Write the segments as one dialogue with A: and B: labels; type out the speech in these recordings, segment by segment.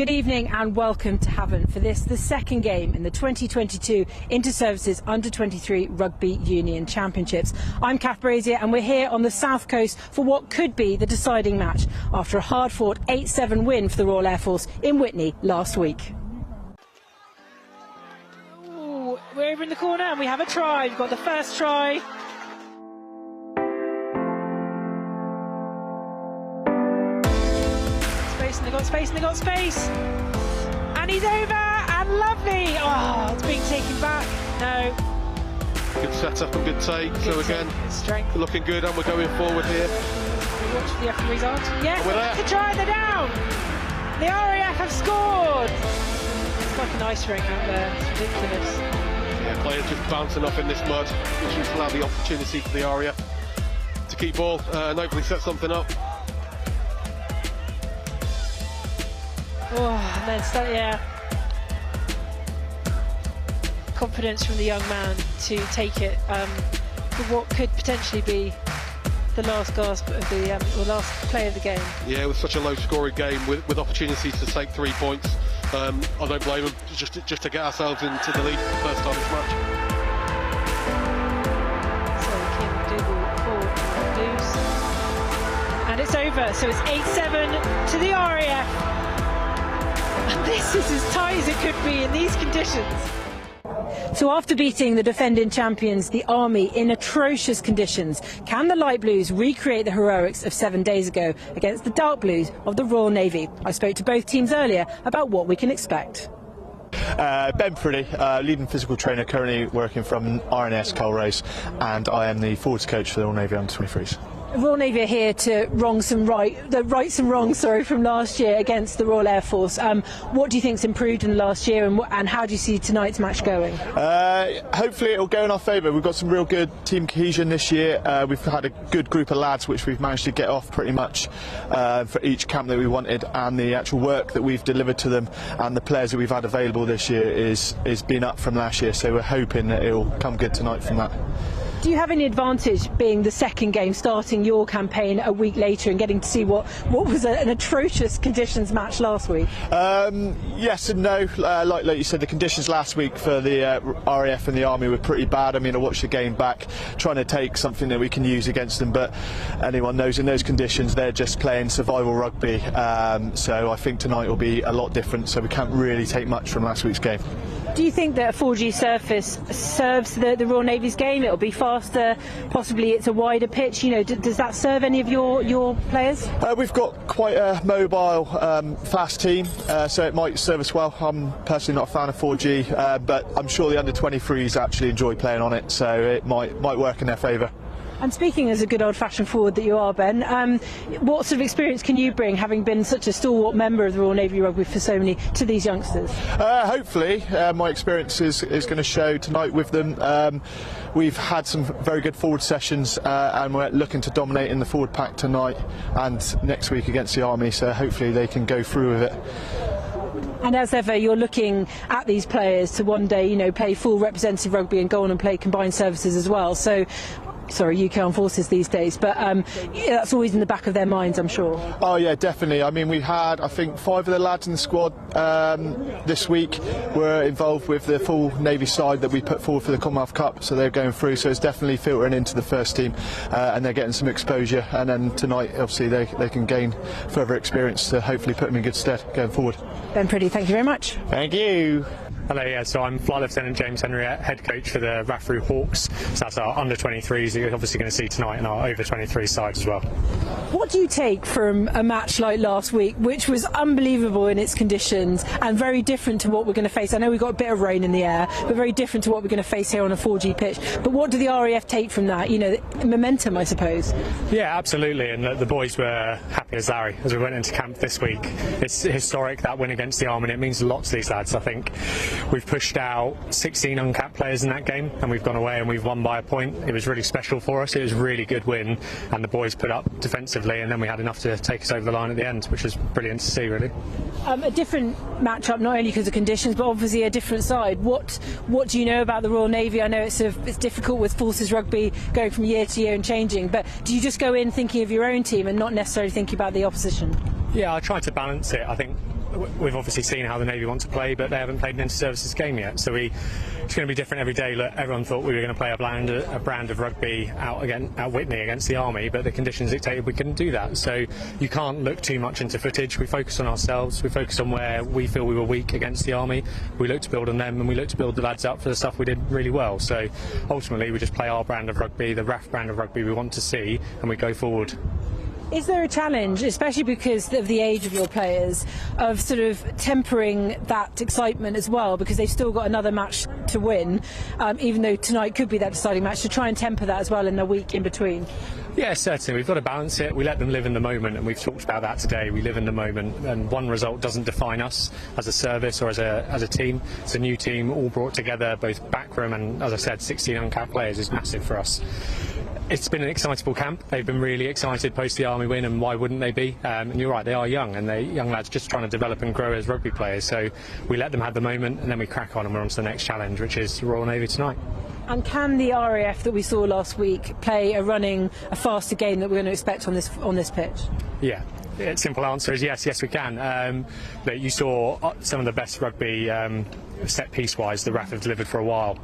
A: Good evening and welcome to Havant for this, the second game in the 2022 Inter-Services Under-23 Rugby Union Championships. I'm Kath Brazier and we're here on the south coast for what could be the deciding match after a hard-fought 8-7 win for the Royal Air Force in Witney last week. Ooh, we're over in the corner and we have a try. We've got the first try. And they got space, and they got space, and he's over, and lovely. Oh, it's being taken back. No.
B: Good setup and good take.
A: Good
B: so again,
A: strength.
B: Looking good, and we're going forward here.
A: Watch the F result. Yes,
B: we're
A: the try, they're down. The RAF have scored. It's like an ice rink out there. It's ridiculous.
B: Yeah, players just bouncing off in this mud, which has allowed the opportunity for the RAF to keep ball and hopefully set something up.
A: Oh, and then yeah, confidence from the young man to take it for what could potentially be the last gasp of the or last play of the game.
B: Yeah, with such a low-scoring game, with opportunities to take 3 points, I don't blame him. Just to get ourselves into the lead for the first time this match.
A: So Kim Dougal forward and loose, and it's over. So it's 8-7 to the RAF. And this is as tight as it could be in these conditions. So after beating the defending champions, the Army, in atrocious conditions, can the Light Blues recreate the heroics of 7 days ago against the Dark Blues of the Royal Navy? I spoke to both teams earlier about what we can expect.
C: Ben Priddy, leading physical trainer, currently working from RNS Colrace, and I am the forwards coach for the Royal Navy Under-23s.
A: Royal Navy are here to right some wrongs from last year against the Royal Air Force. What do you think's improved in the last year, and how do you see tonight's match going?
C: Hopefully it'll go in our favour. We've got some real good team cohesion this year. We've had a good group of lads which we've managed to get off pretty much for each camp that we wanted, and the actual work that we've delivered to them and the players that we've had available this year is been up from last year, so we're hoping that it'll come good tonight from that.
A: Do you have any advantage being the second game, starting your campaign a week later and getting to see what was an atrocious conditions match last week?
C: Yes and no. Like you said, the conditions last week for the RAF and the Army were pretty bad. I mean, I watched the game back, trying to take something that we can use against them, but anyone knows in those conditions they're just playing survival rugby. So I think tonight will be a lot different, so we can't really take much from last week's game.
A: Do you think that a 4G surface serves the Royal Navy's game? It'll be faster, possibly it's a wider pitch. You know, does that serve any of your players?
C: We've got quite a mobile, fast team, so it might serve us well. I'm personally not a fan of 4G, but I'm sure the under-23s actually enjoy playing on it, so it might work in their favour.
A: And speaking as a good old-fashioned forward that you are, Ben, what sort of experience can you bring, having been such a stalwart member of the Royal Navy Rugby for so many, to these youngsters?
C: Hopefully, my experience is going to show tonight with them. We've had some very good forward sessions, and we're looking to dominate in the forward pack tonight and next week against the Army, so hopefully they can go through with it.
A: And as ever, you're looking at these players to one day, you know, play full representative rugby and go on and play combined services as well. So, sorry, UK Armed Forces these days, but yeah, that's always in the back of their minds, I'm sure.
C: Oh yeah, definitely. I mean, we had, I think, 5 of the lads in the squad this week were involved with the full Navy side that we put forward for the Commonwealth Cup, so they're going through, so it's definitely filtering into the first team, and they're getting some exposure, and then tonight obviously they can gain further experience to hopefully put them in good stead going forward.
A: Ben Priddy, thank you very much.
C: Thank you.
D: Hello, yeah, so I'm Flight Lieutenant James Henry, head coach for the RAF Hawks. So that's our under-23s that you're obviously going to see tonight, and our over-23 side as well.
A: What do you take from a match like last week, which was unbelievable in its conditions and very different to what we're going to face? I know we've got a bit of rain in the air, but very different to what we're going to face here on a 4G pitch. But what do the RAF take from that? You know, momentum, I suppose.
D: Yeah, absolutely, and the boys were happy as Larry as we went into camp this week. It's historic, that win against the Army, and it means a lot to these lads. I think we've pushed out 16 uncapped players in that game, and we've gone away and we've won by a point. It was really special for us. It was a really good win, and the boys put up defensively, and then we had enough to take us over the line at the end, which was brilliant to see, really.
A: A different match-up, not only because of conditions, but obviously a different side. What do you know about the Royal Navy? I know it's difficult with Forces Rugby going from year to year and changing, but do you just go in thinking of your own team and not necessarily thinking about the opposition?
D: Yeah, I tried to balance it. I think we've obviously seen how the Navy want to play, but they haven't played an inter-services game yet. So it's going to be different every day. Look, everyone thought we were going to play a brand of rugby out Whitney against the Army, but the conditions dictated we couldn't do that. So you can't look too much into footage. We focus on ourselves. We focus on where we feel we were weak against the Army. We look to build on them, and we look to build the lads up for the stuff we did really well. So ultimately, we just play our brand of rugby, the RAF brand of rugby we want to see, and we go forward.
A: Is there a challenge, especially because of the age of your players, of sort of tempering that excitement as well, because they've still got another match to win, even though tonight could be that deciding match, to try and temper that as well in the week in between?
D: Yeah, certainly. We've got to balance it. We let them live in the moment, and we've talked about that today. We live in the moment, and one result doesn't define us as a service or as a team. It's a new team, all brought together, both backroom and, as I said, 16 uncapped players is massive for us. It's been an excitable camp. They've been really excited post the Army win, and why wouldn't they be? And you're right, they are young, and they're young lads just trying to develop and grow as rugby players. So we let them have the moment, and then we crack on, and we're on to the next challenge, which is Royal Navy tonight.
A: And can the RAF that we saw last week play a faster game that we're going to expect on this pitch? Yeah.
D: The simple answer is yes, we can. But you saw some of the best rugby set piece wise the RAF have delivered for a while.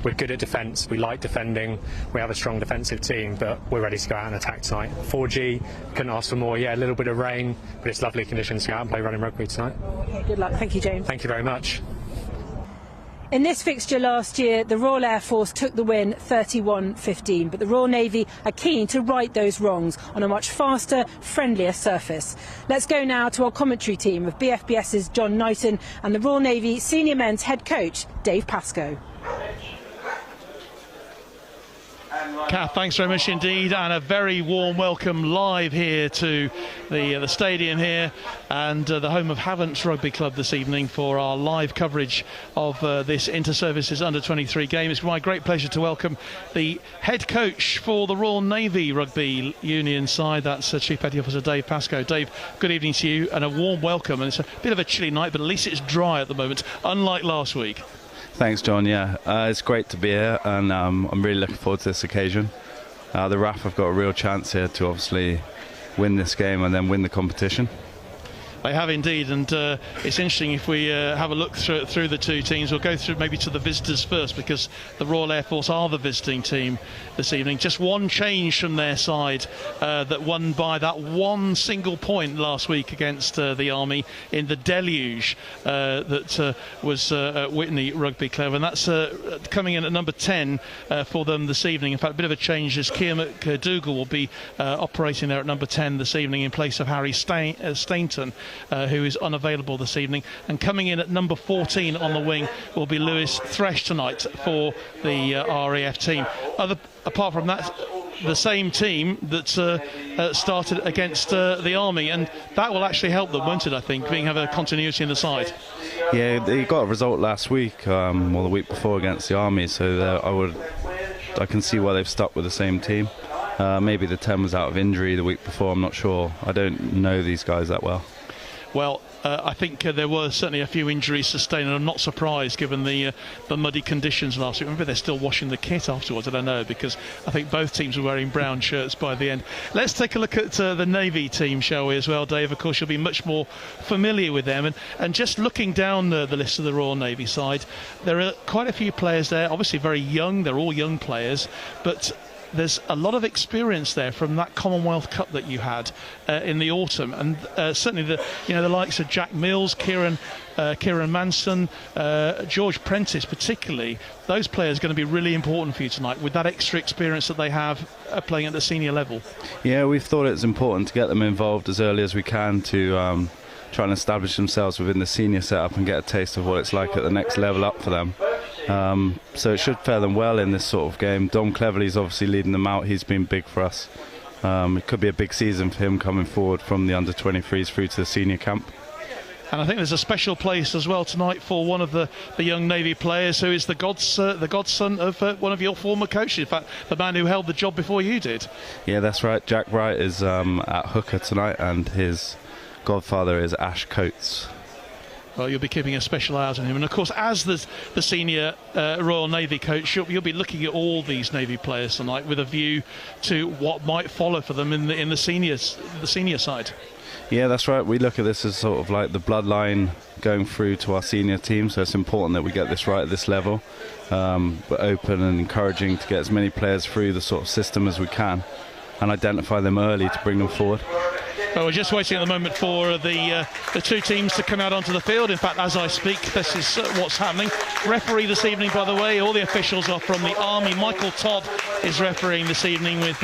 D: We're good at defence, we like defending, we have a strong defensive team, but we're ready to go out and attack tonight. 4G, couldn't ask for more. Yeah, a little bit of rain, but it's lovely conditions to go out and play running rugby tonight.
A: Okay, good luck. Thank you, James.
D: Thank you very much.
A: In this fixture last year, the Royal Air Force took the win 31-15, but the Royal Navy are keen to right those wrongs on a much faster, friendlier surface. Let's go now to our commentary team of BFBS's John Knighton and the Royal Navy senior men's head coach, Dave Pascoe.
E: Kath, thanks very much indeed, and a very warm welcome live here to the stadium here and the home of Havants Rugby Club this evening for our live coverage of this Inter-Services Under-23 game. It's my great pleasure to welcome the head coach for the Royal Navy Rugby Union side. That's Chief Petty Officer Dave Pascoe. Dave, good evening to you and a warm welcome. And it's a bit of a chilly night, but at least it's dry at the moment, unlike last week.
F: Thanks, John. Yeah, it's great to be here, and I'm really looking forward to this occasion. The RAF have got a real chance here to obviously win this game and then win the competition.
E: They have indeed, and it's interesting if we have a look through the two teams. We'll go through maybe to the visitors first, because the Royal Air Force are the visiting team this evening. Just one change from their side that won by that one single point last week against the Army in the deluge that was at Whitney Rugby Club, and that's coming in at number 10 for them this evening. In fact, a bit of a change as Keir McDougall will be operating there at number 10 this evening in place of Harry Stainton, who is unavailable this evening. And coming in at number 14 on the wing will be Lewis Thresh tonight for the RAF team. Apart from that, the same team that started against the Army, and that will actually help them, won't it, I think, being have a continuity in the side.
F: Yeah, they got a result last week, or the week before, against the Army, so I can see why they've stuck with the same team. Maybe the 10 was out of injury the week before, I'm not sure. I don't know these guys that well.
E: Well, I think there were certainly a few injuries sustained, and I'm not surprised given the muddy conditions last week. Remember, they're still washing the kit afterwards, I don't know, because I think both teams were wearing brown shirts by the end. Let's take a look at the Navy team, shall we, as well, Dave? Of course, you'll be much more familiar with them. And just looking down the list of the Royal Navy side, there are quite a few players there, obviously very young. They're all young players, but there's a lot of experience there from that Commonwealth Cup that you had in the autumn, and certainly the likes of Jack Mills, Kieran Manson, George Prentice particularly. Those players are going to be really important for you tonight with that extra experience that they have playing at the senior level. Yeah,
F: we've thought it's important to get them involved as early as we can to try and establish themselves within the senior setup and get a taste of what it's like at the next level up for them. So it should fare them well in this sort of game. Dom Cleverley's obviously leading them out. He's been big for us. It could be a big season for him coming forward from the under-23s through to the senior camp.
E: And I think there's a special place as well tonight for one of the young Navy players who is the godson of one of your former coaches, in fact the man who held the job before you did.
F: Yeah, that's right. Jack Wright is at hooker tonight, and his godfather is Ash Coates.
E: Well, you'll be keeping a special eye out on him, and of course, as the senior Royal Navy coach, you'll be looking at all these Navy players tonight with a view to what might follow for them in the senior side.
F: Yeah, that's right. We look at this as sort of like the bloodline going through to our senior team, so it's important that we get this right at this level. We're open and encouraging to get as many players through the sort of system as we can and identify them early to bring them forward.
E: Well, we're just waiting at the moment for the two teams to come out onto the field. In fact, as I speak, this is what's happening. Referee this evening, by the way, all the officials are from the Army. Michael Todd is refereeing this evening with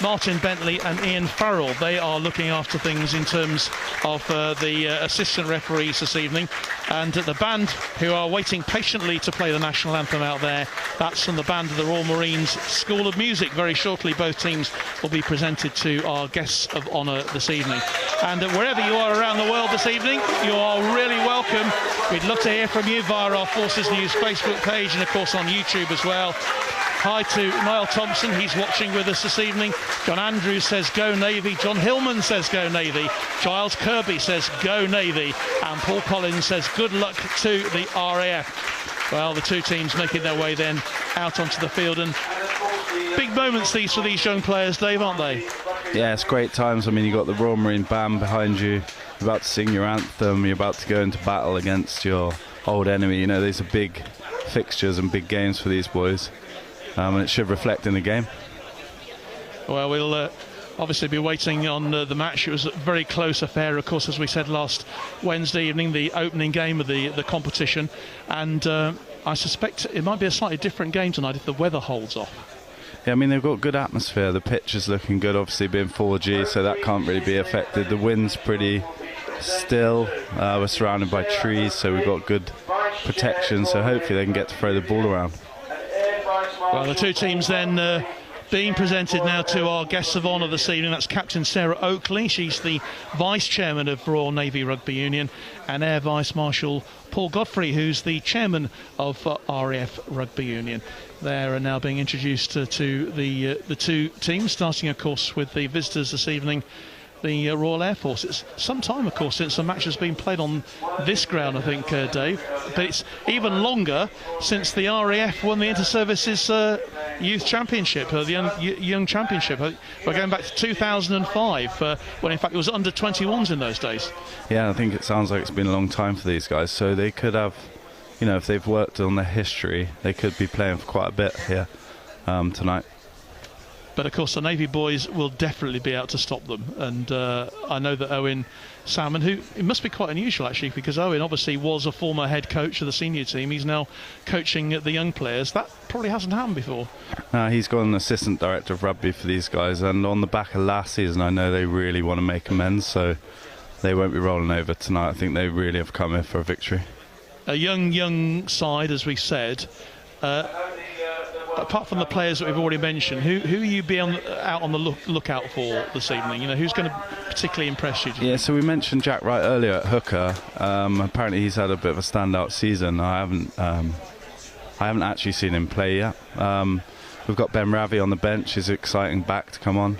E: Martin Bentley and Ian Farrell. They are looking after things in terms of the assistant referees this evening. And the band, who are waiting patiently to play the national anthem out there, that's from the band of the Royal Marines School of Music. Very shortly, both teams will be presented to our guests of honour this evening. And wherever you are around the world this evening, you are really welcome. We'd love to hear from you via our Forces News Facebook page and of course on YouTube as well. Hi to Niall Thompson, he's watching with us this evening. John Andrews says go Navy. John Hillman says go Navy. Giles Kirby says go Navy. And Paul Collins says good luck to the RAF. Well, the two teams making their way then out onto the field, and big moments these for these young players, Dave, aren't they?
F: Yeah, it's great times. I mean, you've got the Royal Marine Band behind you, you're about to sing your anthem, you're about to go into battle against your old enemy. You know, these are big fixtures and big games for these boys, and it should reflect in the game.
E: Well, we'll obviously be waiting on the match. It was a very close affair, of course, as we said last Wednesday evening, the opening game of the competition, and I suspect it might be a slightly different game tonight if the weather holds off.
F: Yeah, I mean, they've got good atmosphere. The pitch is looking good, obviously being 4G, so that can't really be affected. The wind's pretty still. We're surrounded by trees, so we've got good protection, so hopefully they can get to throw the ball around.
E: Well, the two teams then being presented now to our guests of honour this evening. That's Captain Sarah Oakley. She's the Vice Chairman of Royal Navy Rugby Union, and Air Vice Marshal Paul Godfrey, who's the Chairman of RAF Rugby Union. They're now being introduced to the two teams, starting of course with the visitors this evening, the Royal Air Force. It's some time, of course, since a match has been played on this ground, I think, Dave. But it's even longer since the RAF won the Inter-Services Youth Championship, the Young Championship. We're going back to 2005, when in fact it was under 21s in those days.
F: Yeah, I think it sounds like it's been a long time for these guys, so they could have, you know, if they've worked on their history, they could be playing for quite a bit here tonight.
E: But of course the Navy boys will definitely be out to stop them, and I know that Owen Salmon, who it must be quite unusual actually, because Owen obviously was a former head coach of the senior team, he's now coaching the young players. That probably hasn't happened before.
F: He's got an assistant director of rugby for these guys, and on the back of last season I know they really want to make amends, so they won't be rolling over tonight. I think they really have come here for a victory.
E: A young side, as we said. Apart from the players that we've already mentioned, who will you be out on the lookout for this evening? You know, who's going to particularly impress you?
F: Yeah, so we mentioned Jack Wright earlier at hooker. Apparently he's had a bit of a standout season. I haven't actually seen him play yet. We've got Ben Ravi on the bench. He's exciting back to come on.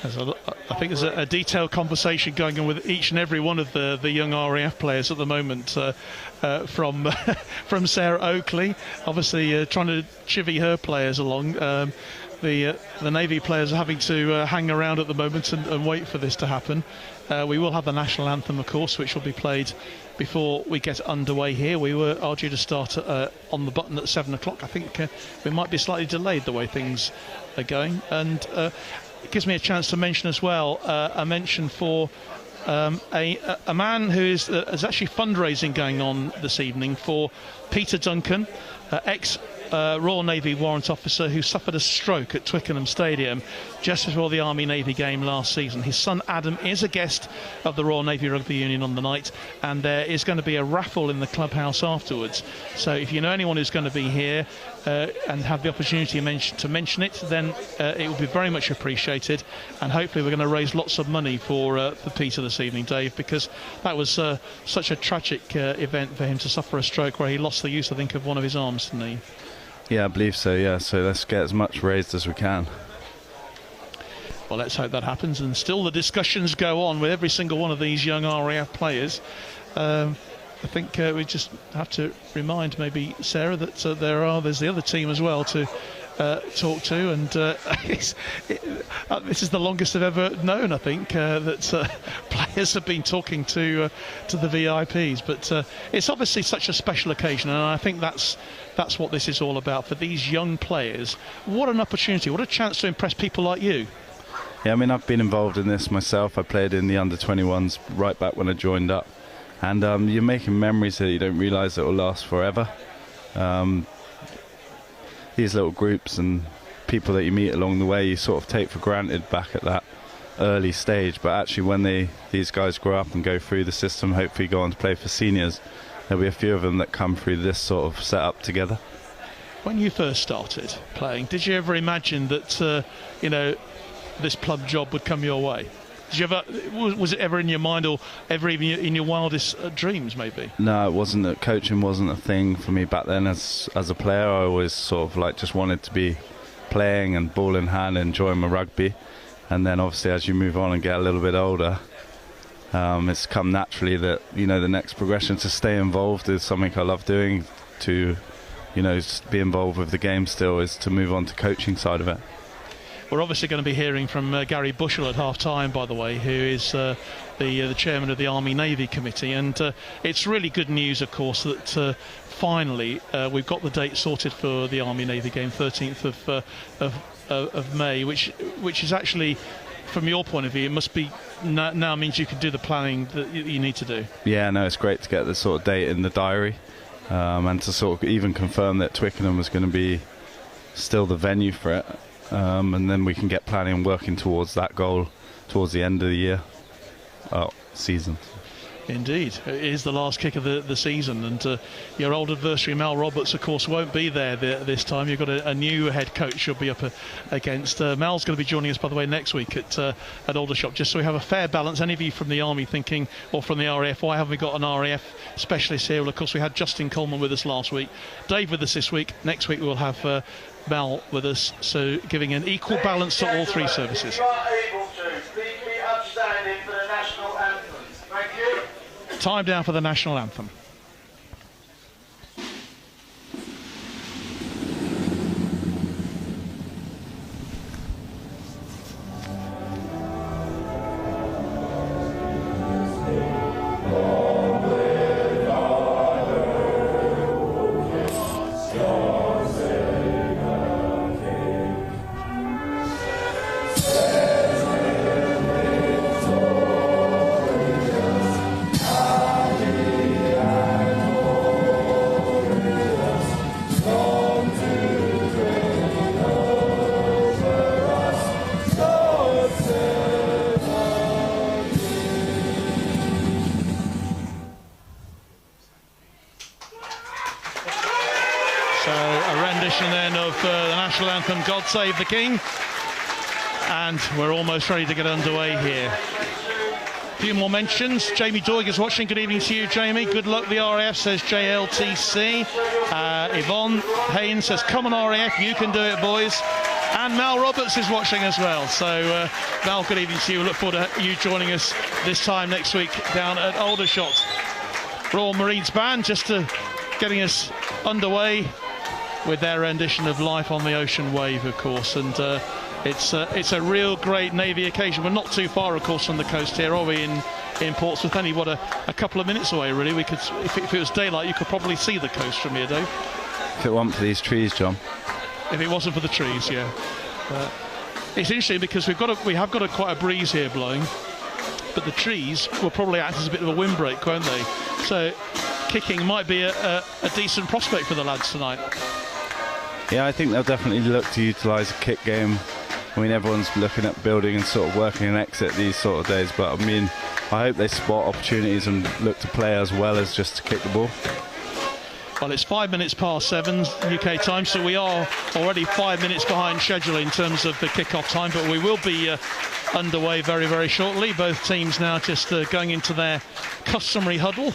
E: I think there's a detailed conversation going on with each and every one of the young RAF players at the moment, from Sarah Oakley, obviously trying to chivvy her players along. The Navy players are having to hang around at the moment and wait for this to happen. We will have the national anthem, of course, which will be played before we get underway here. We are due to start on the button at 7 o'clock. I think we might be slightly delayed the way things are going, and it gives me a chance to mention as well a mention for a man who is actually fundraising going on this evening for Peter Duncan, ex Royal Navy warrant officer who suffered a stroke at Twickenham Stadium just before the Army-Navy game last season. His son Adam is a guest of the Royal Navy Rugby Union on the night, and there is going to be a raffle in the clubhouse afterwards. So if you know anyone who's going to be here and have the opportunity to mention it, then it will be very much appreciated, and hopefully we're going to raise lots of money for Peter this evening, Dave, because that was such a tragic event for him to suffer a stroke where he lost the use, I think, of one of his arms, didn't he?
F: Yeah, I believe so, yeah. So let's get as much raised as we can.
E: Well, let's hope that happens, and still the discussions go on with every single one of these young RAF players. I think we just have to remind maybe Sarah that there's the other team as well to talked to, and this is the longest I've ever known, I think, that players have been talking to the VIPs. But it's obviously such a special occasion, and I think that's what this is all about for these young players. What an opportunity, what a chance to impress people like you.
F: Yeah, I mean, I've been involved in this myself. I played in the under-21s right back when I joined up, and you're making memories that you don't realise that will last forever. These little groups and people that you meet along the way, you sort of take for granted back at that early stage, but actually when these guys grow up and go through the system, hopefully go on to play for seniors, there'll be a few of them that come through this sort of setup together.
E: When you first started playing, did you ever imagine that this club job would come your way? Did you ever, was it ever in your mind, or ever even in your wildest dreams, maybe?
F: No, it wasn't. Coaching wasn't a thing for me back then. As a player, I always sort of just wanted to be playing and ball in hand, enjoying my rugby. And then obviously as you move on and get a little bit older, it's come naturally that the next progression to stay involved is something I love doing. To be involved with the game still is to move on to coaching side of it.
E: We're obviously going to be hearing from Gary Bushell at half-time, by the way, who is the chairman of the Army-Navy Committee. And it's really good news, of course, that finally we've got the date sorted for the Army-Navy game, 13th of May, which is actually, from your point of view, it must be now means you can do the planning that you need to do. Yeah,
F: no, it's great to get this sort of date in the diary, and to sort of even confirm that Twickenham was going to be still the venue for it. And then we can get planning and working towards that goal towards the end of the year, season.
E: Indeed, it is the last kick of the season, and your old adversary Mel Roberts, of course, won't be there this time. You've got a new head coach you'll be up against. Mel's going to be joining us, by the way, next week at Aldershot, just so we have a fair balance. Any of you from the Army thinking, or from the RAF, why haven't we got an RAF specialist here? Well, of course, we had Justin Coleman with us last week, Dave with us this week. Next week we'll have Mel with us, so giving an equal balance to all three services. Time down for the national anthem. God Save the King, and we're almost ready to get underway here. A few more mentions. Jamie Doig is watching. Good evening to you, Jamie. Good luck, the RAF, says JLTC. Yvonne Haynes says, come on RAF, you can do it, boys. And Mal Roberts is watching as well. So Mal, good evening to you. Look forward to you joining us this time next week down at Aldershot. Royal Marines Band just getting us underway with their rendition of Life on the Ocean Wave, of course, and it's a real great Navy occasion. We're not too far, of course, from the coast here, are we, in Portsmouth? Only a couple of minutes away, really. We could, if it was daylight, you could probably see the coast from here, Dave.
F: If it weren't for these trees, John.
E: If it wasn't for the trees, yeah. It's interesting because we have got quite a breeze here blowing, but the trees will probably act as a bit of a windbreak, won't they? So kicking might be a decent prospect for the lads tonight.
F: Yeah, I think they'll definitely look to utilise a kick game. I mean, everyone's looking at building and sort of working an exit these sort of days, but I mean, I hope they spot opportunities and look to play as well as just to kick the ball.
E: Well, it's 7 UK time, so we are already 5 minutes behind schedule in terms of the kick-off time, but we will be underway very, very shortly. Both teams now just going into their customary huddle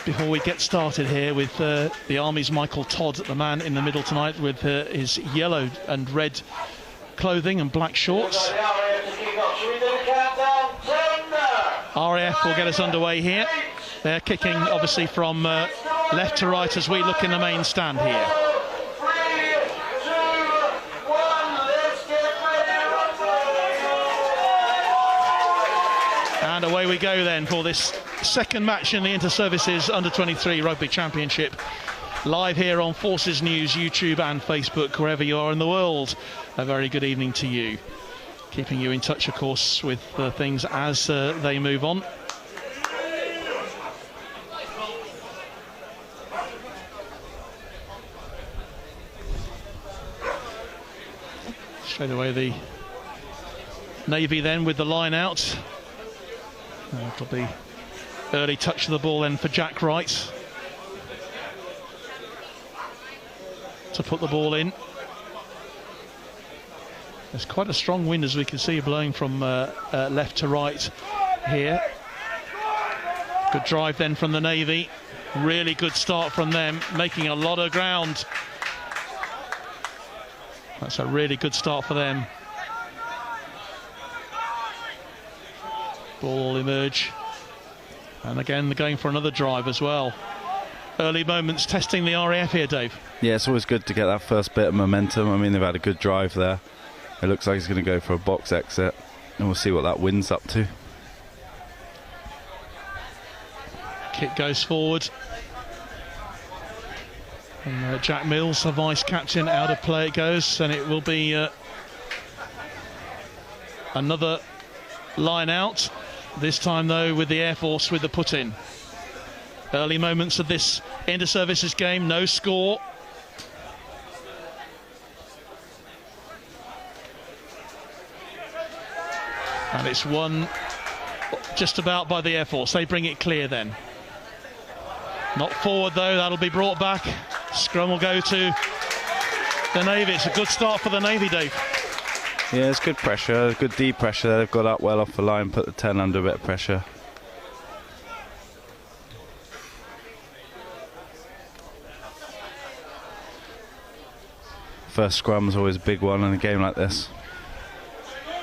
E: before we get started here with the Army's Michael Todd, the man in the middle tonight, with his yellow and red clothing and black shorts. RAF will get us underway here. They're kicking obviously from left to right as we look in the main stand here. And away we go then for this second match in the Inter-Services Under-23 Rugby Championship. Live here on Forces News, YouTube and Facebook, wherever you are in the world. A very good evening to you. Keeping you in touch, of course, with things as they move on. Straight away the Navy then with the line out. It'll be early touch of the ball then for Jack Wright to put the ball in. There's quite a strong wind, as we can see, blowing from left to right here. Good drive then from the Navy. Really good start from them, making a lot of ground. That's a really good start for them. Ball will emerge. And again, they're going for another drive as well. Early moments testing the RAF here, Dave.
F: Yeah, it's always good to get that first bit of momentum. I mean, they've had a good drive there. It looks like he's going to go for a box exit, and we'll see what that wind's up to.
E: Kick goes forward. And Jack Mills, the vice captain, out of play it goes, and it will be another line out. This time, though, with the Air Force with the put-in. Early moments of this Inter-Services game, no score. And it's won just about by the Air Force. They bring it clear then. Not forward though, that'll be brought back. Scrum will go to the Navy. It's a good start for the Navy, Dave.
F: Yeah, it's good pressure, good deep pressure. They've got up well off the line, put the 10 under a bit of pressure. First scrum's always a big one in a game like this.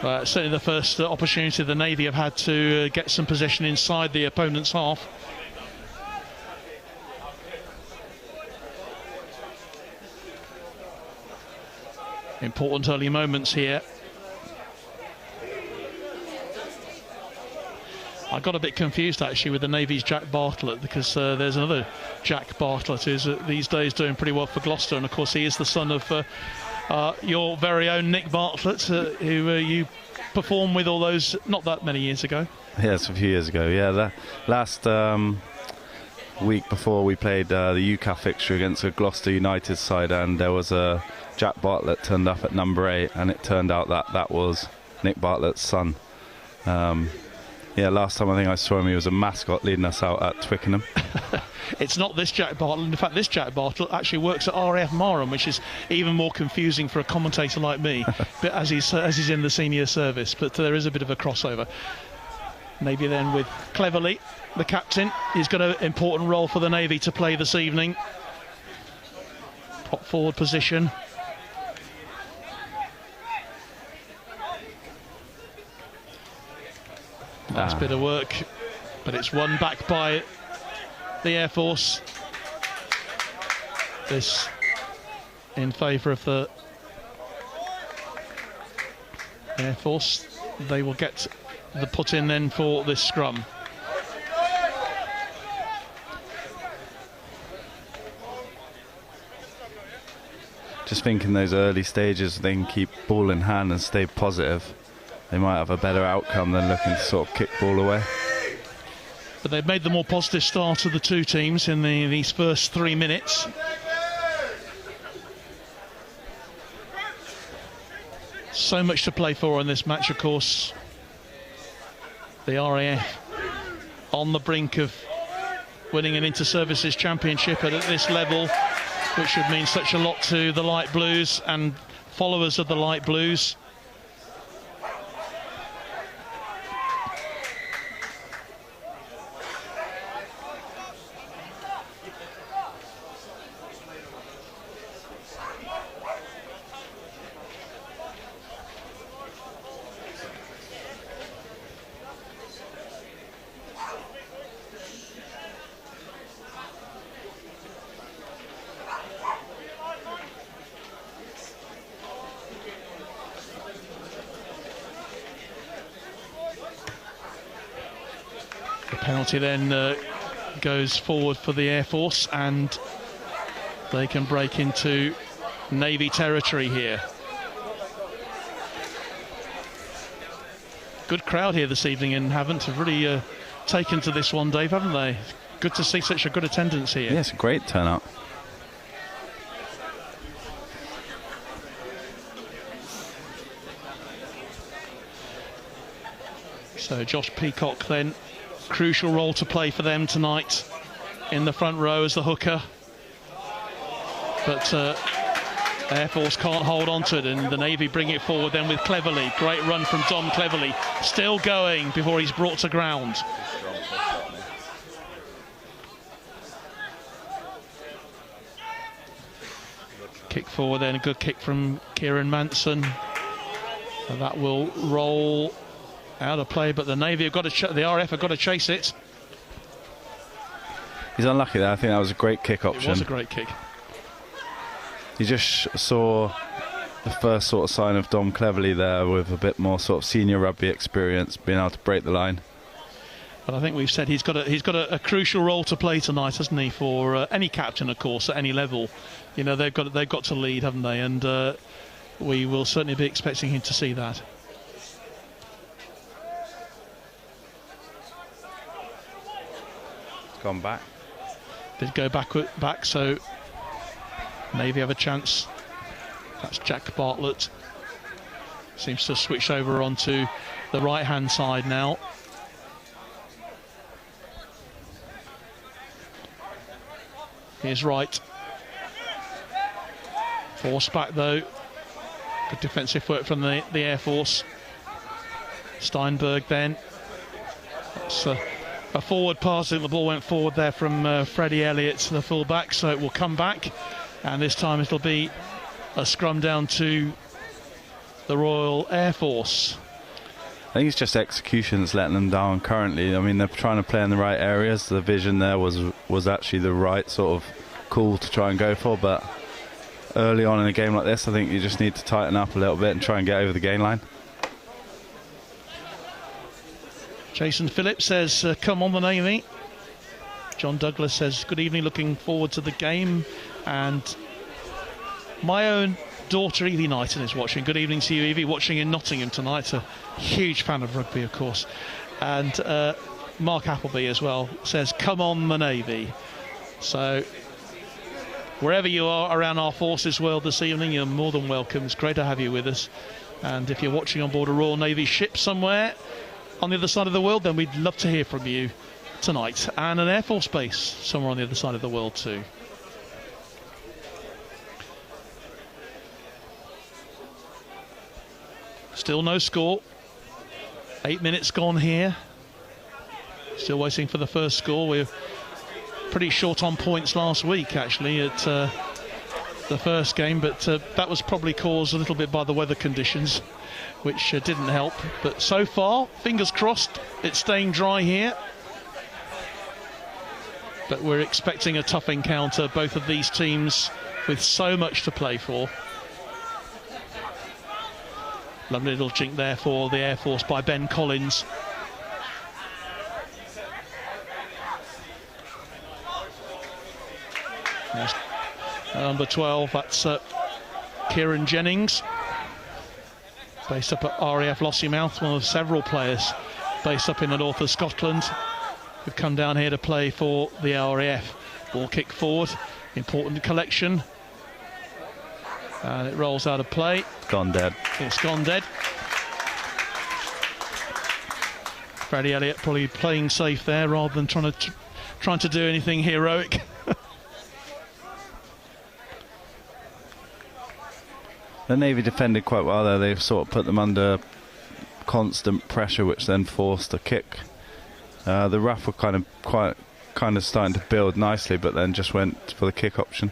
E: Certainly the first opportunity the Navy have had to get some possession inside the opponent's half. Important early moments here. I got a bit confused actually with the Navy's Jack Bartlett, because there's another Jack Bartlett who's these days doing pretty well for Gloucester, and of course he is the son of your very own Nick Bartlett, who you performed with all those not that many years ago.
F: Yes, a few years ago. Yeah, that last week before we played the UCAF fixture against a Gloucester United side, and there was a Jack Bartlett turned up at number 8, and it turned out that that was Nick Bartlett's son. Yeah, last time I think I saw him, he was a mascot leading us out at Twickenham.
E: It's not this Jack Bartlett. In fact, this Jack Bartlett actually works at RAF Marham, which is even more confusing for a commentator like me, but as he's in the senior service. But there is a bit of a crossover. Navy then with Cleverly, the captain. He's got an important role for the Navy to play this evening. Prop forward position. Nice bit of work, but it's won back by the Air Force. This in favour of the Air Force. They will get the put in then for this scrum.
F: Just think in those early stages they can keep ball in hand and stay positive. They might have a better outcome than looking to sort of kick ball away.
E: But they've made the more positive start of the two teams in these first 3 minutes. So much to play for in this match, of course. The RAF on the brink of winning an Inter-Services Championship at this level, which should mean such a lot to the Light Blues and followers of the Light Blues. Penalty then goes forward for the Air Force, and they can break into Navy territory here. Good crowd here this evening in Havant, have really taken to this one, Dave, haven't they? Good to see such a good attendance here.
F: Yes, great turnout.
E: So Josh Peacock then, crucial role to play for them tonight in the front row as the hooker. But Air Force can't hold on to it, and the Navy bring it forward then with Cleverly. Great run from Dom Cleverly, still going before he's brought to ground. Kick forward then, a good kick from Kieran Manson. And that will roll out of play, but the Navy have got to, the RAF have got to chase it.
F: He's unlucky there. I think that was a great kick option.
E: It was a great kick.
F: You just saw the first sort of sign of Dom Cleverly there, with a bit more sort of senior rugby experience, being able to break the line.
E: But I think we've said he's got a crucial role to play tonight, hasn't he? For any captain, of course, at any level, you know, they've got to lead, haven't they? And we will certainly be expecting him to see that.
F: Gone back.
E: Did go back, so Navy have a chance. That's Jack Bartlett. Seems to switch over onto the right-hand side now. Here's Wright. Forced back though. Good defensive work from the Air Force. Steinberg then. That's a forward pass. I think the ball went forward there from Freddie Elliott, the full-back, so it will come back. And this time it'll be a scrum down to the Royal Air Force.
F: I think it's just execution that's letting them down currently. I mean, they're trying to play in the right areas. The vision there was actually the right sort of call to try and go for, but early on in a game like this, I think you just need to tighten up a little bit and try and get over the gain line.
E: Jason Phillips says, come on the Navy. John Douglas says, good evening, looking forward to the game. And my own daughter Evie Knighton is watching. Good evening to you, Evie, watching in Nottingham tonight. A huge fan of rugby, of course. And Mark Appleby as well says, come on the Navy. So wherever you are around our forces world this evening, you're more than welcome. It's great to have you with us. And if you're watching on board a Royal Navy ship somewhere on the other side of the world, then we'd love to hear from you tonight. And an Air Force base somewhere on the other side of the world too. Still no score. 8 minutes gone here. Still waiting for the first score. We're pretty short on points last week, actually, at the first game, but that was probably caused a little bit by the weather conditions, which didn't help. But so far, fingers crossed, it's staying dry here. But we're expecting a tough encounter, both of these teams with so much to play for. Lovely little chink there for the Air Force by Ben Collins. There's number 12, that's Kieran Jennings, based up at RAF Lossiemouth, one of several players based up in the north of Scotland who've come down here to play for the RAF. Ball kick forward, important collection, and it rolls out of play.
F: Gone dead.
E: It's gone dead. Freddie Elliott probably playing safe there rather than trying to do anything heroic.
F: The Navy defended quite well there. They've sort of put them under constant pressure, which then forced a kick. The RAF were kind of starting to build nicely, but then just went for the kick option.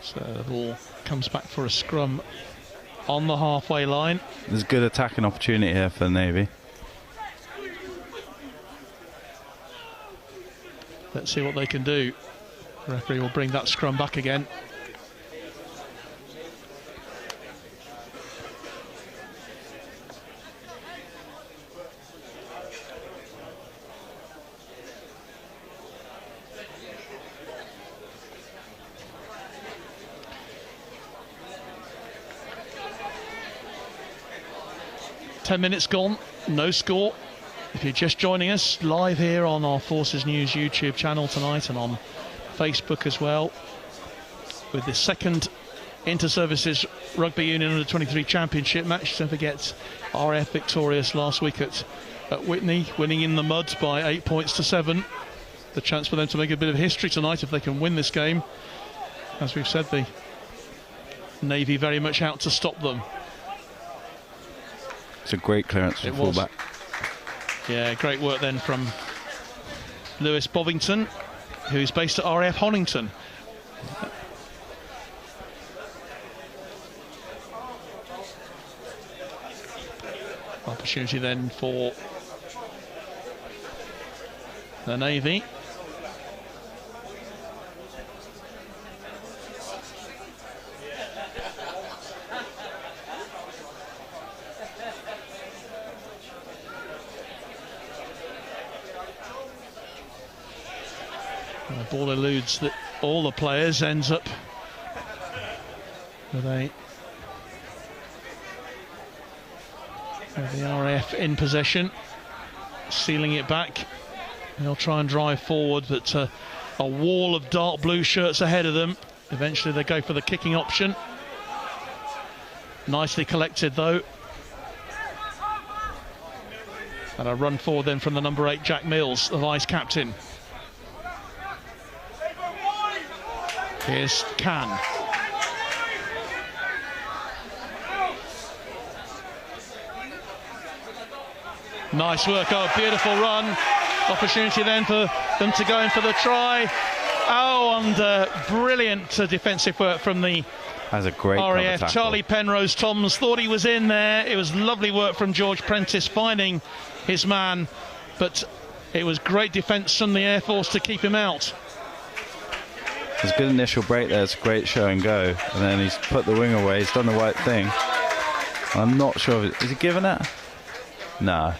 E: So the ball comes back for a scrum on the halfway line.
F: There's a good attacking opportunity here for the Navy.
E: Let's see what they can do. The referee will bring that scrum back again. 10 minutes gone, no score. If you're just joining us live here on our Forces News YouTube channel tonight and on Facebook as well, with the second Inter-Services Rugby Union Under-23 Championship match. Don't forget, RAF victorious last week at Whitney, winning in the mud by 8 points to 7. The chance for them to make a bit of history tonight if they can win this game. As we've said, the Navy very much out to stop them.
F: It's a great clearance for fullback.
E: Yeah, great work then from Lewis Bovington, who's based at RAF Honington. Opportunity then for the Navy. And the ball eludes all the players, ends up with the RAF in possession, sealing it back. They'll try and drive forward, but a wall of dark blue shirts ahead of them. Eventually they go for the kicking option. Nicely collected though. And a run forward then from the number 8, Jack Mills, the vice captain. Here's Can. Nice work, oh, beautiful run. Opportunity then for them to go in for the try. Oh, and brilliant defensive work from the
F: That's a great
E: RAF. Charlie Penrose Toms thought he was in there. It was lovely work from George Prentice finding his man, but it was great defence from the Air Force to keep him out.
F: It's a good initial break there. It's a great show and go, and then he's put the wing away. He's done the right thing. I'm not sure. Is he giving it? No.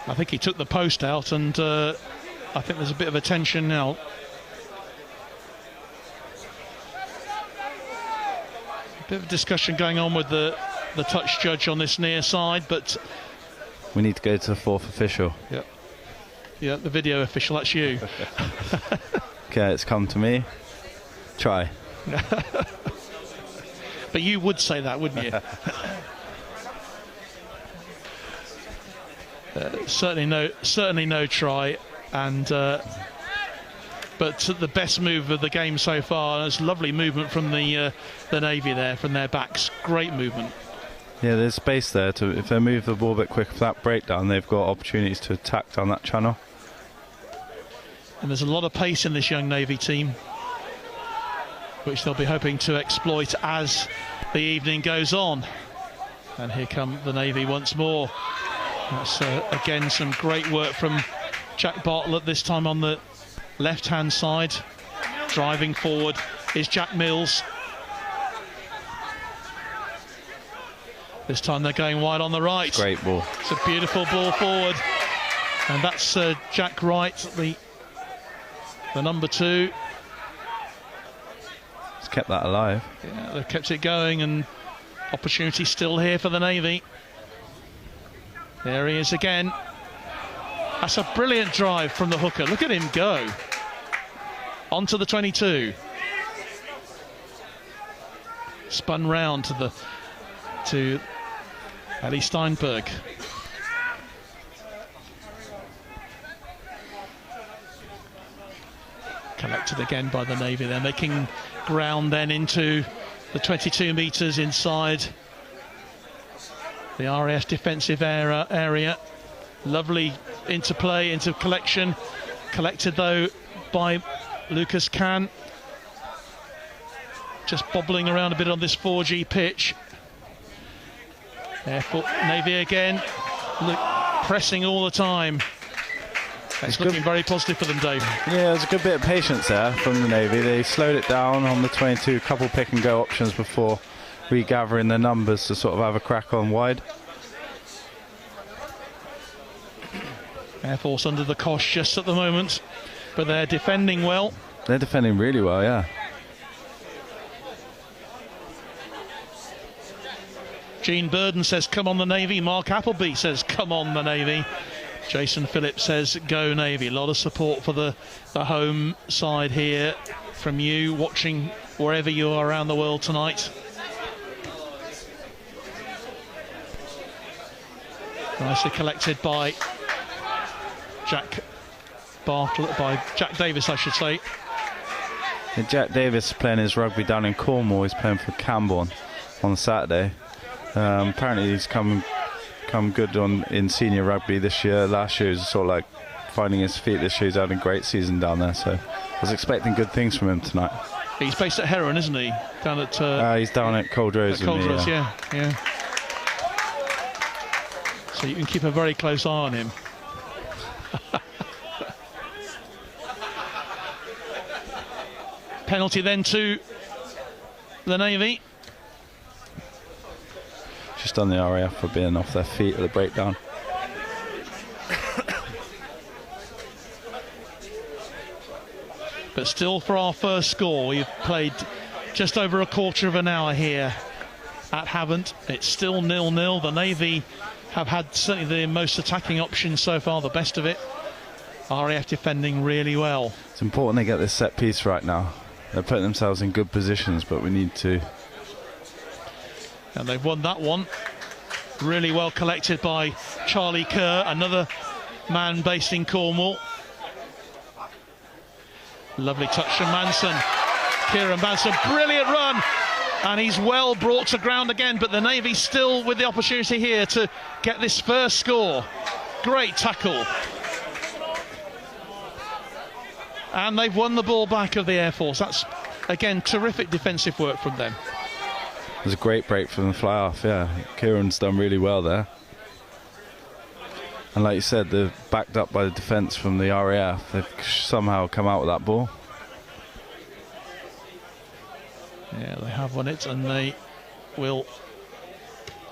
E: I think he took the post out, and I think there's a bit of a tension now. A bit of discussion going on with the touch judge on this near side, but
F: we need to go to the 4th official.
E: Yeah, the video official, that's you.
F: Okay, it's come to me. Try.
E: But you would say that, wouldn't you? Certainly no try, and but the best move of the game so far. There's lovely movement from the Navy there, from their backs. Great movement.
F: Yeah, there's space there to, if they move the ball a bit quicker for that breakdown, they've got opportunities to attack down that channel.
E: And there's a lot of pace in this young Navy team, which they'll be hoping to exploit as the evening goes on. And here come the Navy once more. That's again some great work from Jack Bartlett, this time on the left-hand side. Driving forward is Jack Mills. This time they're going wide on the right.
F: Great ball.
E: It's a beautiful ball forward. And that's Jack Wright, the number 2.
F: He's kept that alive.
E: Yeah, they've kept it going, and opportunity still here for the Navy. There he is again. That's a brilliant drive from the hooker. Look at him go. Onto the 22. Spun round to Ali Steinberg. Collected again by the Navy. They're making ground then into the 22 metres inside the RAF defensive area. Lovely interplay, into collection. Collected though by Lucas Can. Just bobbling around a bit on this 4G pitch. Navy again, pressing all the time. It's looking very positive for them, Dave.
F: Yeah, there's a good bit of patience there from the Navy. They slowed it down on the 22, couple pick and go options before regathering their numbers to sort of have a crack on wide.
E: Air Force under the cosh just at the moment, but they're defending well.
F: They're defending really well, yeah.
E: Gene Burden says, come on the Navy. Mark Appleby says, come on the Navy. Jason Phillips says, go Navy. A lot of support for the home side here from you, watching wherever you are around the world tonight. Nicely collected by Jack Davis, I should say.
F: Yeah, Jack Davis playing his rugby down in Cornwall. He's playing for Camborne on Saturday. Apparently he's come good in senior rugby this year. Last year he was sort of like finding his feet. This year he's had a great season down there, so I was expecting good things from him tonight.
E: He's based at Heron, isn't he? Down at
F: he's down at Coldrose.
E: Coldrose, yeah. So you can keep a very close eye on him. Penalty then to the Navy.
F: Just on the RAF for being off their feet at the breakdown.
E: But still, for our first score, we've played just over a quarter of an hour here at Havant. It's still 0-0. The Navy have had certainly the most attacking options so far, the best of it. RAF defending really well.
F: It's important they get this set piece right now. They're putting themselves in good positions, but we need to.
E: And they've won that one. Really well collected by Charlie Kerr, another man based in Cornwall. Lovely touch from Manson. Kieran Manson, brilliant run. And he's well brought to ground again, but the Navy still with the opportunity here to get this first score. Great tackle. And they've won the ball back of the Air Force. That's, again, terrific defensive work from them.
F: It was a great break from the fly-off, yeah. Kieran's done really well there. And like you said, they're backed up by the defence from the RAF. They've somehow come out with that ball.
E: Yeah, they have won it, and they will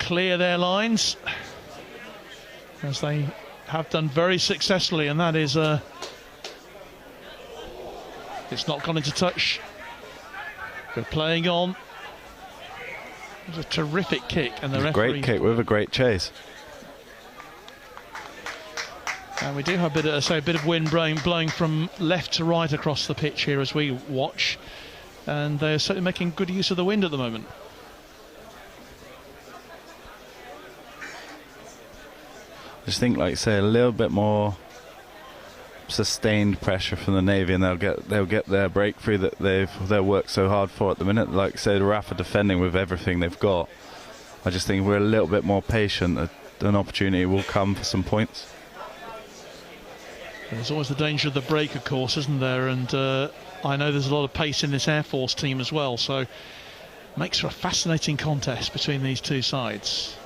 E: clear their lines, as they have done very successfully, and that is it's not gone into touch. They're playing on. It was a terrific kick, and the referee...
F: Great kick with a great chase.
E: And we do have a bit of wind blowing from left to right across the pitch here as we watch. And they're certainly making good use of the wind at the moment.
F: I just think, like you say, a little bit more sustained pressure from the Navy, and they'll get their breakthrough that they've worked so hard for at the minute. Like say, the RAF are defending with everything they've got. I just think we're a little bit more patient. An opportunity will come for some points.
E: There's always the danger of the break, of course, isn't there? And I know there's a lot of pace in this Air Force team as well, so makes for a fascinating contest between these two sides.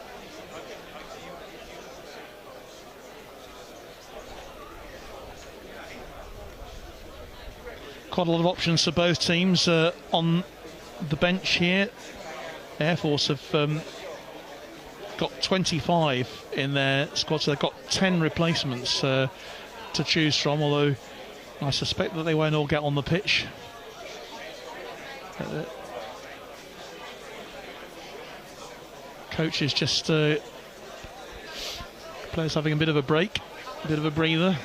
E: Quite a lot of options for both teams on the bench here. Air Force have got 25 in their squad, so they've got 10 replacements to choose from, although I suspect that they won't all get on the pitch. Coach is just players having a bit of a break, a bit of a breather.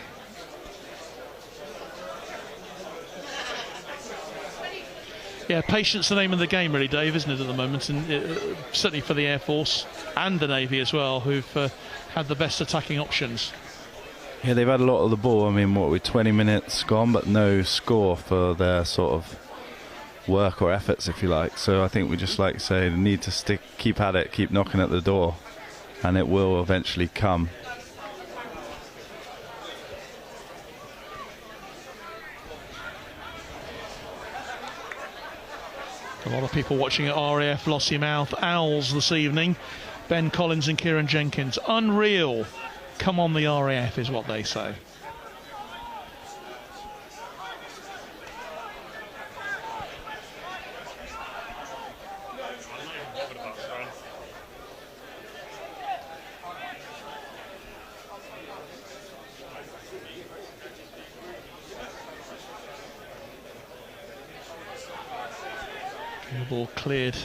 E: Yeah, patience the name of the game, really, Dave, isn't it, at the moment? And certainly for the Air Force and the Navy as well, who've had the best attacking options.
F: Yeah, they've had a lot of the ball. I mean, what, we're 20 minutes gone, but no score for their sort of work or efforts, if you like. So I think we just, like say, need to keep at it, keep knocking at the door, and it will eventually come.
E: A lot of people watching at RAF Lossiemouth Owls this evening. Ben Collins and Kieran Jenkins. Unreal. Come on, the RAF is what they say. The ball cleared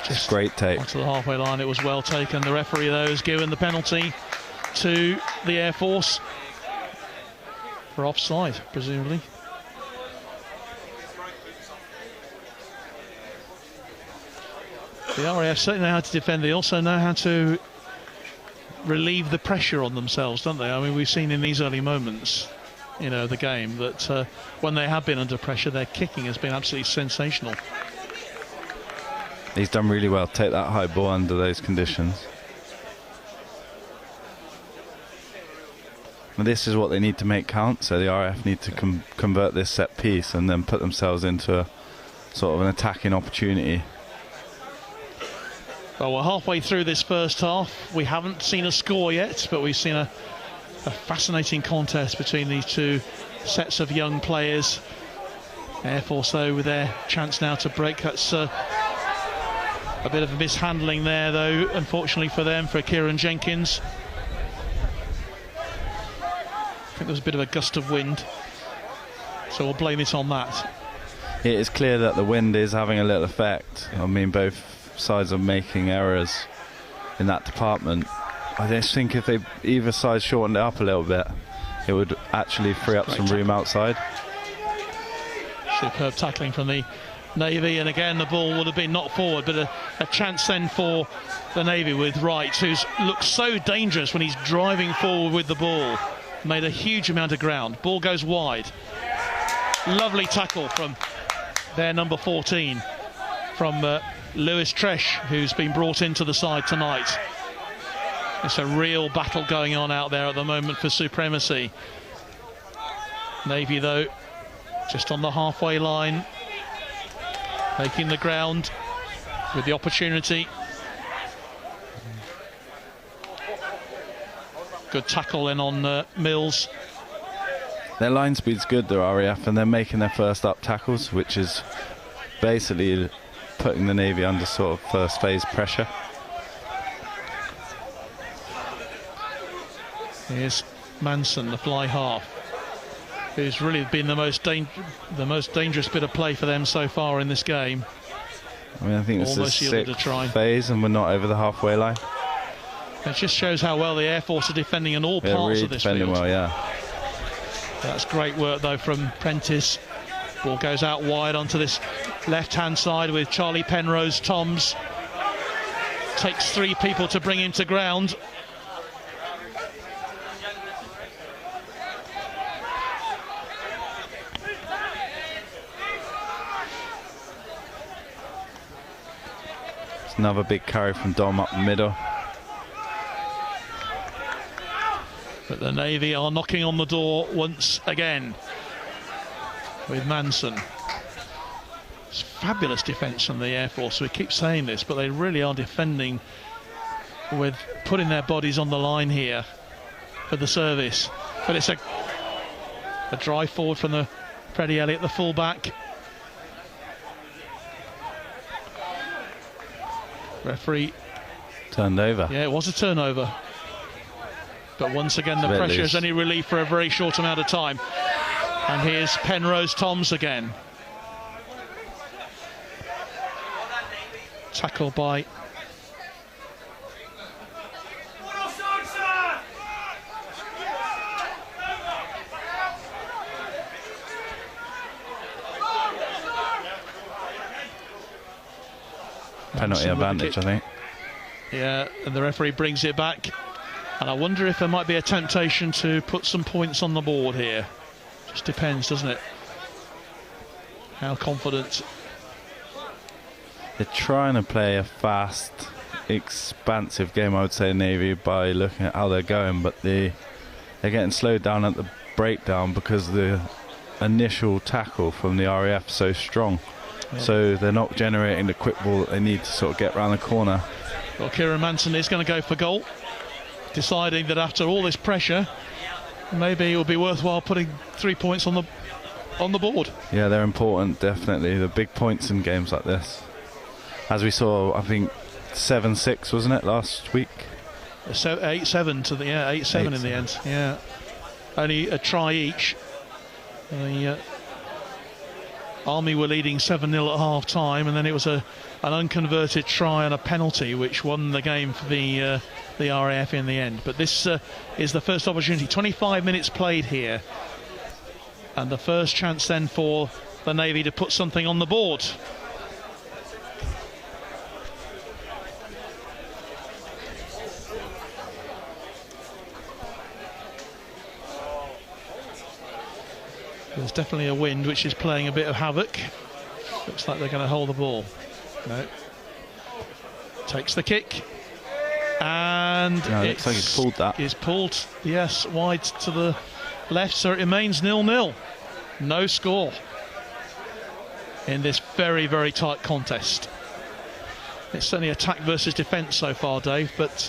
F: Just great take.
E: Onto the halfway line, it was well taken. The referee, though, has given the penalty to the Air Force for offside, presumably. The RAF certainly know how to defend. They also know how to relieve the pressure on themselves, don't they? I mean, we've seen in these early moments, you know, the game, that when they have been under pressure, their kicking has been absolutely sensational.
F: He's done really well. Take that high ball under those conditions. And this is what they need to make count. So the RAF need to convert this set piece and then put themselves into a sort of an attacking opportunity.
E: Well, we're halfway through this first half. We haven't seen a score yet, but we've seen a fascinating contest between these two sets of young players. Air Force, though, with their chance now to break. That's a bit of a mishandling there, though, unfortunately for them, for Kieran Jenkins. I think there was a bit of a gust of wind, so we'll blame it on that.
F: It is clear that the wind is having a little effect. I mean, both sides are making errors in that department. I just think if they either side shortened it up a little bit, it would actually free up some room outside.
E: Superb tackling from the Navy, and again the ball would have been knocked forward, but a chance then for the Navy with Wright, who's looks so dangerous when he's driving forward with the ball. Made a huge amount of ground. Ball goes wide. Lovely tackle from their number 14, from Lewis Tresh, who's been brought into the side tonight. It's a real battle going on out there at the moment for supremacy. Navy, though, just on the halfway line, making the ground with the opportunity. Good tackle in on Mills.
F: Their line speed's good, the RAF, and they're making their first up tackles, which is basically putting the Navy under sort of first phase pressure.
E: Here's Manson, the fly half, who's really been the most dangerous bit of play for them so far in this game.
F: I mean, I think this is
E: sixth
F: phase and we're not over the halfway line.
E: It just shows how well the Air Force are defending in all parts
F: really
E: of this
F: defending
E: field.
F: well, yeah.
E: That's great work, though, from Prentice. Ball goes out wide onto this left-hand side with Charlie Penrose Toms. Takes 3 people to bring him to ground.
F: It's another big carry from Dom up the middle.
E: But the Navy are knocking on the door once again with Manson. It's fabulous defence from the Air Force. We keep saying this, but they really are defending with putting their bodies on the line here for the service. But it's a drive forward from the Freddie Elliott, the fullback. Referee
F: turned over.
E: Yeah, it was a turnover. But once again, the pressure is only relief for a very short amount of time. And here's Penrose Toms again. Tackle by
F: penalty advantage, I think.
E: Yeah, and the referee brings it back. And I wonder if there might be a temptation to put some points on the board here. Just depends, doesn't it? How confident.
F: They're trying to play a fast, expansive game, I would say, Navy, by looking at how they're going, but they're getting slowed down at the breakdown because the initial tackle from the RAF is so strong. Yeah. So they're not generating the quick ball that they need to sort of get round the corner.
E: Well, Kieran Manson is going to go for goal, deciding that after all this pressure, maybe it will be worthwhile putting 3 points on the board. Yeah,
F: they're important, definitely. The big points in games like this. As we saw, I think 7-6, wasn't it, last week?
E: So 8-7 to the 8-7 in the end. Yeah, only a try each. Army were leading 7-0 at half time, and then it was an unconverted try and a penalty which won the game for the RAF in the end. But this is the first opportunity. 25 minutes played here, and the first chance then for the Navy to put something on the board. There's definitely a wind which is playing a bit of havoc. Looks like they're going to hold the ball. No. Takes the kick. And
F: it looks like he's pulled that.
E: It's pulled, yes, wide to the left, so it remains 0-0. No score in this very, very tight contest. It's certainly attack versus defence so far, Dave, but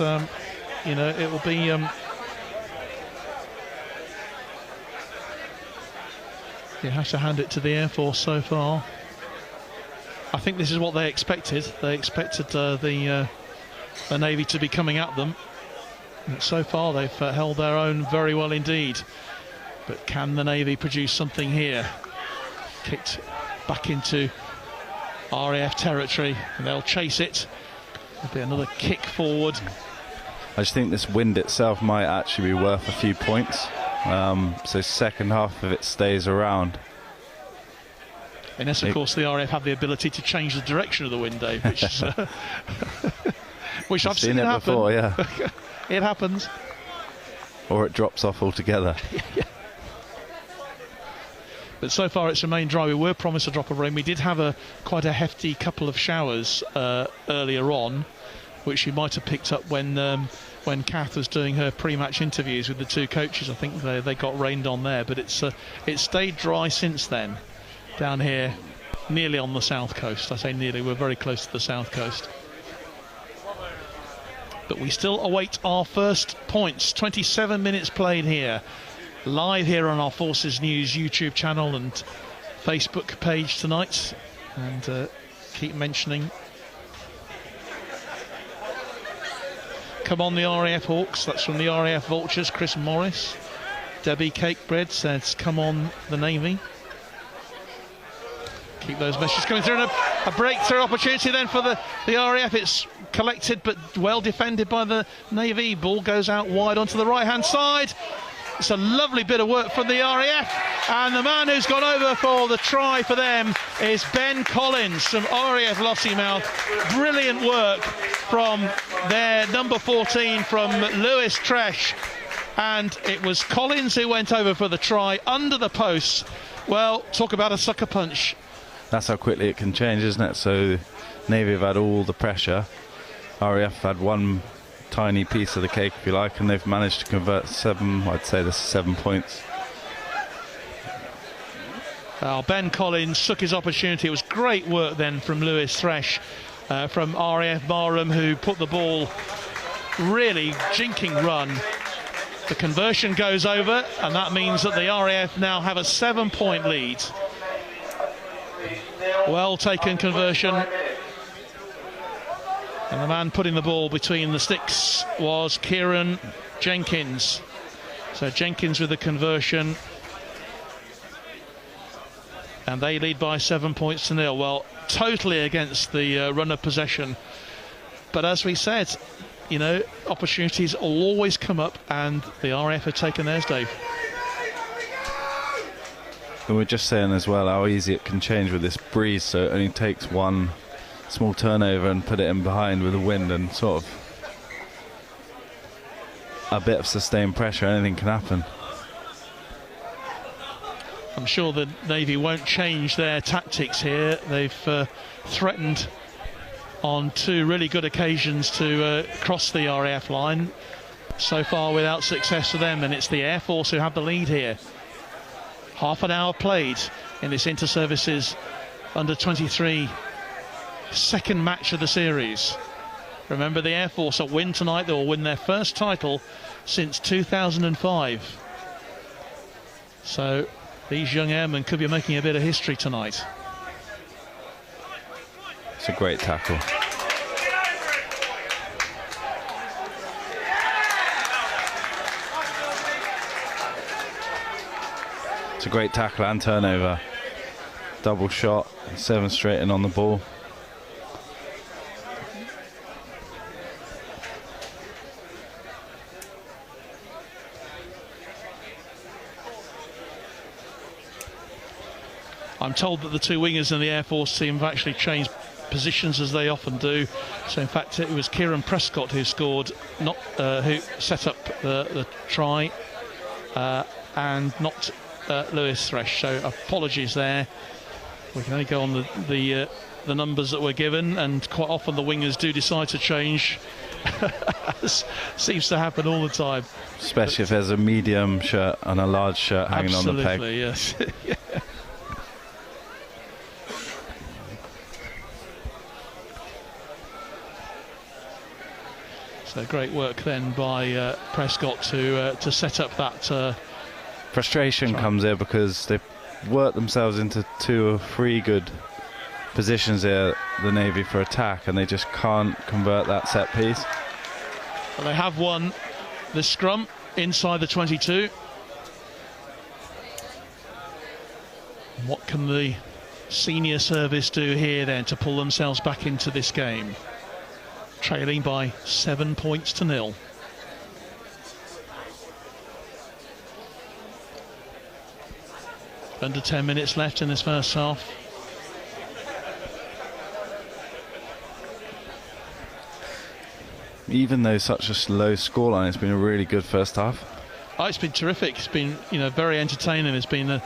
E: you know, it will be you have to hand it to the Air Force so far. I think this is what they expected. They expected the Navy to be coming at them. And so far they've held their own very well indeed. But can the Navy produce something here? Kicked back into RAF territory, and they'll chase it. There'll be another kick forward.
F: I just think this wind itself might actually be worth a few points. So second half of it stays around.
E: Unless, of course, the RAF have the ability to change the direction of the wind, Dave, which, is, which I've seen it happen.
F: Before, yeah.
E: It happens.
F: Or it drops off altogether.
E: Yeah. But so far it's remained dry. We were promised a drop of rain. We did have quite a hefty couple of showers earlier on, which you might have picked up when Kath was doing her pre-match interviews with the two coaches. I think they got rained on there, but it's stayed dry since then. Down here, nearly on the south coast. I say nearly, we're very close to the south coast. But we still await our first points. 27 minutes played here. Live here on our Forces News YouTube channel and Facebook page tonight. And keep mentioning. Come on the RAF Hawks. That's from the RAF Vultures, Chris Morris. Debbie Cakebread says, come on the Navy. Keep those messages coming through, and a breakthrough opportunity then for the RAF. It's collected but well defended by the Navy. Ball goes out wide onto the right hand side. It's a lovely bit of work from the RAF, and the man who's gone over for the try for them is Ben Collins from RAF Lossiemouth. Brilliant work from their number 14 from Lewis Tresh, and it was Collins who went over for the try under the posts. Well, talk about a sucker punch.
F: That's how quickly it can change, isn't it? So Navy have had all the pressure. RAF had one tiny piece of the cake, if you like, and they've managed to convert 7. I'd say this is 7 points.
E: Well, Ben Collins took his opportunity. It was great work then from Lewis Thresh from RAF Barham, who put the ball really jinking run. The conversion goes over, and that means that the RAF now have a 7-point lead. Well taken conversion. And the man putting the ball between the sticks was Kieran Jenkins. So Jenkins with the conversion. And they lead by 7 points to 0. Well, totally against the run of possession. But as we said, you know, opportunities will always come up, and the RAF have taken theirs, Dave.
F: And we're just saying as well how easy it can change with this breeze, so it only takes one small turnover and put it in behind with the wind, and sort of a bit of sustained pressure, anything can happen.
E: I'm sure the Navy won't change their tactics here. They've threatened on 2 really good occasions to cross the RAF line, so far without success for them, and it's the Air Force who have the lead here. Half an hour played in this inter-services under-23 second match of the series. Remember, the Air Force will win tonight. They will win their first title since 2005. So these young airmen could be making a bit of history tonight.
F: It's a great tackle. It's a great tackle and turnover. double shot, 7 straight in on the ball.
E: I'm told that the 2 wingers in the Air Force team have actually changed positions, as they often do. So in fact it was Kieran Prescott who scored, who set up the try, and not Lewis Thresh. So apologies there. We can only go on the numbers that we're given, and quite often the wingers do decide to change. Seems to happen all the time.
F: Especially if there's a medium shirt and a large shirt hanging on the peg.
E: Absolutely, yes. Yeah. So great work then by Prescott to set up that.
F: Frustration comes there because they've worked themselves into 2 or 3 good positions here, the Navy, for attack, and they just can't convert that set piece.
E: But they have won the scrum inside the 22. What can the senior service do here then to pull themselves back into this game? Trailing by 7 points to 0. Under 10 minutes left in this first half.
F: Even though such a low scoreline, it's been a really good first half.
E: Oh, it's been terrific. It's been, very entertaining. It's been,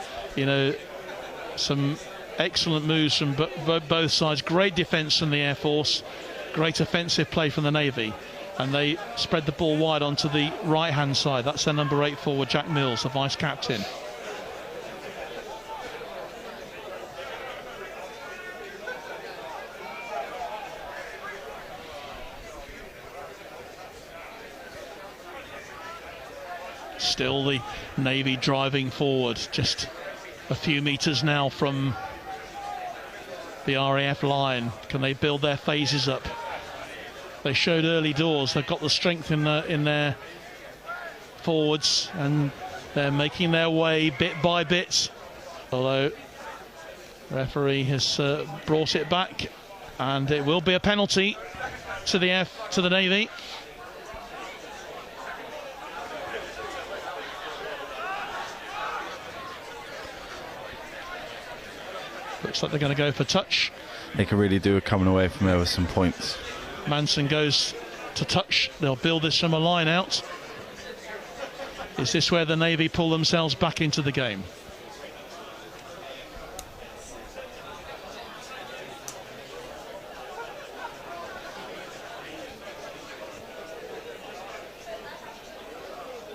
E: some excellent moves from both sides. Great defence from the Air Force. Great offensive play from the Navy, and they spread the ball wide onto the right hand side. That's their number 8 forward, Jack Mills, the vice captain. Still the Navy driving forward, just a few metres now from the RAF line. Can they build their phases up? They showed early doors. They've got the strength in their forwards, and they're making their way bit by bit. Although the referee has brought it back, and it will be a penalty to the Navy. Looks like they're going to go for touch.
F: They could really do it coming away from there with some points.
E: Manson goes to touch. They'll build this from a line out. Is this where the Navy pull themselves back into the game?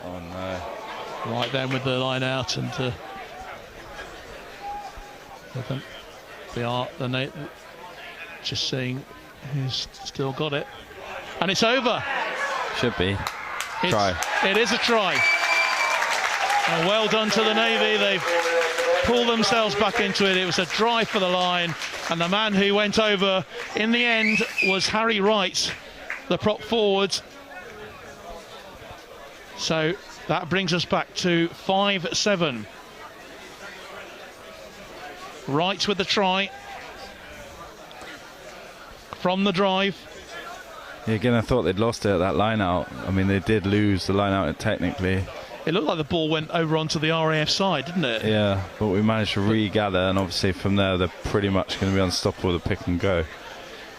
F: Oh no.
E: Right then with the line out, and just seeing who's still got it, and it's over.
F: Should be. Try.
E: It is a try, and well done to the Navy. They've pulled themselves back into it. It was a drive for the line, and the man who went over in the end was Harry Wright, the prop forward. So that brings us back to 5-7. Wright with the try from the drive.
F: Yeah, again, I thought they'd lost it at that line out. I mean, they did lose the line out technically.
E: It looked like the ball went over onto the RAF side, didn't it?
F: Yeah, but we managed to regather, and obviously from there they're pretty much going to be unstoppable with the pick and go.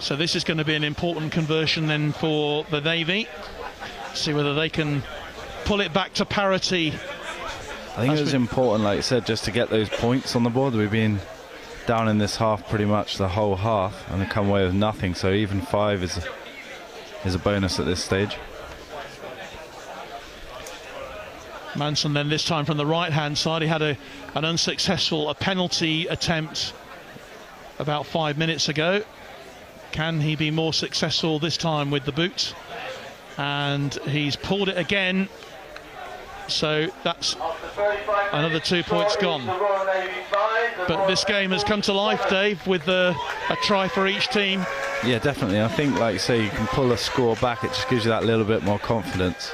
E: So this is going to be an important conversion then for the Navy. See whether they can pull it back to parity.
F: I think it was important, like you said, just to get those points on the board. We've been down in this half pretty much the whole half, and they come away with nothing, so even 5 is a bonus at this stage.
E: Manson then this time from the right hand side. He had an unsuccessful penalty attempt about 5 minutes ago. Can he be more successful this time with the boot? And he's pulled it again, so that's another 2 points gone. But this game has come to life, Dave, with a try for each team.
F: Yeah, definitely. I think, like you say, you can pull a score back. It just gives you that little bit more confidence.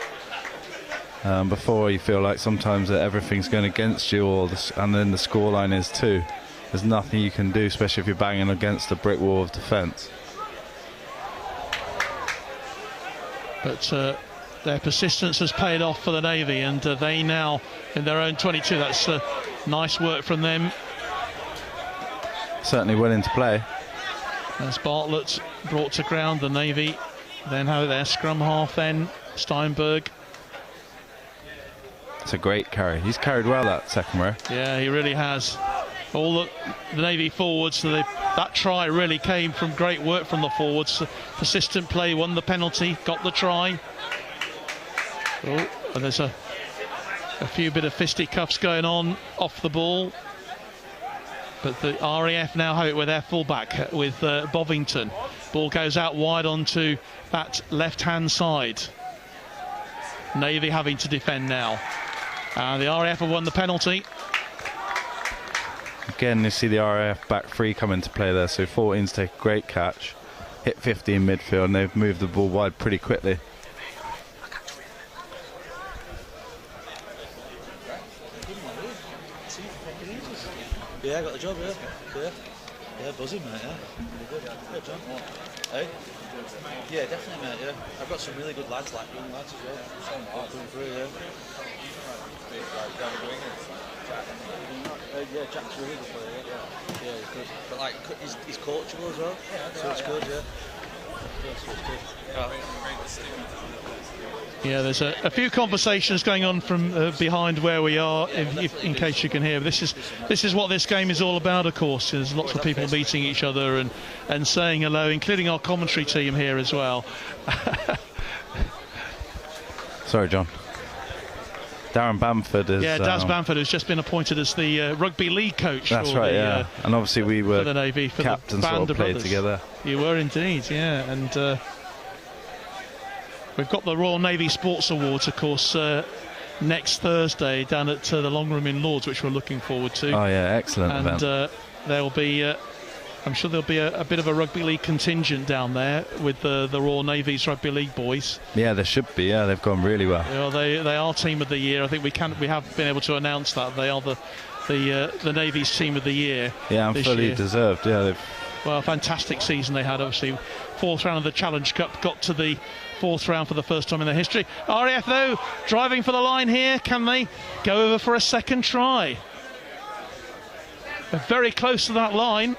F: Before you feel like sometimes that everything's going against you, and then the scoreline is too. there's nothing you can do, especially if you're banging against a brick wall of defence.
E: But their persistence has paid off for the Navy, and they now in their own 22. That's nice work from them.
F: Certainly willing to play.
E: As Bartlett brought to ground, the Navy then have their scrum half then, Steinberg.
F: It's a great carry. He's carried well that second row.
E: Yeah, he really has. All the Navy forwards, so that try really came from great work from the forwards. Persistent play, won the penalty, got the try. Oh, and there's a few bit of fisticuffs going on off the ball. But the RAF now have it with their fullback, with Bovington. Ball goes out wide onto that left-hand side. Navy having to defend now. And the RAF have won the penalty.
F: Again, you see the RAF back three come into play there. So 14's take a great catch, hit 50 in midfield, and they've moved the ball wide pretty quickly.
G: Yeah, I got the job, yeah, buzzing, mate, yeah. Really good. Good job. Hey? Yeah, definitely, mate, yeah. I've got some really good lads, like young lads as well. Coming through, yeah. Yeah, Jack's a really good player, yeah. Yeah, he's good. But like, he's coachable as well, so it's good, yeah.
E: Yeah, there's a few conversations going on from behind where we are, in case you can hear. This is what this game is all about, of course. There's lots of people meeting each other and saying hello, including our commentary team here as well.
F: Sorry, John. Darren Bamford is...
E: Yeah, Daz Bamford, who's just been appointed as the rugby league coach.
F: That's
E: for
F: right,
E: the,
F: yeah. And obviously we were
E: for the Navy, for
F: captains,
E: the band
F: sort of played
E: brothers.
F: together.
E: You were indeed, yeah. And we've got the Royal Navy Sports Awards, of course, next Thursday down at the Long Room in Lords, which we're looking forward to.
F: Oh, yeah, excellent
E: and
F: event.
E: There'll be... I'm sure there'll be a bit of a rugby league contingent down there with the Royal Navy's rugby league boys.
F: Yeah, there should be. Yeah, they've gone really well.
E: You know, they are team of the year. I think we have been able to announce that they are the Navy's team of the year.
F: Yeah, and fully
E: year.
F: deserved. Yeah,
E: well, fantastic season they had. Obviously, fourth round of the Challenge Cup, got to the fourth round for the first time in their history. RAF though driving for the line here. Can they go over for a second try? They're very close to that line.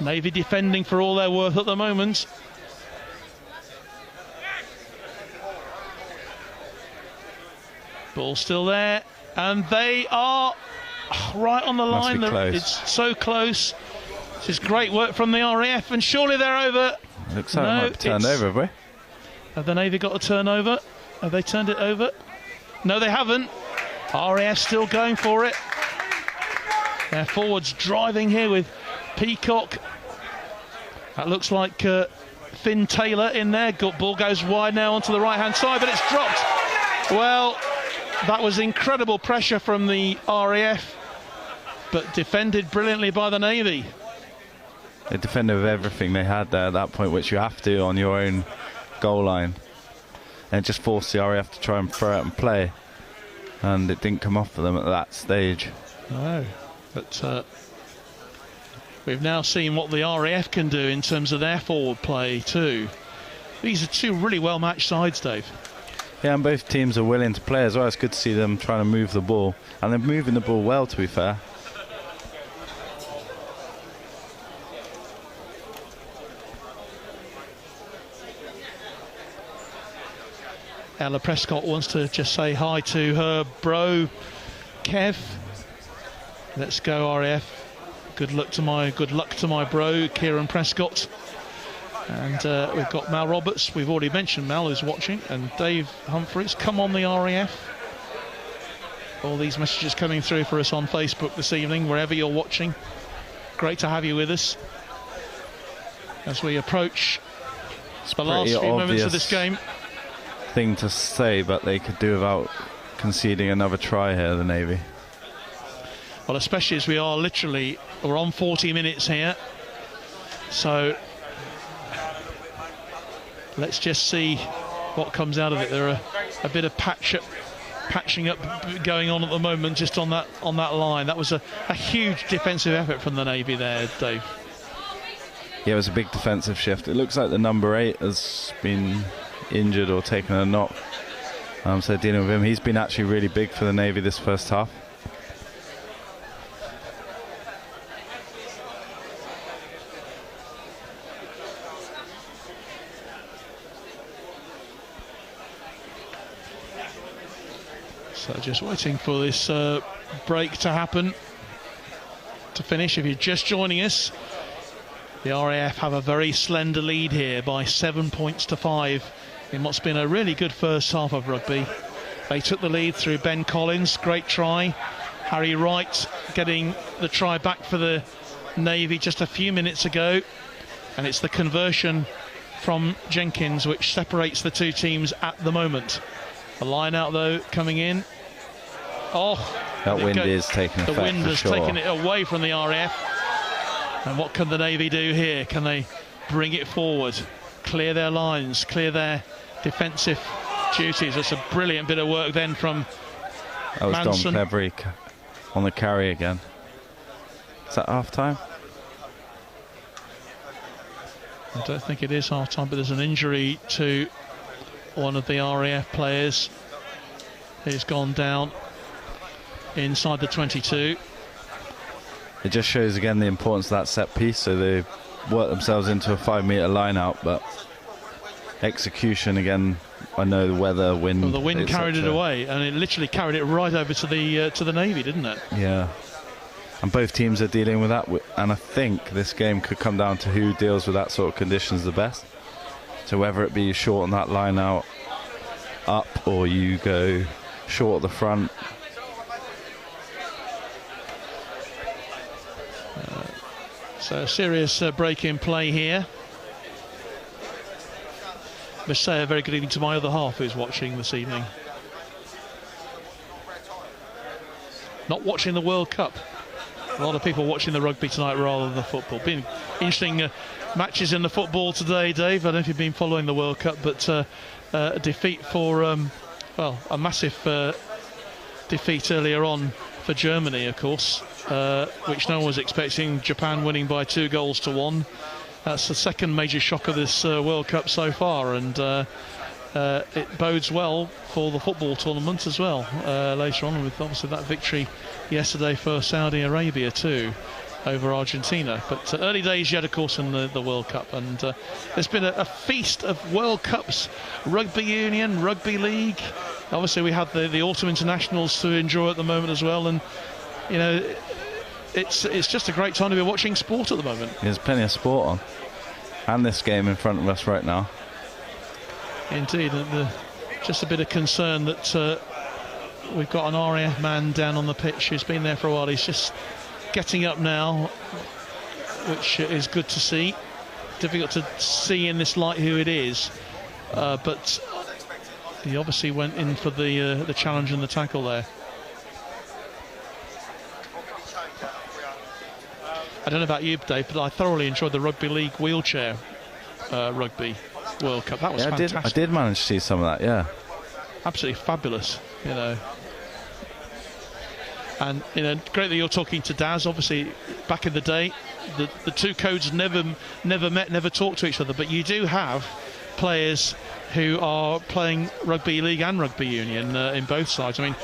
E: Navy defending for all their worth at the moment. Ball still there, and they are right on the line. It's so close. This is great work from the RAF, and surely they're over.
F: Looks like it might be turned over, have we?
E: Have the Navy got a turnover? Have they turned it over? No, they haven't. RAF still going for it. Their forwards driving here with Peacock. That looks like Finn Taylor in there. Ball goes wide now onto the right-hand side, but it's dropped. Well, that was incredible pressure from the RAF, but defended brilliantly by the Navy.
F: They defended with everything they had there at that point, which you have to on your own goal line. And it just forced the RAF to try and throw out and play. And it didn't come off for them at that stage.
E: No, but... we've now seen what the RAF can do in terms of their forward play too. These are two really well matched sides, Dave.
F: Yeah, and both teams are willing to play as well. It's good to see them trying to move the ball, and they're moving the ball well, to be fair.
E: Ella Prescott wants to just say hi to her bro Kev. Let's go RAF. Good luck to my bro Kieran Prescott. And we've got Mal Roberts. We've already mentioned Mal is watching, and Dave Humphreys. Come on the RAF. All these messages coming through for us on Facebook this evening, wherever you're watching. Great to have you with us as we approach the last few moments of this game.
F: Thing to say, but they could do without conceding another try here, the Navy.
E: Well, especially as we're on 40 minutes here. So let's just see what comes out of it. There are a bit of patch-up patching up going on at the moment just on that line. That was a huge defensive effort from the Navy there, Dave.
F: Yeah, it was a big defensive shift. It looks like the number 8 has been injured or taken a knock. So dealing with him, he's been actually really big for the Navy this first half.
E: So just waiting for this break to happen to finish. If you're just joining us, the RAF have a very slender lead here by 7 points to 5 in what's been a really good first half of rugby. They took the lead through Ben Collins, great try. Harry Wright getting the try back for the Navy just a few minutes ago, and it's the conversion from Jenkins which separates the two teams at the moment. The line out though coming in. Oh,
F: that wind is taking effect.
E: The wind
F: has
E: taken it away from the RAF. And what can the Navy do here? Can they bring it forward, clear their lines, clear their defensive duties? That's a brilliant bit of work then from Manson.
F: Dom Clevery on the carry again. Is that half time?
E: I don't think it is half time, but there's an injury to one of the RAF players. He's gone down inside the 22.
F: It just shows again the importance of that set piece. So they work themselves into a 5 metre line out, but execution again. I know the weather, wind.
E: Well, the wind carried it away, and it literally carried it right over to the Navy, didn't it?
F: Yeah. And both teams are dealing with that, and I think this game could come down to who deals with that sort of conditions the best. So whether it be you shorten that line out up, or you go short at the front.
E: So a serious break in play here. I must say a very good evening to my other half who's watching this evening. Not watching the World Cup. A lot of people watching the rugby tonight rather than the football. Been interesting matches in the football today, Dave. I don't know if you've been following the World Cup, but a defeat for, well, a massive defeat earlier on for Germany, of course, which no one was expecting. Japan winning by 2-1. That's the second major shock of this World Cup so far, and it bodes well for the football tournament as well later on, with obviously that victory yesterday for Saudi Arabia too over Argentina. But early days yet, of course, in the World Cup, and there's been a feast of World Cups. Rugby Union, Rugby League, obviously we have the autumn internationals to enjoy at the moment as well, and you know, it's just a great time to be watching sport at the moment.
F: There's plenty of sport on, and this game in front of us right now.
E: Indeed, just a bit of concern that we've got an RAF man down on the pitch who's been there for a while. He's just getting up now, which is good to see. Difficult to see in this light who it is, but he obviously went in for the challenge and the tackle there. I don't know about you, Dave, but I thoroughly enjoyed the Rugby League wheelchair rugby World Cup. That was fantastic.
F: I did manage to see some of that, yeah.
E: Absolutely fabulous, you know. And you know, great that you're talking to Daz. Obviously, back in the day, the two codes never met, never talked to each other. But you do have players who are playing rugby league and rugby union in both sides. I mean,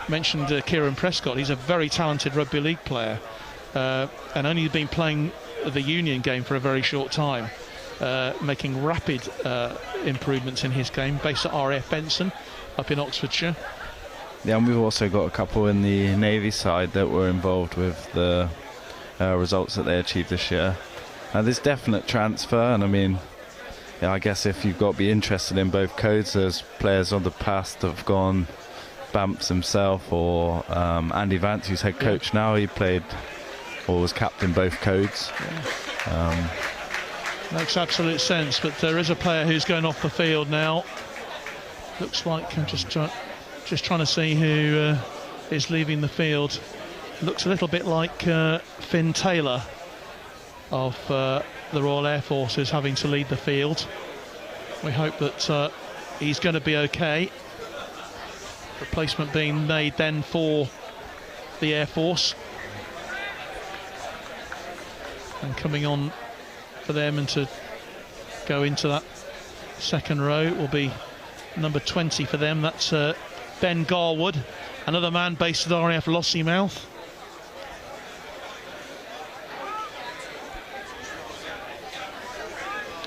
E: mentioned Kieran Prescott. He's a very talented rugby league player, and only been playing the union game for a very short time. Making rapid improvements in his game, based at RAF Benson up in Oxfordshire.
F: Yeah, and we've also got a couple in the Navy side that were involved with the results that they achieved this year. There's definite transfer, and I mean, yeah, I guess if you've got to be interested in both codes, there's players of the past that have gone. Bamps himself, or Andy Vance, who's head coach now, he played or was captain both codes. Yeah.
E: Makes absolute sense, but there is a player who's going off the field now. Looks like I'm just trying to see who is leaving the field. Looks a little bit like Finn Taylor of the Royal Air Force, who's having to lead the field. We hope that he's going to be okay. Replacement being made then for the Air Force. And coming on for them and to go into that second row will be number 20 for them. That's Ben Garwood, another man based at RAF Lossiemouth.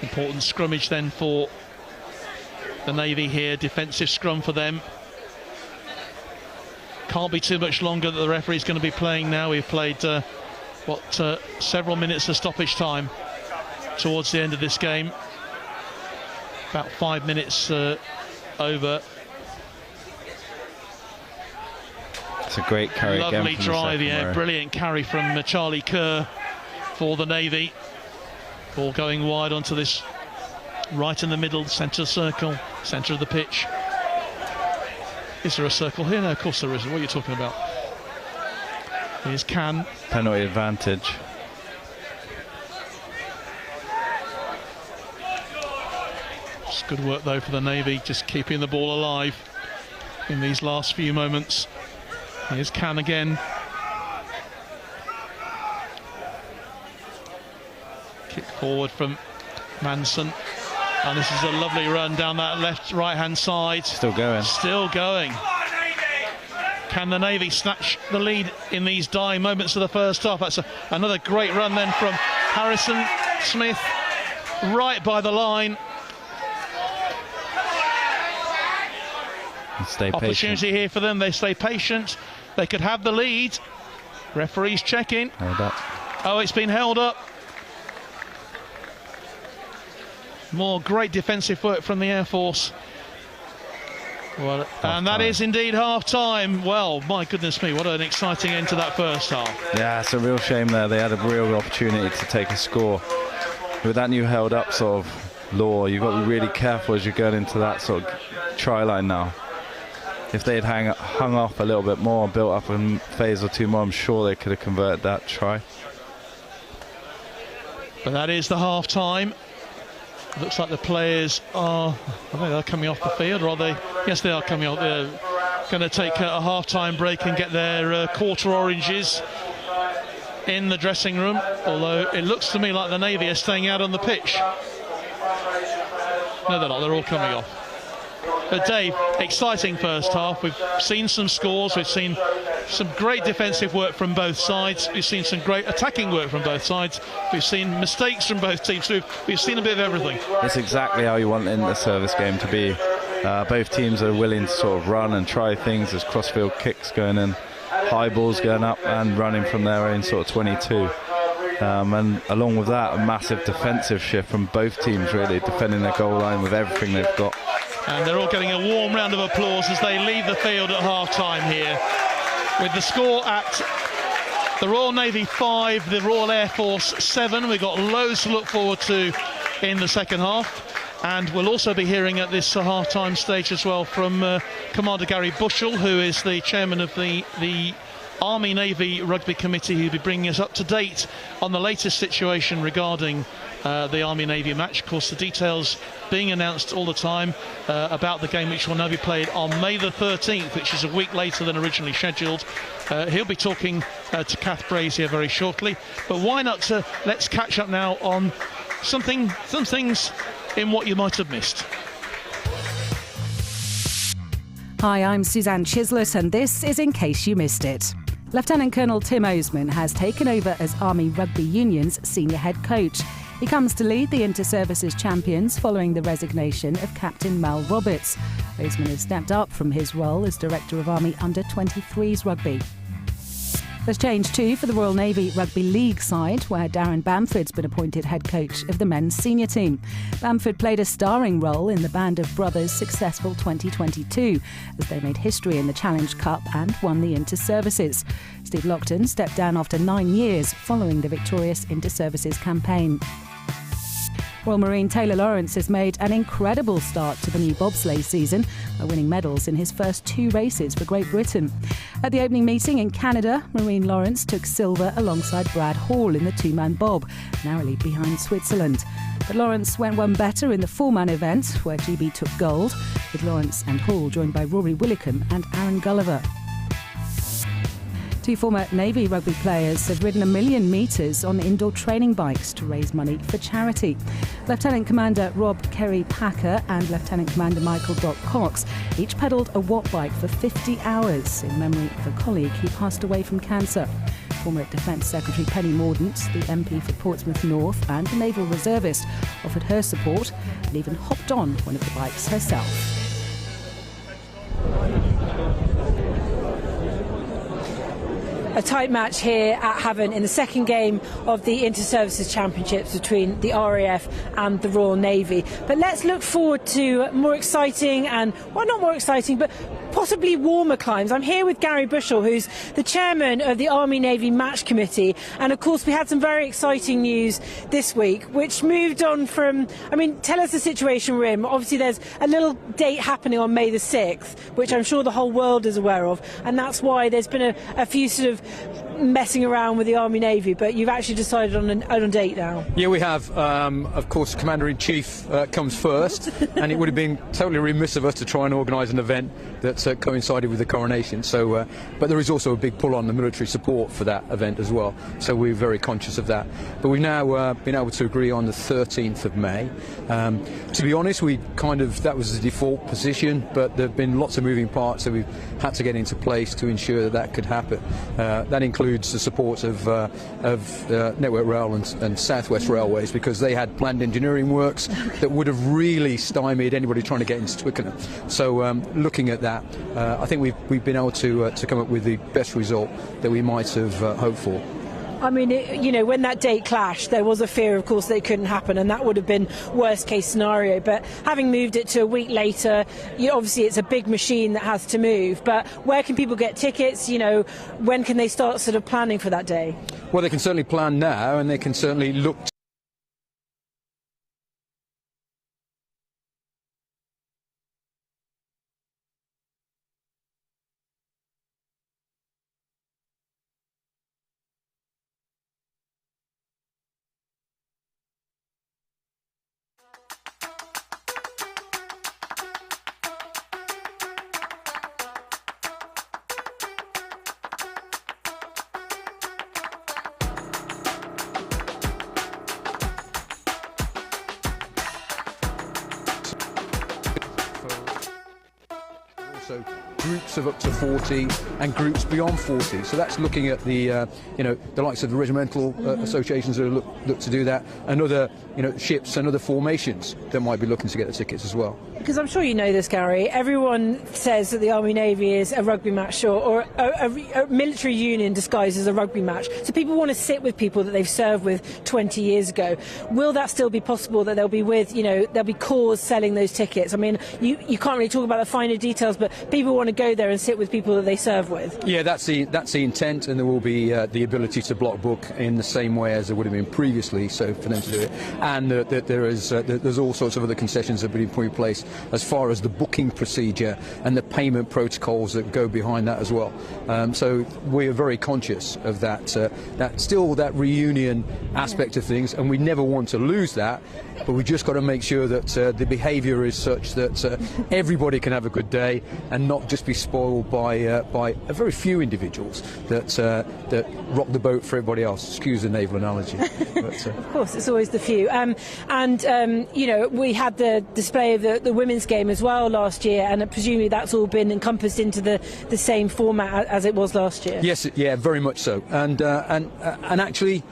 E: Important scrummage then for the Navy here, defensive scrum for them. Can't be too much longer that the referee's going to be playing now. We've played several minutes of stoppage time towards the end of this game. About 5 minutes over.
F: It's a great carry.
E: Lovely
F: again
E: drive, yeah, brilliant carry from Charlie Kerr for the Navy. Ball going wide onto this right in the middle, centre circle, centre of the pitch. Is there a circle here? No, of course there isn't. What are you talking about? Here's Can.
F: Penalty advantage.
E: It's good work though for the Navy, just keeping the ball alive in these last few moments. Here's Can again. Kick forward from Manson. And this is a lovely run down that right-hand side.
F: Still going.
E: Still going. Can the Navy snatch the lead in these dying moments of the first half? That's another great run then from Harrison Smith, right by the line.
F: Stay
E: Opportunity
F: patient.
E: here for them. They stay patient. They could have the lead. Referees checking.
F: Hold up.
E: Oh, it's been held up. More great defensive work from the Air Force. Well, and that is indeed half-time. Well, my goodness me, what an exciting end to that first half.
F: Yeah, it's a real shame there. They had a real opportunity to take a score. With that new held up sort of law, you've got to be really careful as you're going into that sort of try line now. If they had hung off a little bit more, built up a phase or two more, I'm sure they could have converted that try.
E: But that is the half-time. Looks like the players are they coming off the field, or are they? Yes, they are coming off. They're going to take a half-time break and get their quarter oranges in the dressing room. Although it looks to me like the Navy are staying out on the pitch. No, they're not. They're all coming off. But Dave, exciting first half. We've seen some scores. We've seen some great defensive work from both sides. We've seen some great attacking work from both sides. We've seen mistakes from both teams. We've seen a bit of everything.
F: It's exactly how you want in the service game to be. Both teams are willing to sort of run and try things. There's crossfield kicks going in, high balls going up and running from their own sort of 22. And along with that, a massive defensive shift from both teams, really, defending their goal line with everything they've got.
E: And they're all getting a warm round of applause as they leave the field at half-time here. With the score at the Royal Navy 5, the Royal Air Force 7. We've got loads to look forward to in the second half. And we'll also be hearing at this half-time stage as well from Commander Gary Bushell, who is the chairman of the Army-Navy Rugby Committee, who'll be bringing us up to date on the latest situation regarding the Army-Navy match. Of course, the details being announced all the time about the game, which will now be played on May the 13th, which is a week later than originally scheduled. He'll be talking to Kath Brazier very shortly. But why not let's catch up now on some things in what you might have missed.
H: Hi, I'm Suzanne Chislett, and this is In Case You Missed It. Lieutenant Colonel Tim Osman has taken over as Army Rugby Union's senior head coach. He comes to lead the Inter-Services champions following the resignation of Captain Mal Roberts. Osman has stepped up from his role as Director of Army Under-23s Rugby. There's change too for the Royal Navy Rugby League side, where Darren Bamford's been appointed head coach of the men's senior team. Bamford played a starring role in the Band of Brothers' successful 2022, as they made history in the Challenge Cup and won the Inter-Services. Steve Lockton stepped down after 9 years following the victorious Inter-Services campaign. Royal Marine Taylor Lawrence has made an incredible start to the new bobsleigh season by winning medals in his first 2 races for Great Britain. At the opening meeting in Canada, Marine Lawrence took silver alongside Brad Hall in the 2-man bob, narrowly behind Switzerland. But Lawrence went one better in the four-man event, where GB took gold, with Lawrence and Hall joined by Rory Willicombe and Aaron Gulliver. Two former Navy rugby players have ridden 1 million metres on indoor training bikes to raise money for charity. Lieutenant Commander Rob Kerry-Packer and Lieutenant Commander Michael Doc Cox each pedalled a watt bike for 50 hours in memory of a colleague who passed away from cancer. Former Defence Secretary Penny Mordaunt, the MP for Portsmouth North and the naval reservist, offered her support and even hopped on one of the bikes herself.
A: A tight match here at Havant in the second game of the Inter-Services Championships between the RAF and the Royal Navy. But let's look forward to more exciting and, well, not more exciting, but possibly warmer climes. I'm here with Gary Bushell, who's the chairman of the Army-Navy Match Committee. And of course, we had some very exciting news this week, which moved on from, tell us the situation we're in. Obviously, there's a little date happening on May the 6th, which I'm sure the whole world is aware of. And that's why there's been a few sort of messing around with the Army-Navy, but you've actually decided on a date now.
I: Yeah, we have. Of course, Commander-in-Chief comes first, and it would have been totally remiss of us to try and organise an event that coincided with the coronation. So, but there is also a big pull on the military support for that event as well. So we're very conscious of that. But we've now been able to agree on the 13th of May. To be honest, that was the default position, but there have been lots of moving parts that we've had to get into place to ensure that could happen. That includes the support of Network Rail and South West Railways, because they had planned engineering works that would have really stymied anybody trying to get into Twickenham. So looking at that, I think we've been able to come up with the best result that we might have hoped for.
A: When that date clashed, there was a fear, of course, that it couldn't happen, and that would have been worst case scenario. But having moved it to a week later, obviously it's a big machine that has to move. But where can people get tickets? When can they start sort of planning for that day?
I: Well, they can certainly plan now, and they can certainly look so groups of up to 40 and groups beyond 40. So that's looking at the the likes of the regimental associations that look to do that, and other ships and other formations that might be looking to get the tickets as well.
A: Because I'm sure you know this, Gary, everyone says that the Army-Navy is a rugby match or a military union disguised as a rugby match. So people want to sit with people that they've served with 20 years ago. Will that still be possible, that they'll be with, there'll be corps selling those tickets? You can't really talk about the finer details, but people want to go there and sit with people that they serve with.
I: Yeah, that's the intent, and there will be the ability to block book in the same way as there would have been previously, so for them to do it. And there's all sorts of other concessions that have been put in place as far as the booking procedure and the payment protocols that go behind that as well. So we are very conscious of that reunion aspect of things, and we never want to lose that, but we just got to make sure that the behaviour is such that everybody can have a good day and not just be spoiled by a very few individuals that rock the boat for everybody else. Excuse the naval analogy. But,
A: of course, it's always the few. We had the display of the women's game as well last year, and presumably that's all been encompassed into the same format as it was last year.
I: Yes, yeah, very much so. And actually,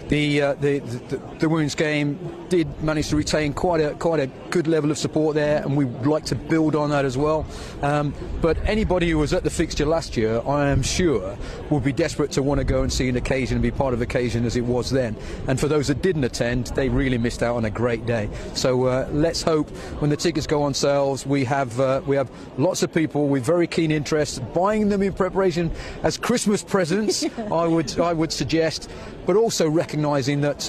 I: the women's game did manage to retain quite a good level of support there, and we'd like to build on that as well. But anybody who was at the fixture last year, I am sure, will be desperate to want to go and see an occasion and be part of the occasion as it was then. And for those that didn't attend, they really missed out on a great day. So let's hope when the tickets go on sales, we have lots of people with very keen interest buying them in preparation as Christmas presents. I would suggest, but also recognising that,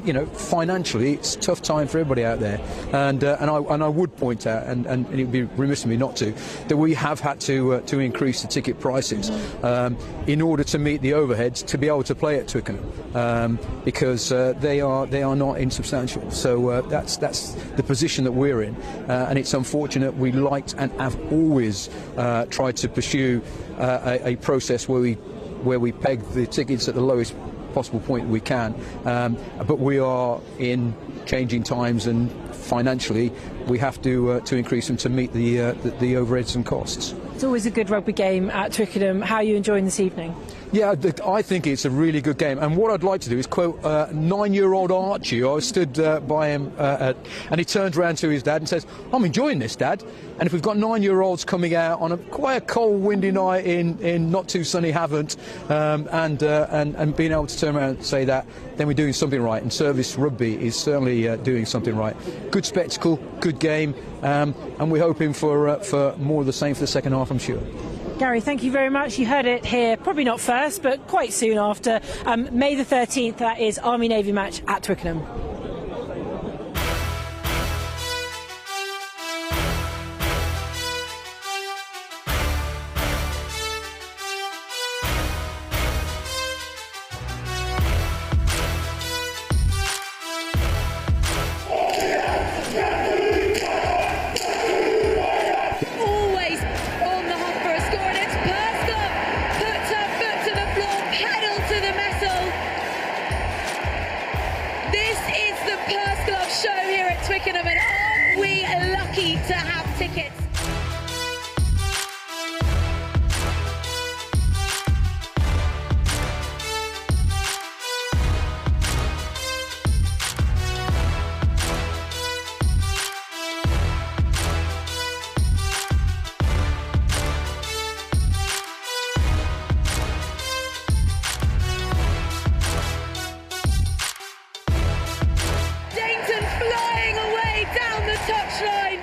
I: you know, financially it's a tough time for everybody out there, and I would point out, and it would be remiss of me not to, that we have had to increase the ticket prices in order to meet the overheads to be able to play at Twickenham, because they are not insubstantial. So that's the position that we're in, and it's unfortunate. We liked and have always tried to pursue a process where we peg the tickets at the lowest possible point we can, but we are in changing times, and financially we have to increase them to meet the overheads and costs.
A: It's always a good rugby game at Twickenham. How are you enjoying this evening?
I: Yeah, I think it's a really good game, and what I'd like to do is quote 9-year-old Archie. I stood by him and he turns around to his dad and says, "I'm enjoying this, Dad." And if we've got 9-year-olds coming out on quite a cold, windy night in not too sunny Havant, and being able to turn around and say that, then we're doing something right. And Service Rugby is certainly doing something right. Good spectacle, good game, and we're hoping for more of the same for the second half, I'm sure.
A: Gary, thank you very much. You heard it here, probably not first, but quite soon after. May the 13th, that is Army-Navy match at Twickenham.
J: Twickenham, and aren't we lucky to have tickets? Touchline.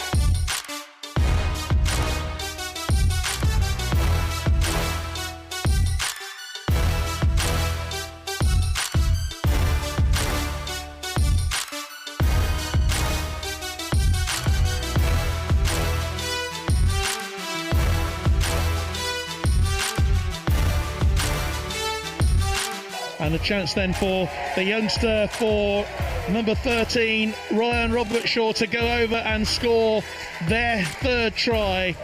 E: And a chance then for the youngster, for number 13, Ryan Robertshaw, to go over and score their third try.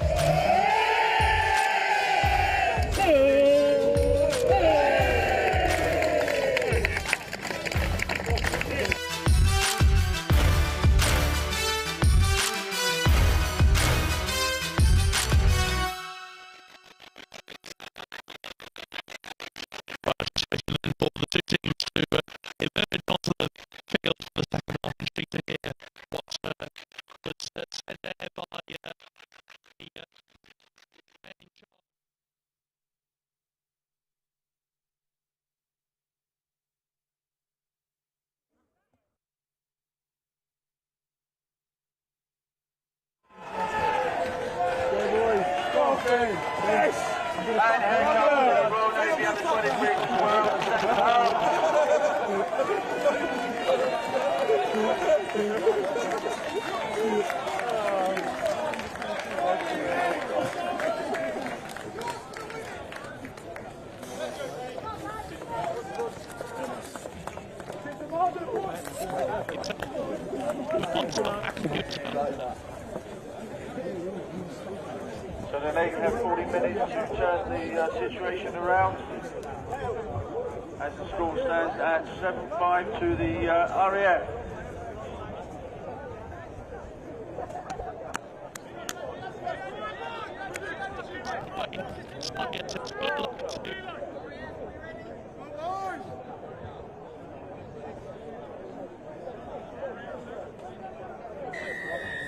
E: For the two teams to emerge onto the field for the second half, and to hear what was said there by the main charge.
K: So they may have 40 minutes to turn the situation around, as the score stands at 7-5 to the RAF.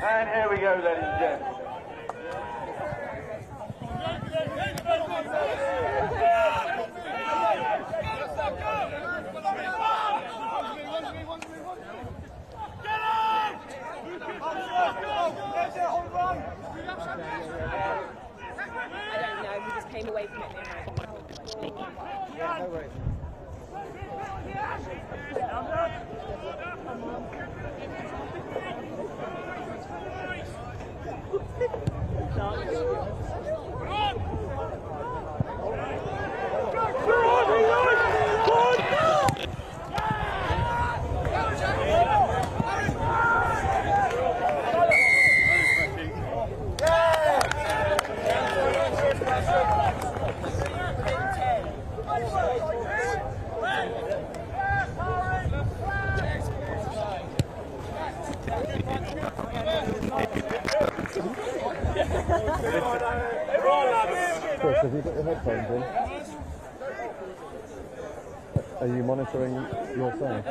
K: And here we go, ladies and gentlemen.
J: I don't know, we just came away from it now.
K: Yeah, no worries.
L: Chris, have you got your headphones in? Are you monitoring your phone?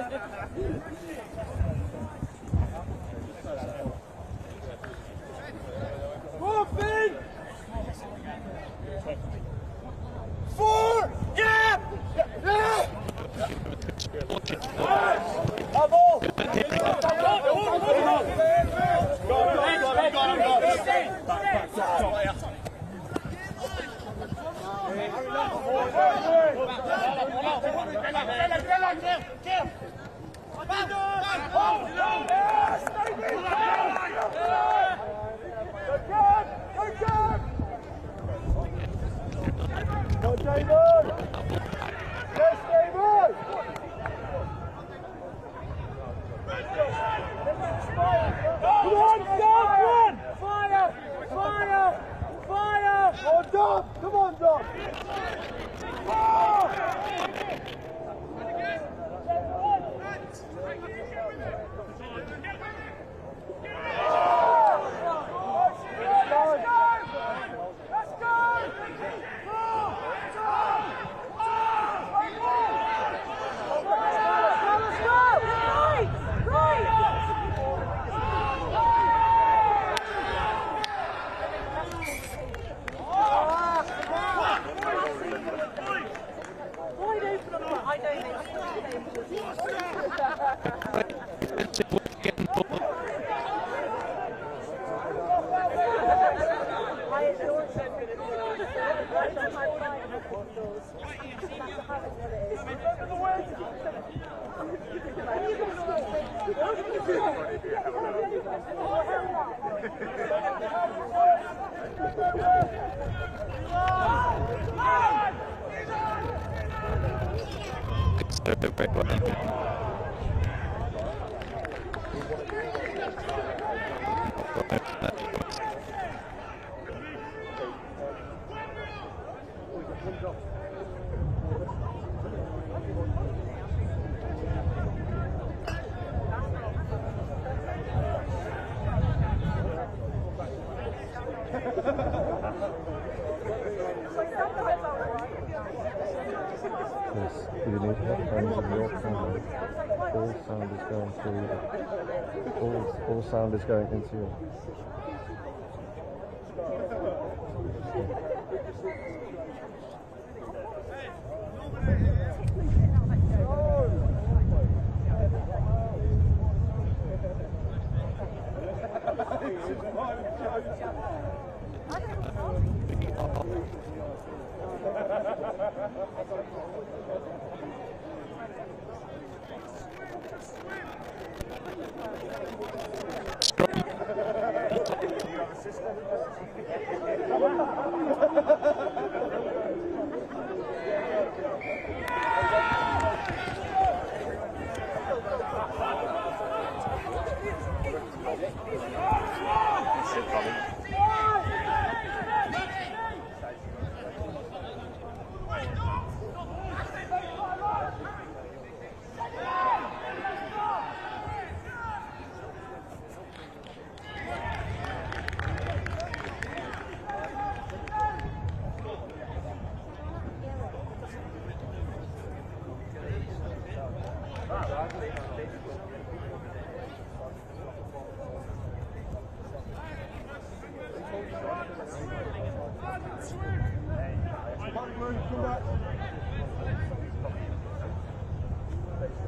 L: Do you need headphones in your phone? All sound is going through. All sound is going into you.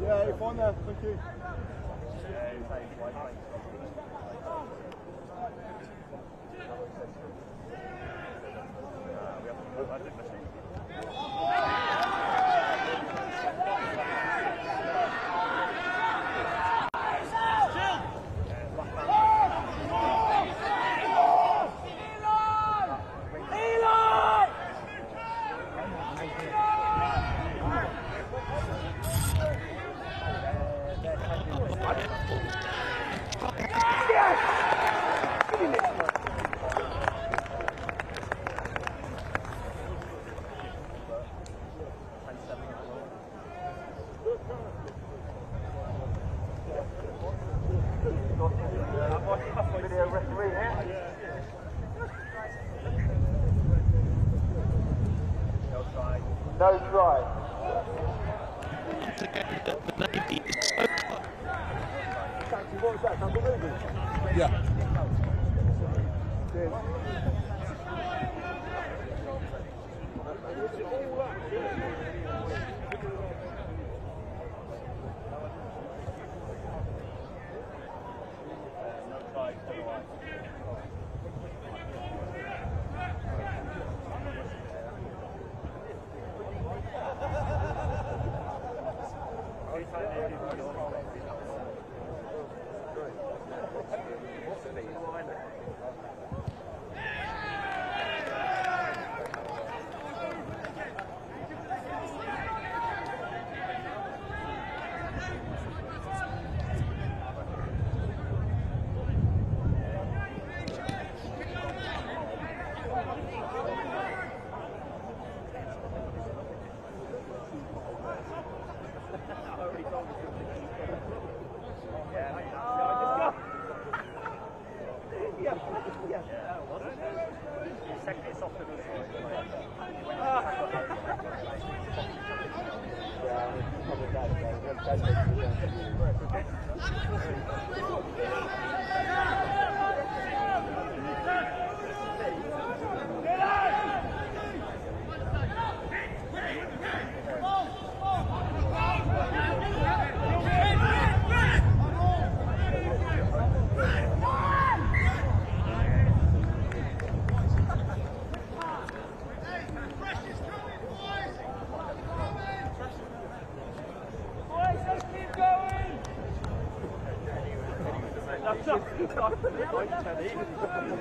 M: Yeah, you're fine there, thank you.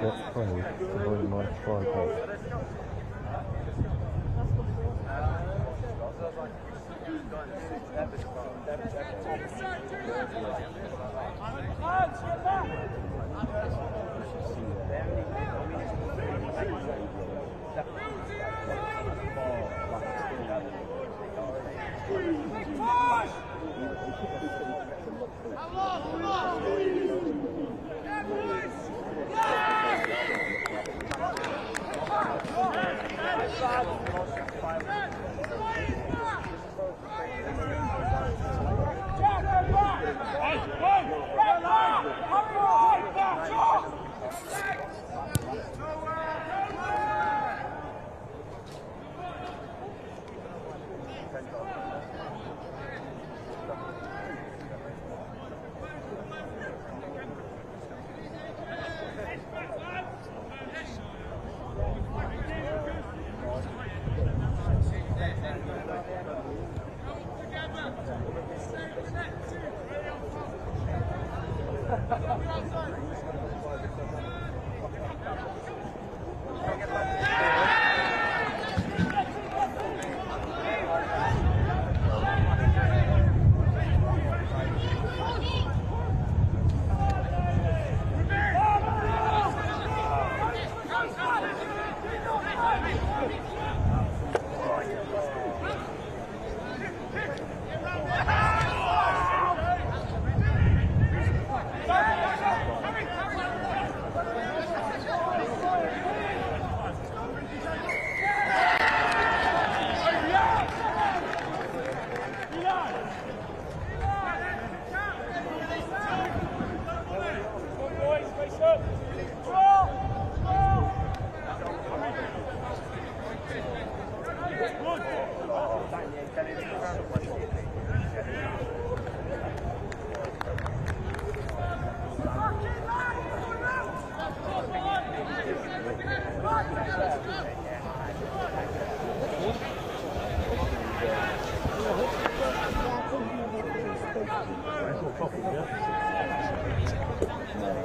L: Let's pray to avoid my tripod.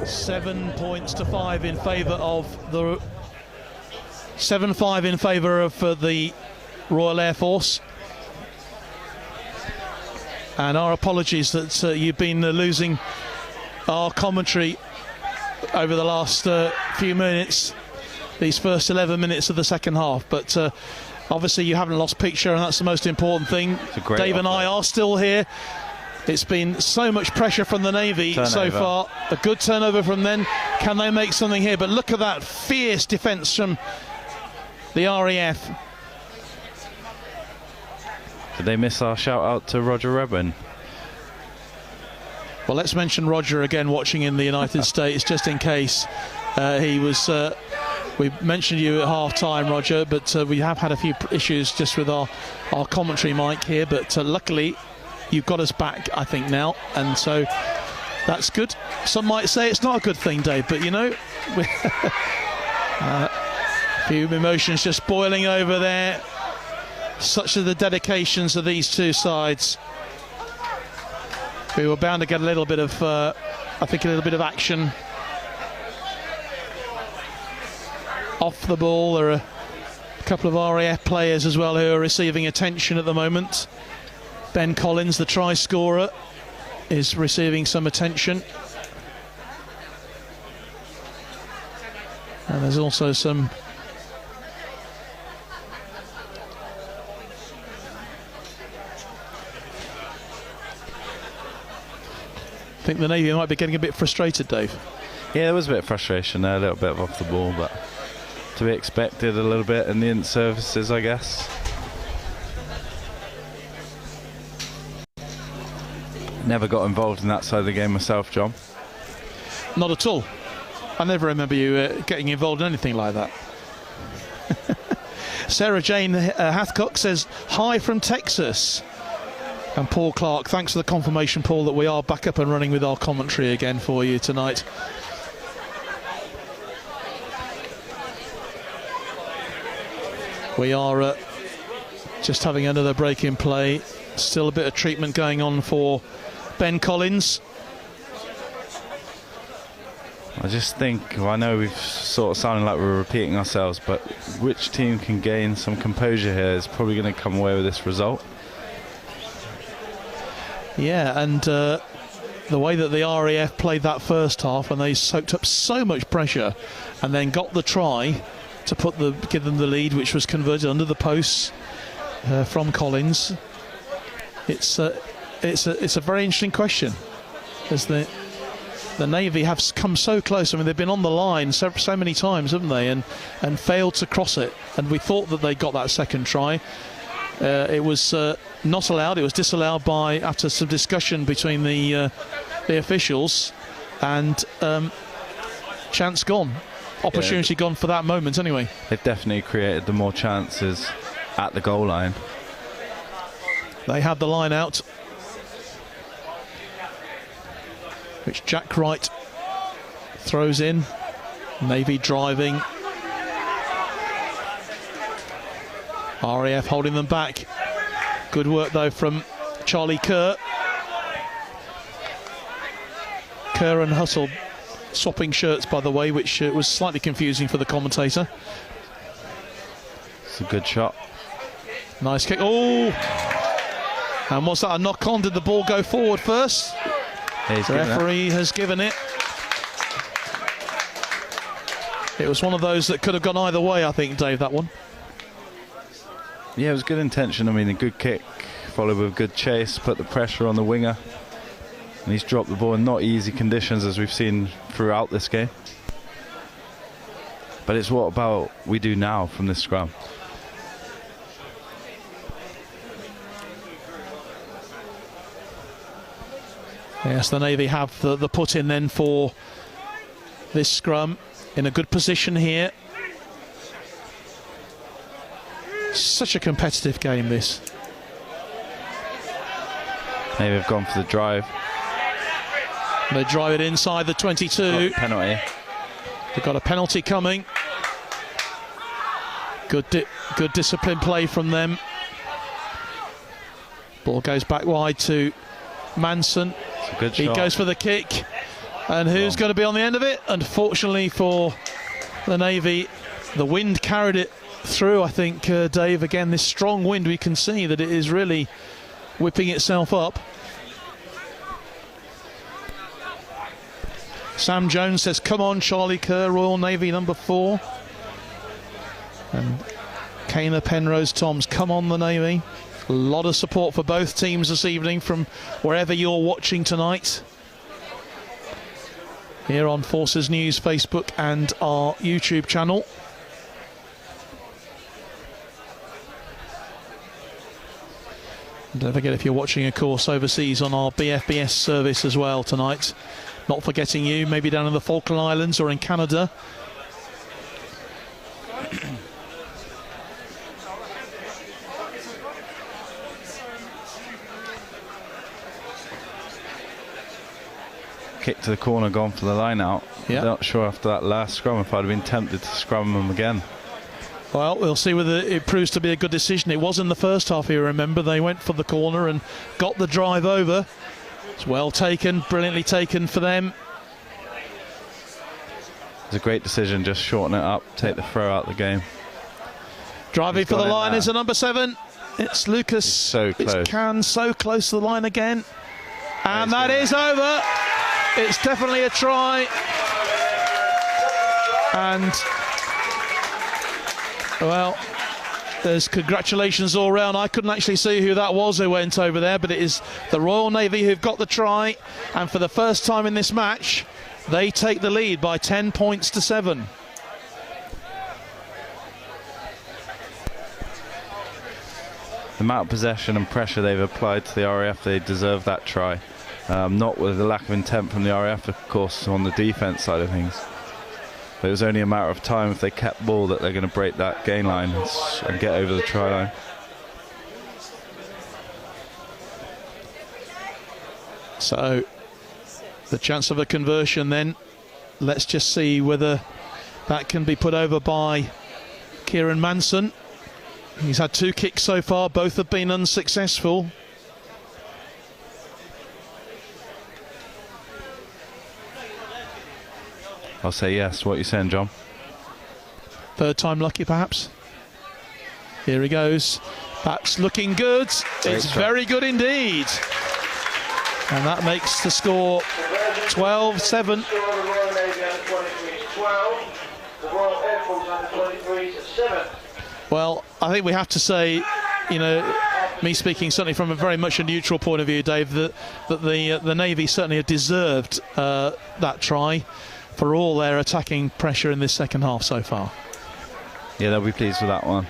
E: Seven points to 5 in favour of the 7-5 in favour of the Royal Air Force. And our apologies that you've been losing our commentary over the last few minutes, these first 11 minutes of the second half, but obviously you haven't lost picture, and that's the most important thing. Dave and I are still here. It's been so much pressure from the Navy so far. A good turnover from them. Can they make something here? But look at that fierce defence from the RAF.
F: Did they miss our shout out to Roger Redman?
E: Well, let's mention Roger again, watching in the United States, just in case. He was We mentioned you at half-time, Roger, but we have had a few issues just with our commentary mic here, but luckily you've got us back, I think, now, and so that's good. Some might say it's not a good thing, Dave, but you know, a few emotions just boiling over there. Such are the dedications of these two sides. We were bound to get a little bit of, I think, a little bit of action off the ball. There are a couple of RAF players as well who are receiving attention at the moment. Ben Collins, the try scorer, is receiving some attention. And there's also some I think the Navy might be getting a bit frustrated, Dave.
F: Yeah, there was a bit of frustration there, a little bit off the ball, but to be expected a little bit in the in-services, I guess. Never got involved in that side of the game myself, John.
E: Not at all. I never remember you getting involved in anything like that. Sarah Jane Hathcock says, hi from Texas. And Paul Clark, thanks for the confirmation, Paul, that we are back up and running with our commentary again for you tonight. We are just having another break in play. Still a bit of treatment going on for Ben Collins.
F: I just think, well, I know we've sort of sounded like we're repeating ourselves, but which team can gain some composure here is probably going to come away with this result.
E: Yeah, and the way that the RAF played that first half, and they soaked up so much pressure and then got the try to give them the lead, which was converted under the posts from Collins. It's a very interesting question, as the Navy have come so close. I mean, they've been on the line so many times, haven't they, and failed to cross it. And we thought that they got that second try. It was not allowed. It was disallowed after some discussion between the officials, and chance gone, opportunity gone for that moment. Anyway,
F: they've definitely created the more chances at the goal line.
E: They had the line out, which Jack Wright throws in. Navy driving. RAF holding them back. Good work though from Charlie Kerr. Kerr and Hustle swapping shirts, by the way, which was slightly confusing for the commentator.
F: It's a good shot.
E: Nice kick. Oh! And was that a knock on? Did the ball go forward first?
F: Yeah,
E: the referee has given it. It was one of those that could have gone either way, I think, Dave, that one.
F: Yeah, it was good intention. I mean, a good kick followed with a good chase, put the pressure on the winger. And he's dropped the ball in not easy conditions, as we've seen throughout this game. But it's what about we do now from this scrum?
E: Yes, the Navy have the put in then for this scrum. In a good position here. Such a competitive game, this.
F: Navy have gone for the drive.
E: They drive it inside the 22.
F: Penalty.
E: They've got a penalty coming. Good disciplined play from them. Ball goes back wide to Manson.
F: It's a good
E: he
F: shot.
E: Goes for the kick. And who's going to be on the end of it? Unfortunately for the Navy, the wind carried it through, I think, Dave. Again, this strong wind, we can see that it is really whipping itself up. Sam Jones says, come on, Charlie Kerr, Royal Navy number 4. And Kana Penrose Toms, come on the Navy. A lot of support for both teams this evening from wherever you're watching tonight. Here on Forces News Facebook and our YouTube channel. And don't forget, if you're watching, of course, overseas on our BFBS service as well tonight. Not forgetting you, maybe down in the Falkland Islands or in Canada.
F: Kick to the corner, gone for the line out.
E: Yeah.
F: Not sure after that last scrum if I'd have been tempted to scrum them again.
E: Well, we'll see whether it proves to be a good decision. It was in the first half, you remember. They went for the corner and got the drive over. It's well taken, brilliantly taken for them.
F: It's a great decision, just shorten it up, take the throw out of the game.
E: Driving for the line is a number 7. It's Lucas.
F: So close.
E: It's Can, so close to the line again. And that is over. It's definitely a try. And, well, there's congratulations all round. I couldn't actually see who that was who went over there, but it is the Royal Navy who've got the try. And for the first time in this match, they take the lead by 10 points to 7.
F: The amount of possession and pressure they've applied to the RAF, they deserve that try. Not with the lack of intent from the RAF, of course, on the defence side of things. But it was only a matter of time if they kept ball that they're going to break that gain line and get over the try line.
E: So, the chance of a conversion then. Let's just see whether that can be put over by Kieran Manson. He's had 2 kicks so far, both have been unsuccessful.
F: I'll say yes. What are you saying, John?
E: Third time lucky, perhaps. Here he goes. That's looking good. It's very good indeed. And that makes the score 12-7. Well, I think we have to say, you know, me speaking certainly from a very much a neutral point of view, Dave, that the Navy certainly have deserved that try for all their attacking pressure in this second half so far.
F: Yeah, they'll be pleased with that one.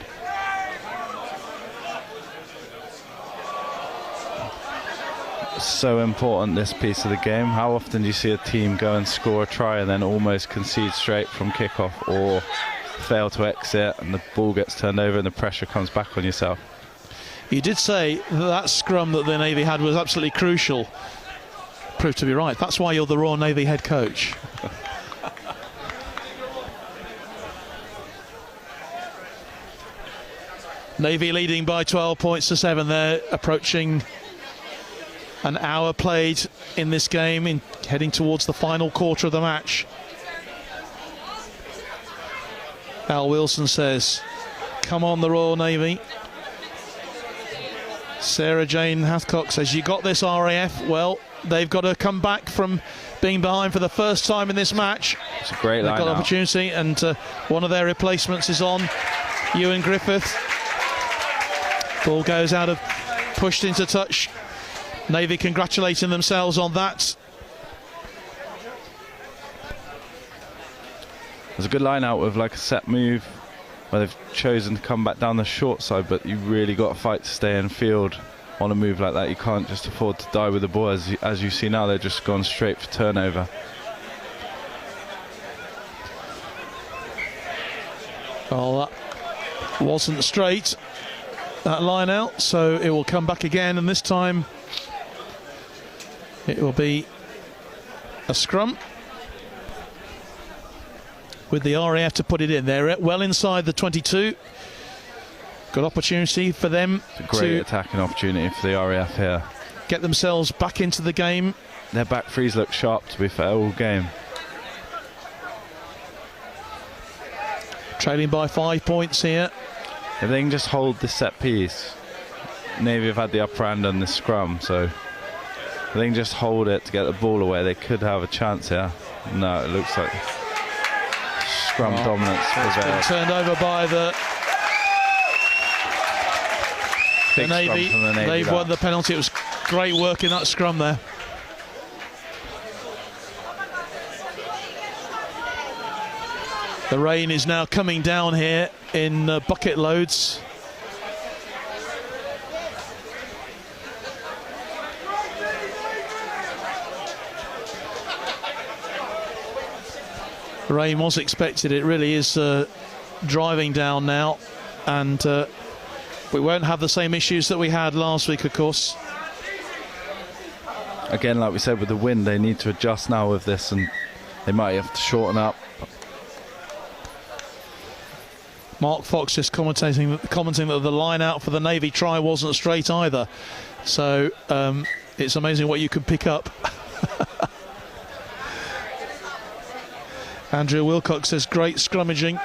F: So important, this piece of the game. How often do you see a team go and score a try and then almost concede straight from kickoff, or fail to exit and the ball gets turned over and the pressure comes back on yourself?
E: You did say that scrum that the Navy had was absolutely crucial. Proved to be right. That's why you're the Royal Navy head coach. Navy leading by 12 points to 7. They're approaching an hour played in this game, heading towards the final quarter of the match. Al Wilson says, come on, the Royal Navy. Sarah Jane Hathcock says, you got this, RAF. Well, they've got to come back from being behind for the first time in this match.
F: It's a great line.
E: They've got an opportunity, and one of their replacements is on, Ewan Griffith. Ball goes out of, pushed into touch. Navy congratulating themselves on that.
F: There's a good line out with like a set move where they've chosen to come back down the short side, but you really got to fight to stay in field on a move like that. You can't just afford to die with the ball. As you see now, they're just gone straight for turnover.
E: Well, that wasn't straight, that line out, so it will come back again, and this time it will be a scrum with the RAF to put it in. They're well inside the 22. Good opportunity for them.
F: It's a great attacking opportunity for the RAF here.
E: Get themselves back into the game.
F: Their back threes look sharp, to be fair, all game.
E: Trailing by 5 points here.
F: If they can just hold this set piece, Navy have had the upper hand on this scrum, so if they can just hold it to get the ball away, they could have a chance here. No, it looks like scrum dominance.
E: It's been turned over by the Navy. They've won the penalty. It was great work in that scrum there. The rain is now coming down here in bucket loads. Rain was expected. It really is driving down now, and we won't have the same issues that we had last week, of course.
F: Again, like we said, with the wind, they need to adjust now with this, and they might have to shorten up.
E: Mark Fox just commenting that the line out for the Navy try wasn't straight either. So it's amazing what you can pick up. Andrea Wilcox says great scrummaging.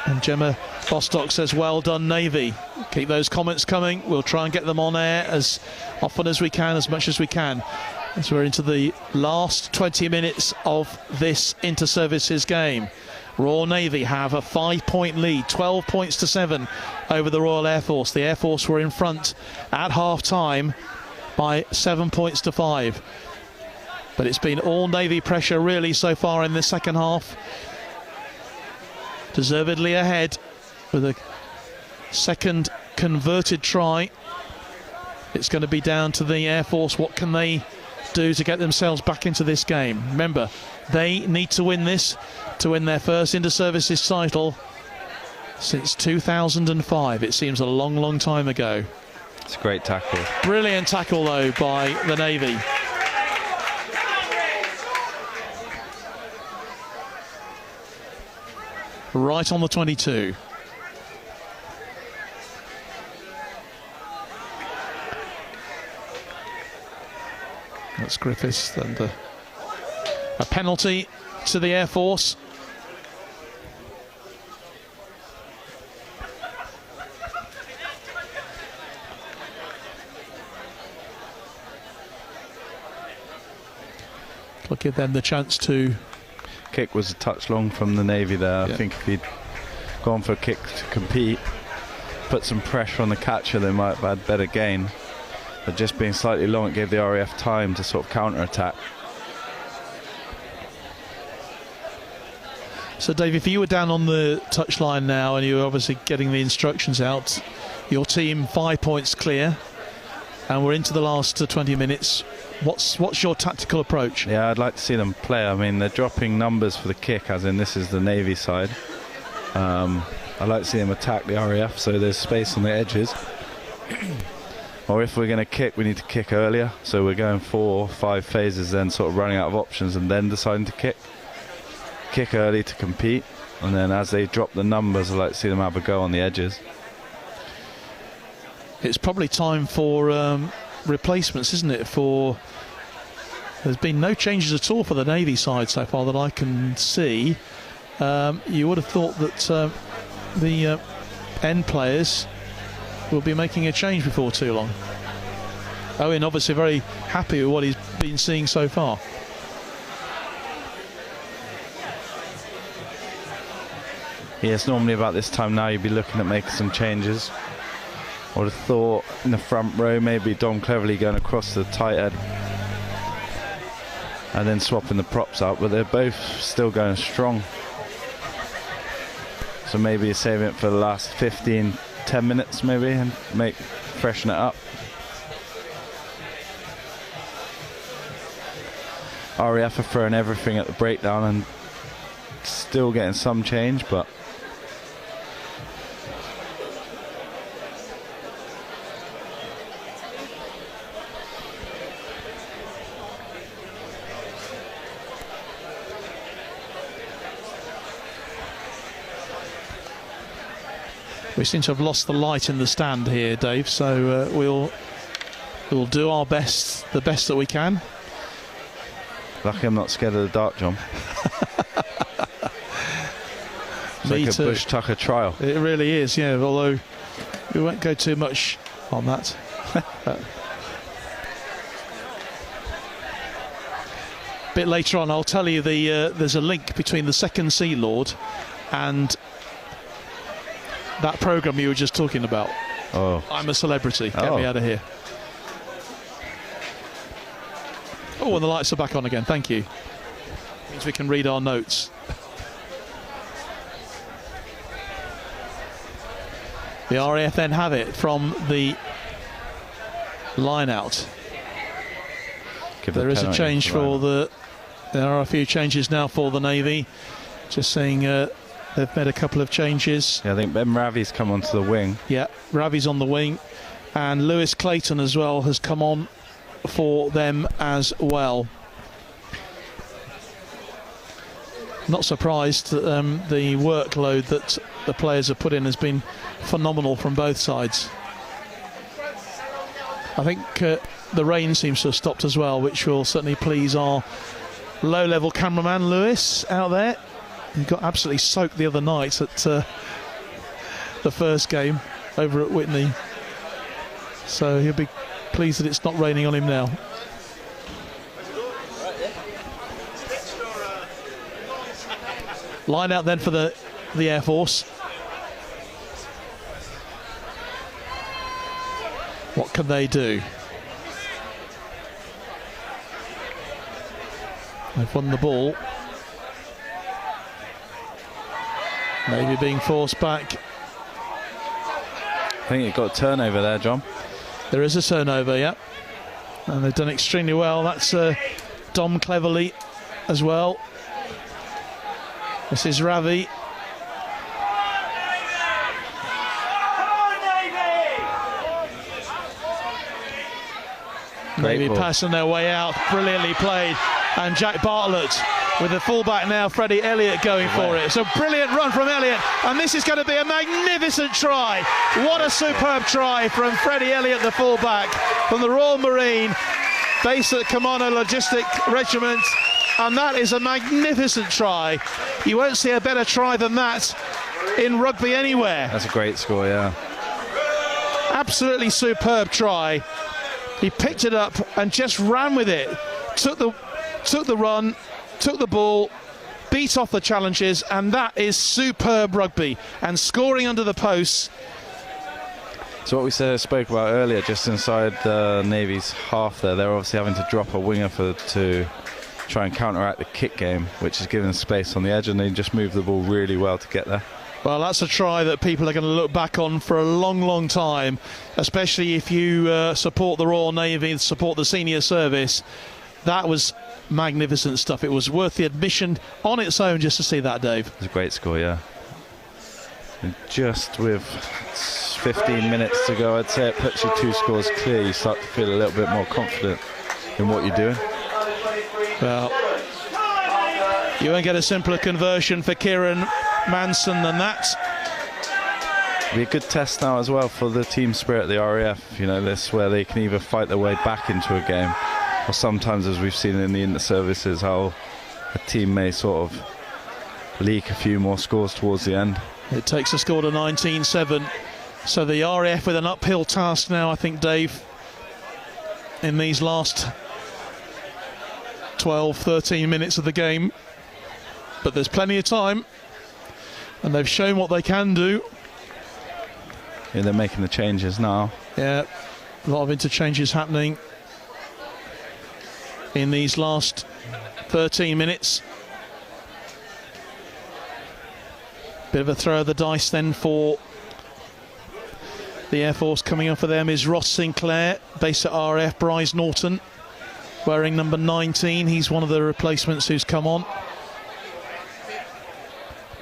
E: And Gemma Bostock says well done Navy. Keep those comments coming. We'll try and get them on air as often as we can, as much as we can, as we're into the last 20 minutes of this inter-services game. Royal Navy have a 5-point lead, 12 points to 7 over the Royal Air Force. The Air Force were in front at half-time by 7 points to 5. But it's been all Navy pressure really so far in the second half. Deservedly ahead with a second converted try. It's going to be down to the Air Force. What can they do to get themselves back into this game? Remember, they need to win this to win their first inter-services title since 2005. It seems a long, long time ago.
F: It's a great tackle.
E: Brilliant tackle, though, by the Navy. Right on the 22. That's Griffiths, and a penalty to the Air Force. I'll give them the chance to.
F: Kick was a touch long from the Navy there. I think if he'd gone for a kick to compete, put some pressure on the catcher, they might have had better gain. But just being slightly long, it gave the RAF time to sort of counter-attack.
E: So Dave, if you were down on the touchline now and you were obviously getting the instructions out, your team 5 points clear, and we're into the last 20 minutes. What's your tactical approach?
F: Yeah, I'd like to see them play. I mean, they're dropping numbers for the kick, as in this is the Navy side. I'd like to see them attack the RAF, so there's space on the edges. Or if we're going to kick, we need to kick earlier. So we're going 4 or 5 phases, then sort of running out of options and then deciding to kick. Kick early to compete, and then as they drop the numbers, I'd like to see them have a go on the edges.
E: It's probably time for replacements, isn't it? There's been no changes at all for the Navy side so far that I can see. You would have thought that the end players will be making a change before too long. Owen obviously very happy with what he's been seeing so far.
F: Yes, normally about this time now you'd be looking at making some changes. I would have thought in the front row maybe Dom Cleverley going across the tight end and then swapping the props out, but they're both still going strong. So maybe you're saving it for the last 15-10 minutes maybe and freshen it up. RAF are throwing everything at the breakdown and still getting some change, but
E: we seem to have lost the light in the stand here, Dave, so we'll do our best, the best that we can.
F: Lucky I'm not scared of the dark, John. It's like a Bush Tucker trial.
E: It really is, yeah, although we won't go too much on that. Bit later on I'll tell you there's a link between the second Sea Lord and that programme you were just talking about.
F: Oh,
E: I'm a Celebrity. Get me out of here. Oh, and the lights are back on again. Thank you. Means we can read our notes. The RAF then have it from the line out. There is a change for the. There are a few changes now for the Navy. Just seeing they've made a couple of changes.
F: Yeah, I think Ben Ravi's come onto the wing.
E: Yeah, Ravi's on the wing, and Lewis Clayton as well has come on for them as well. Not surprised that the workload that the players have put in has been phenomenal from both sides. I think the rain seems to have stopped as well, which will certainly please our low-level cameraman Lewis out there. He got absolutely soaked the other night at the first game over at Whitney, so he'll be pleased that it's not raining on him now. Line out then for the Air Force. What can they do? They've won the ball. Maybe being forced back.
F: I think it got a turnover there, John.
E: There is a turnover, yeah. And they've done extremely well. That's Dom Cleverly as well. This is Ravi. Maybe passing their way out. Brilliantly played. And Jack Bartlett with the fullback now, Freddie Elliott going for it. So brilliant run from Elliott, and this is going to be a magnificent try. What a superb try from Freddie Elliott, the fullback from the Royal Marine, based at Commando Logistic Regiment, and that is a magnificent try. You won't see a better try than that in rugby anywhere.
F: That's a great score, yeah.
E: Absolutely superb try. He picked it up and just ran with it. Took the run, took the ball, beat off the challenges, and that is superb rugby. And scoring under the posts.
F: So what we spoke about earlier, just inside the Navy's half there, they're obviously having to drop a winger to try and counteract the kick game, which is giving space on the edge, and they just moved the ball really well to get there.
E: Well, that's a try that people are going to look back on for a long, long time, especially if you support the Royal Navy, support the senior service. That was magnificent stuff. It was worth the admission on its own just to see that, Dave.
F: It was a great score, yeah. And just with 15 minutes to go, I'd say it puts you 2 scores clear. You start to feel a little bit more confident in what you're doing.
E: Well, you won't get a simpler conversion for Kieran Manson than that.
F: It'll be a good test now as well for the team spirit of the RAF. You know, this where they can either fight their way back into a game, or sometimes, as we've seen in the inter-services, how a team may sort of leak a few more scores towards the end.
E: It takes a score to 19-7. So the RAF with an uphill task now, I think, Dave, in these last 12, 13 minutes of the game. But there's plenty of time, and they've shown what they can do.
F: Yeah, they're making the changes now.
E: Yeah, a lot of interchanges happening in these last 13 minutes. Bit of a throw of the dice then for the Air Force. Coming up for them is Ross Sinclair, based at RAF. Bryce Norton, wearing number 19. He's one of the replacements who's come on.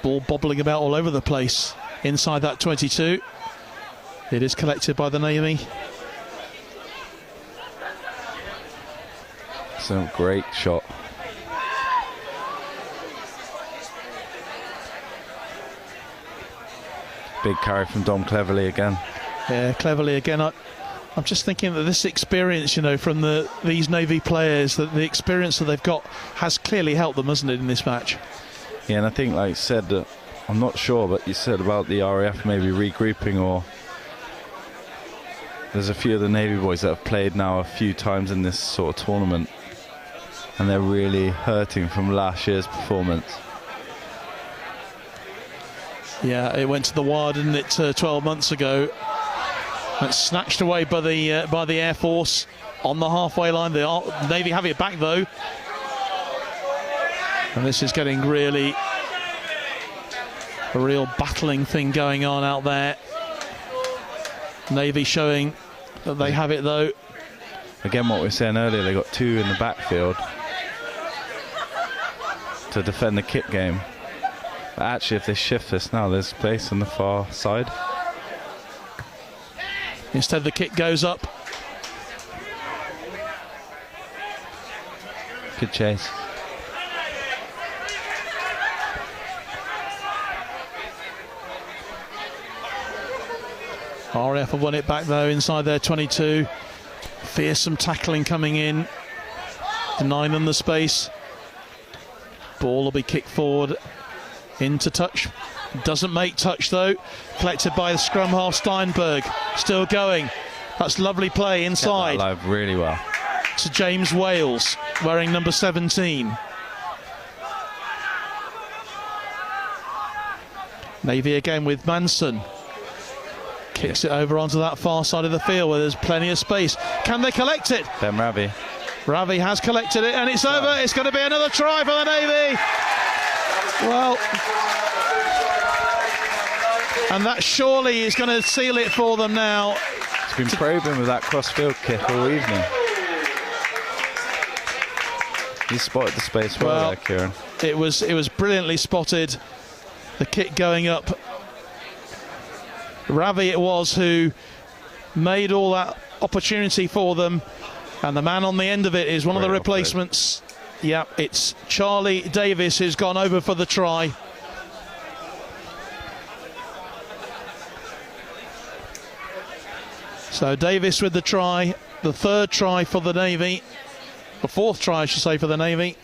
E: Ball bobbling about all over the place inside that 22. It is collected by the Navy.
F: So great shot. Big carry from Dom Cleverly again.
E: Yeah, Cleverly again. I'm just thinking that this experience, you know, from these Navy players, that the experience that they've got has clearly helped them, hasn't it, in this match?
F: Yeah, and I think, like you said, I'm not sure, but you said about the RAF maybe regrouping, or there's a few of the Navy boys that have played now a few times in this sort of tournament, and they're really hurting from last year's performance.
E: Yeah, it went to the wire, didn't it, 12 months ago. It's snatched away by the Air Force on the halfway line. The Navy have it back though, and this is getting really a real battling thing going on out there. Navy showing that they have it though.
F: Again, what we were saying earlier, they got 2 in the backfield to defend the kick game. But actually, if they shift this now, there's space on the far side.
E: Instead, the kick goes up.
F: Good chase.
E: RAF have won it back though inside their 22. Fearsome tackling coming in, denying them the space. Ball will be kicked forward into touch. Doesn't make touch though. Collected by the scrum half Steinberg. Still going. That's lovely play inside.
F: Kept that alive really well.
E: To James Wales, wearing number 17. Navy again with Manson. Kicks it over onto that far side of the field where there's plenty of space. Can they collect it?
F: Ben Ravi.
E: Ravi has collected it and it's over. It's going to be another try for the Navy. Well, and that surely is going to seal it for them now.
F: He's been probing with that cross-field kick all evening. He spotted the space well there, Kieran.
E: It was brilliantly spotted. The kick going up. Ravi it was who made all that opportunity for them, and the man on the end of it is one of the replacements. Yeah, it's Charlie Davis who's gone over for the try. So Davis with the try, the third try for the Navy, the fourth try I should say for the Navy,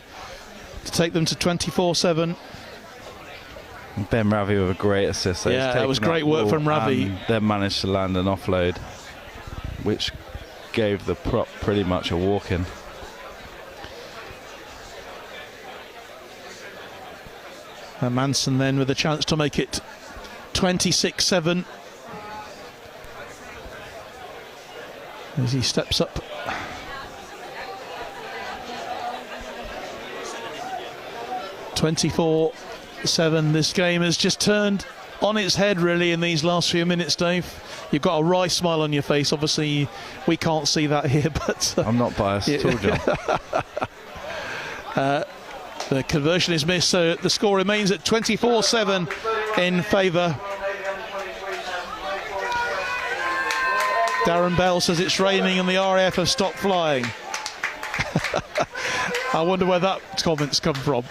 E: to take them to 24-7.
F: Ben Ravi with a great assist.
E: Yeah, that was great work from Ravi.
F: Then managed to land an offload, which gave the prop pretty much a walk-in.
E: And Manson then with a chance to make it 26-7. As he steps up. (24-7). This game has just turned on its head really in these last few minutes, Dave. You've got a wry smile on your face. Obviously we can't see that here, but
F: I'm not biased at all, John.
E: The conversion is missed, so the score remains at 24-7 in favour. Darren Bell says it's raining and the RAF have stopped flying. I wonder where that comment's come from.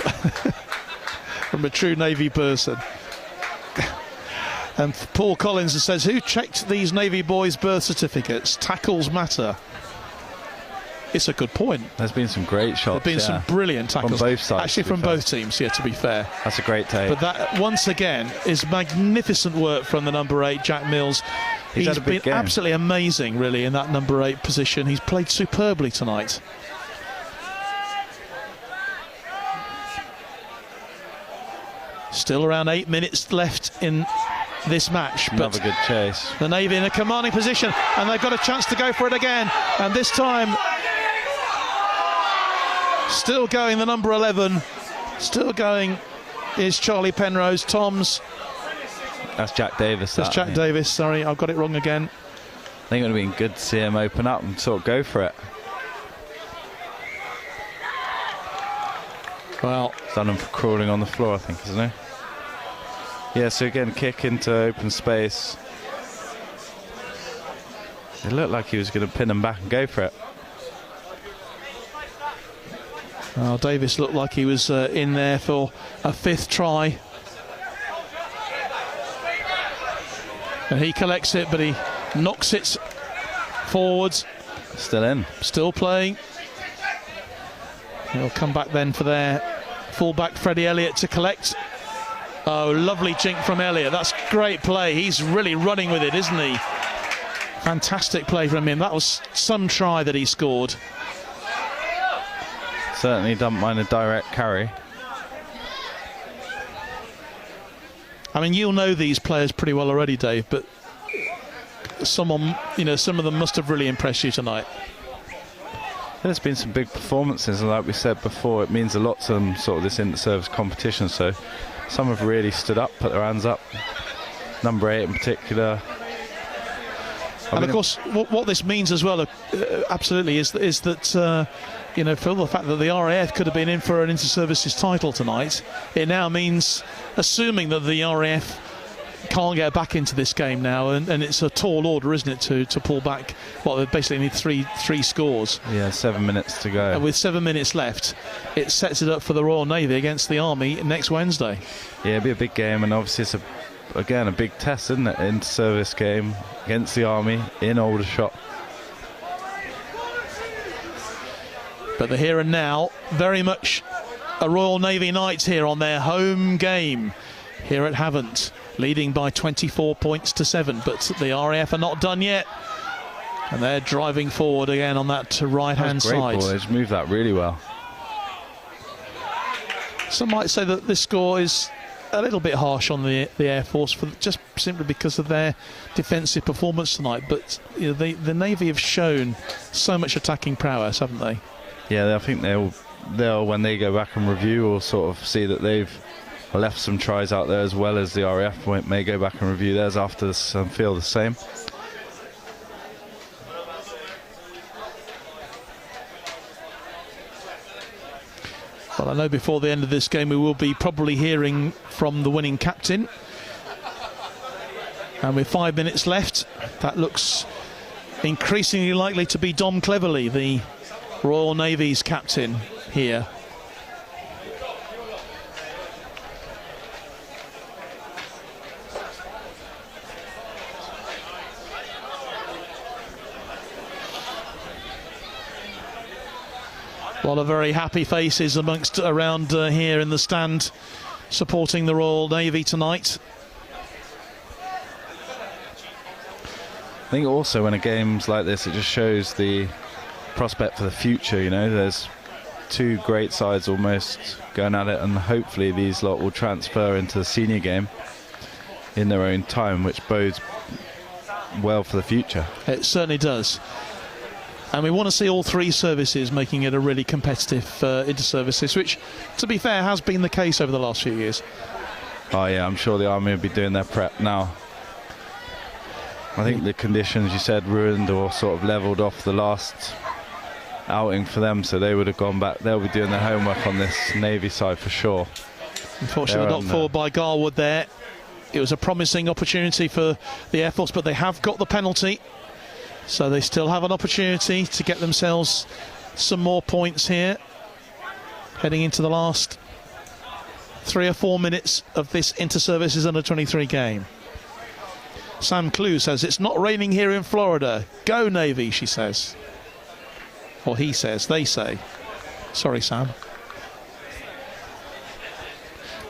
E: From a true Navy person. And Paul Collins says, who checked these Navy boys' birth certificates? Tackles matter. It's a good point.
F: There's been some great shots.
E: There's been some brilliant tackles.
F: From both sides.
E: Actually, from both teams, yeah, to be fair.
F: That's a great take.
E: But that, once again, is magnificent work from the number 8, Jack Mills. He's been absolutely amazing, really, in that number 8 position. He's played superbly tonight. Still around 8 minutes left in this match.
F: Another good chase.
E: The Navy in a commanding position, and they've got a chance to go for it again. And this time, still going, the number 11. Still going is Charlie Penrose. Toms.
F: That's Jack Davis.
E: That's Jack Davis, sorry, I've got it wrong again.
F: I think it would have been good to see him open up and sort of go for it.
E: Well,
F: done him for crawling on the floor, I think, isn't he? Yeah, so again, kick into open space. It looked like he was going to pin him back and go for it.
E: Well, Davis looked like he was in there for a 5th try. And he collects it, but he knocks it forwards.
F: Still in.
E: Still playing. He'll come back then for their fullback Freddie Elliott to collect. Oh, lovely jink from Elliott. That's great play. He's really running with it, isn't he? Fantastic play from him. That was some try that he scored.
F: Certainly doesn't mind a direct carry.
E: I mean, you'll know these players pretty well already, Dave, but someone, you know, some of them must have really impressed you tonight.
F: There's been some big performances, and like we said before, it means a lot to them, sort of this inter-service competition, so some have really stood up, put their hands up. Number 8 in particular.
E: And of course, what this means as well, absolutely, is that you know, for the fact that the RAF could have been in for an inter-services title tonight, it now means, assuming that the RAF can't get back into this game now, and it's a tall order, isn't it, to pull back. Well, they basically need three scores.
F: Yeah, 7 minutes to go.
E: And with 7 minutes left, it sets it up for the Royal Navy against the Army next Wednesday.
F: Yeah, it'll be a big game, and obviously it's again a big test, isn't it? Inter-service game against the Army in Aldershot.
E: But the here and now, very much a Royal Navy night here on their home game here at Havant, leading by 24 points to 7. But the RAF are not done yet, and they're driving forward again on that right-hand side.
F: Great, boys, moved that really well.
E: Some might say that this score is a little bit harsh on the Air Force, just simply because of their defensive performance tonight. But you know, the Navy have shown so much attacking prowess, haven't they?
F: Yeah, I think they'll when they go back and review, or sort of see that they've left some tries out there, as well as the RAF may go back and review theirs after this and feel the same.
E: Well, I know before the end of this game we will be probably hearing from the winning captain. And with 5 minutes left, that looks increasingly likely to be Dom Cleverley, the Royal Navy's captain here. A lot of very happy faces around here in the stand supporting the Royal Navy tonight.
F: I think also when a game's like this, it just shows the prospect for the future. You know, there's two great sides almost going at it, and hopefully these lot will transfer into the senior game in their own time, which bodes well for the future.
E: It certainly does. And we want to see all three services making it a really competitive inter-services, which, to be fair, has been the case over the last few years.
F: Oh yeah, I'm sure the Army will be doing their prep now. I think the conditions, you said, ruined or sort of levelled off the last outing for them, so they would have gone back. They'll be doing their homework on this Navy side for sure.
E: Unfortunately, not forward by Garwood there. It was a promising opportunity for the Air Force, but they have got the penalty. So they still have an opportunity to get themselves some more points here, heading into the last 3 or 4 minutes of this inter-services under-23 game. Sam Clue says, "It's not raining here in Florida. Go Navy," she says. Or he says, they say. Sorry, Sam.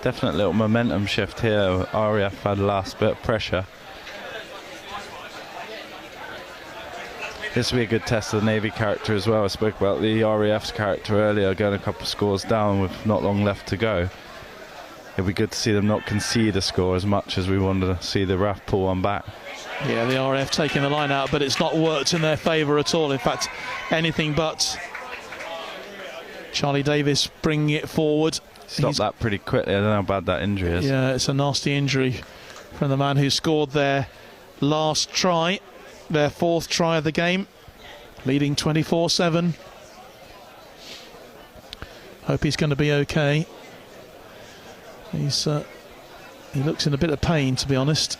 F: Definite little momentum shift here. RAF had last bit of pressure. This will be a good test of the Navy character as well. I spoke about the RAF's character earlier, going a couple of scores down with not long left to go. It'll be good to see them not concede a score as much as we wanted to see the RAF pull one back.
E: Yeah, the RAF taking the line out, but it's not worked in their favour at all. In fact, anything but. Charlie Davis bringing it forward.
F: Stopped that pretty quickly. I don't know how bad that injury is.
E: Yeah, it's a nasty injury from the man who scored their last try. Their 4th try of the game, leading 24-7. Hope he's going to be okay. He looks in a bit of pain, to be honest.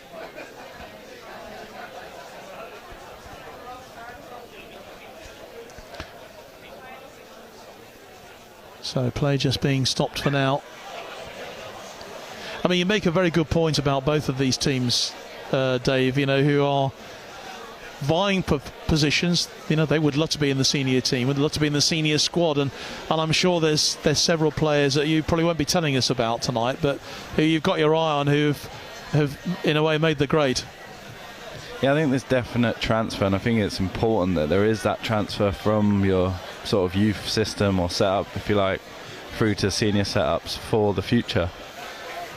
E: So play just being stopped for now. I mean, you make a very good point about both of these teams, Dave, you know, who are vying for positions. You know, they would love to be in the senior team, would love to be in the senior squad, and I'm sure there's several players that you probably won't be telling us about tonight, but who you've got your eye on who have in a way made the grade.
F: Yeah, I think there's definite transfer, and I think it's important that there is that transfer from your sort of youth system or setup, if you like, through to senior setups for the future.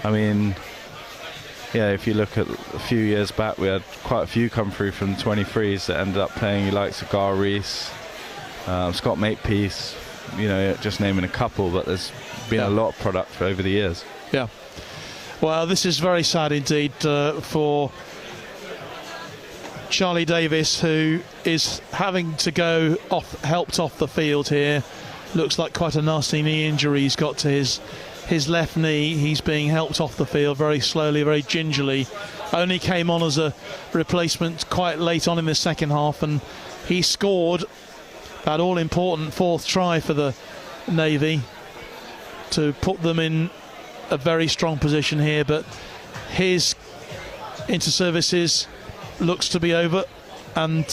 F: I mean, yeah, if you look at a few years back, we had quite a few come through from the 23s that ended up playing, you like Gar Reese, Scott Makepeace, you know, just naming a couple, but there's been a lot of product over the years.
E: Yeah. Well, this is very sad indeed for Charlie Davis, who is having to go helped off the field here. Looks like quite a nasty knee injury he's got to his left knee. He's being helped off the field very slowly, very gingerly. Only came on as a replacement quite late on in the second half, and he scored that all-important 4th try for the Navy to put them in a very strong position here. But his inter-services looks to be over, and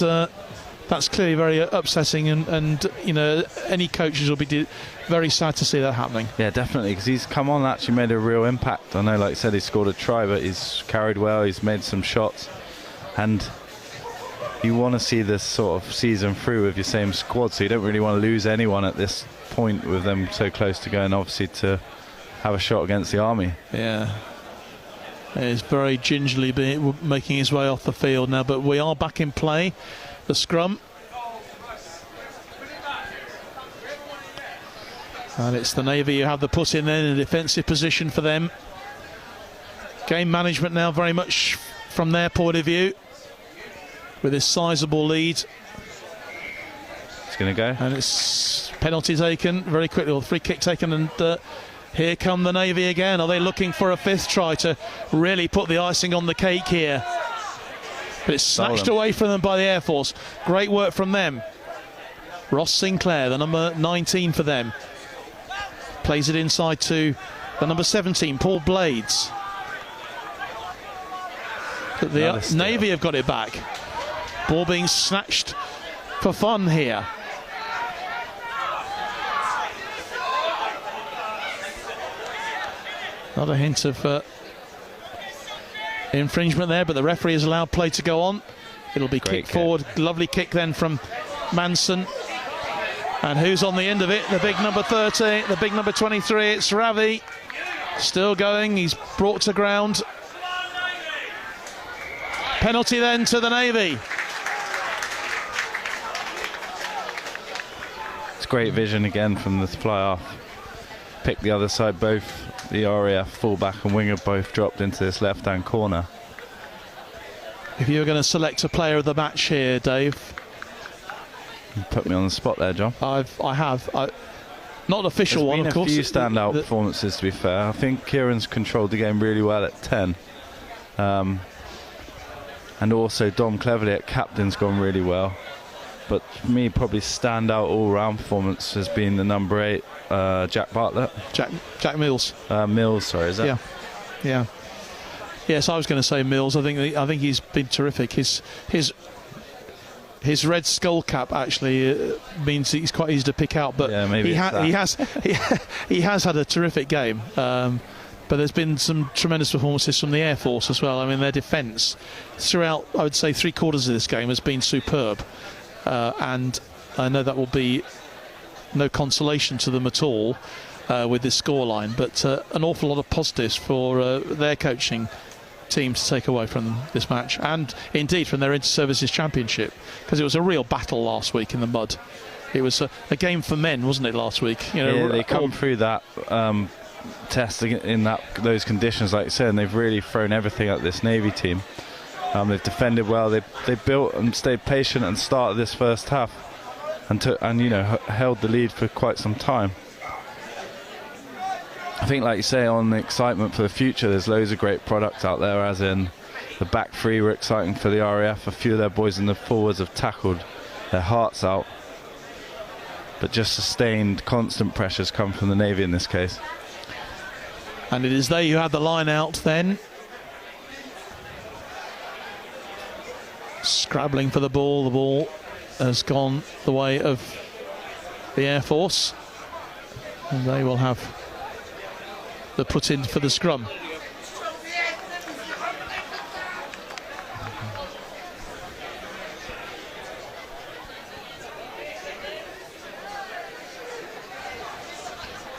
E: that's clearly very upsetting, and you know, any coaches will be very sad to see that happening.
F: Yeah, definitely, because he's come on, actually made a real impact. I know, like I said, he scored a try, but he's carried well, he's made some shots, and you want to see this sort of season through with your same squad, so you don't really want to lose anyone at this point with them so close to going, obviously, to have a shot against the Army.
E: Yeah. He's very gingerly making his way off the field now, but we are back in play. The scrum. And it's the Navy who have the put in a defensive position for them. Game management now very much from their point of view, with this sizable lead.
F: It's going to go.
E: And it's penalty taken very quickly, or free kick taken, and here come the Navy again. Are they looking for a 5th try to really put the icing on the cake here? But it's snatched away from them by the Air Force. Great work from them. Ross Sinclair, the number 19 for them, plays it inside to the number 17, Paul Blades. But the Navy have got it back. Ball being snatched for fun here. Another hint of infringement there, but the referee has allowed play to go on. It'll be kicked forward. Lovely kick then from Manson. And who's on the end of it? The big number 30, the big number 23. It's Ravi. Still going. He's brought to ground. Penalty then to the Navy.
F: It's great vision again from the fly-off. Pick the other side, both the RAF fullback and winger both dropped into this left-hand corner.
E: If you were going to select a player of the match here, Dave.
F: You put me on the spot there, John.
E: I have. Not an official one, of course.
F: There's been a few standout performances, to be fair. I think Kieran's controlled the game really well at 10. And also Dom Cleverley at captain's gone really well. But for me, probably standout all-round performance has been the number 8, Jack Bartlett.
E: Jack Mills.
F: Mills, sorry, is that?
E: Yeah. Yeah. Yes, I was going to say Mills. I think he's been terrific. His red skull cap actually means he's quite easy to pick out. But
F: yeah, maybe
E: he has had a terrific game. But there's been some tremendous performances from the Air Force as well. I mean, their defence throughout, I would say, 3/4 of this game has been superb. And I know that will be no consolation to them at all with this scoreline, but an awful lot of positives for their coaching team to take away from this match, and indeed from their Inter-Services Championship, because it was a real battle last week in the mud. It was a game for men, wasn't it, last week? You know,
F: yeah, they come through that test in those conditions, like I said, and they've really thrown everything at this Navy team. They've defended well. They built and stayed patient and started this first half, and you know, held the lead for quite some time. I think, like you say, on the excitement for the future, there's loads of great products out there, as in the back three were exciting for the RAF. A few of their boys in the forwards have tackled their hearts out, but just sustained, constant pressures come from the Navy in this case.
E: And it is they who had the line out then. Scrabbling for the ball. The ball has gone the way of the Air Force, and they will have the put in for the scrum.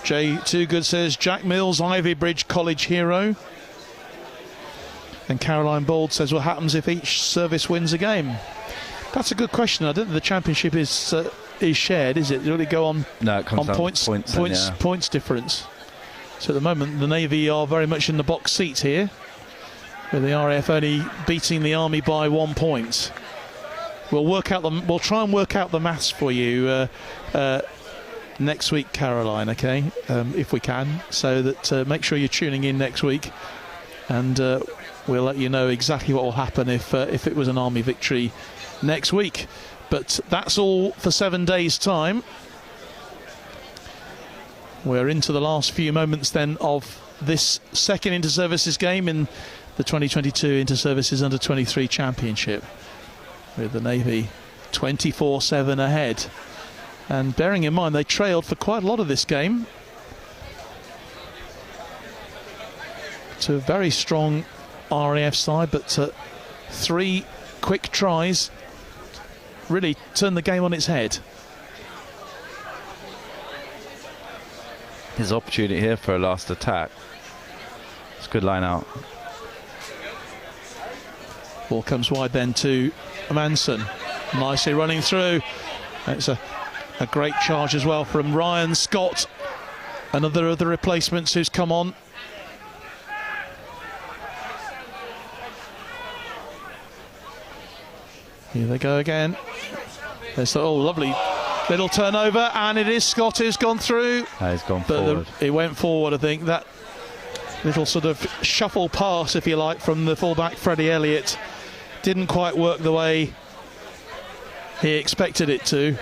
E: Jay Toogood says Jack Mills, Ivy Bridge College hero. And Caroline Bold says, what happens if each service wins a game? That's a good question. I don't think the championship is shared, is it? Does it go on?
F: No, it comes
E: on
F: down
E: points difference. So at the moment, the Navy are very much in the box seat here, with the RAF only beating the Army by 1 point. We'll try and work out the maths for you next week, Caroline. Okay, if we can, so that make sure you're tuning in next week, and we'll let you know exactly what will happen if it was an Army victory next week. But that's all for 7 days' time. We're into the last few moments then of this second Inter-Services game in the 2022 Inter-Services Under-23 Championship, with the Navy 24-7 ahead. And bearing in mind they trailed for quite a lot of this game to a very strong RAF side, but 3 quick tries really turned the game on its head.
F: His opportunity here for a last attack. It's a good line out.
E: Ball comes wide then to Manson. Nicely running through. It's a great charge as well from Ryan Scott. Another of the replacements who's come on. Here they go again. There's the, lovely little turnover, and it is Scott who's gone through.
F: He's gone forward.
E: He went forward, I think. That little sort of shuffle pass, if you like, from the fullback Freddie Elliott didn't quite work the way he expected it to.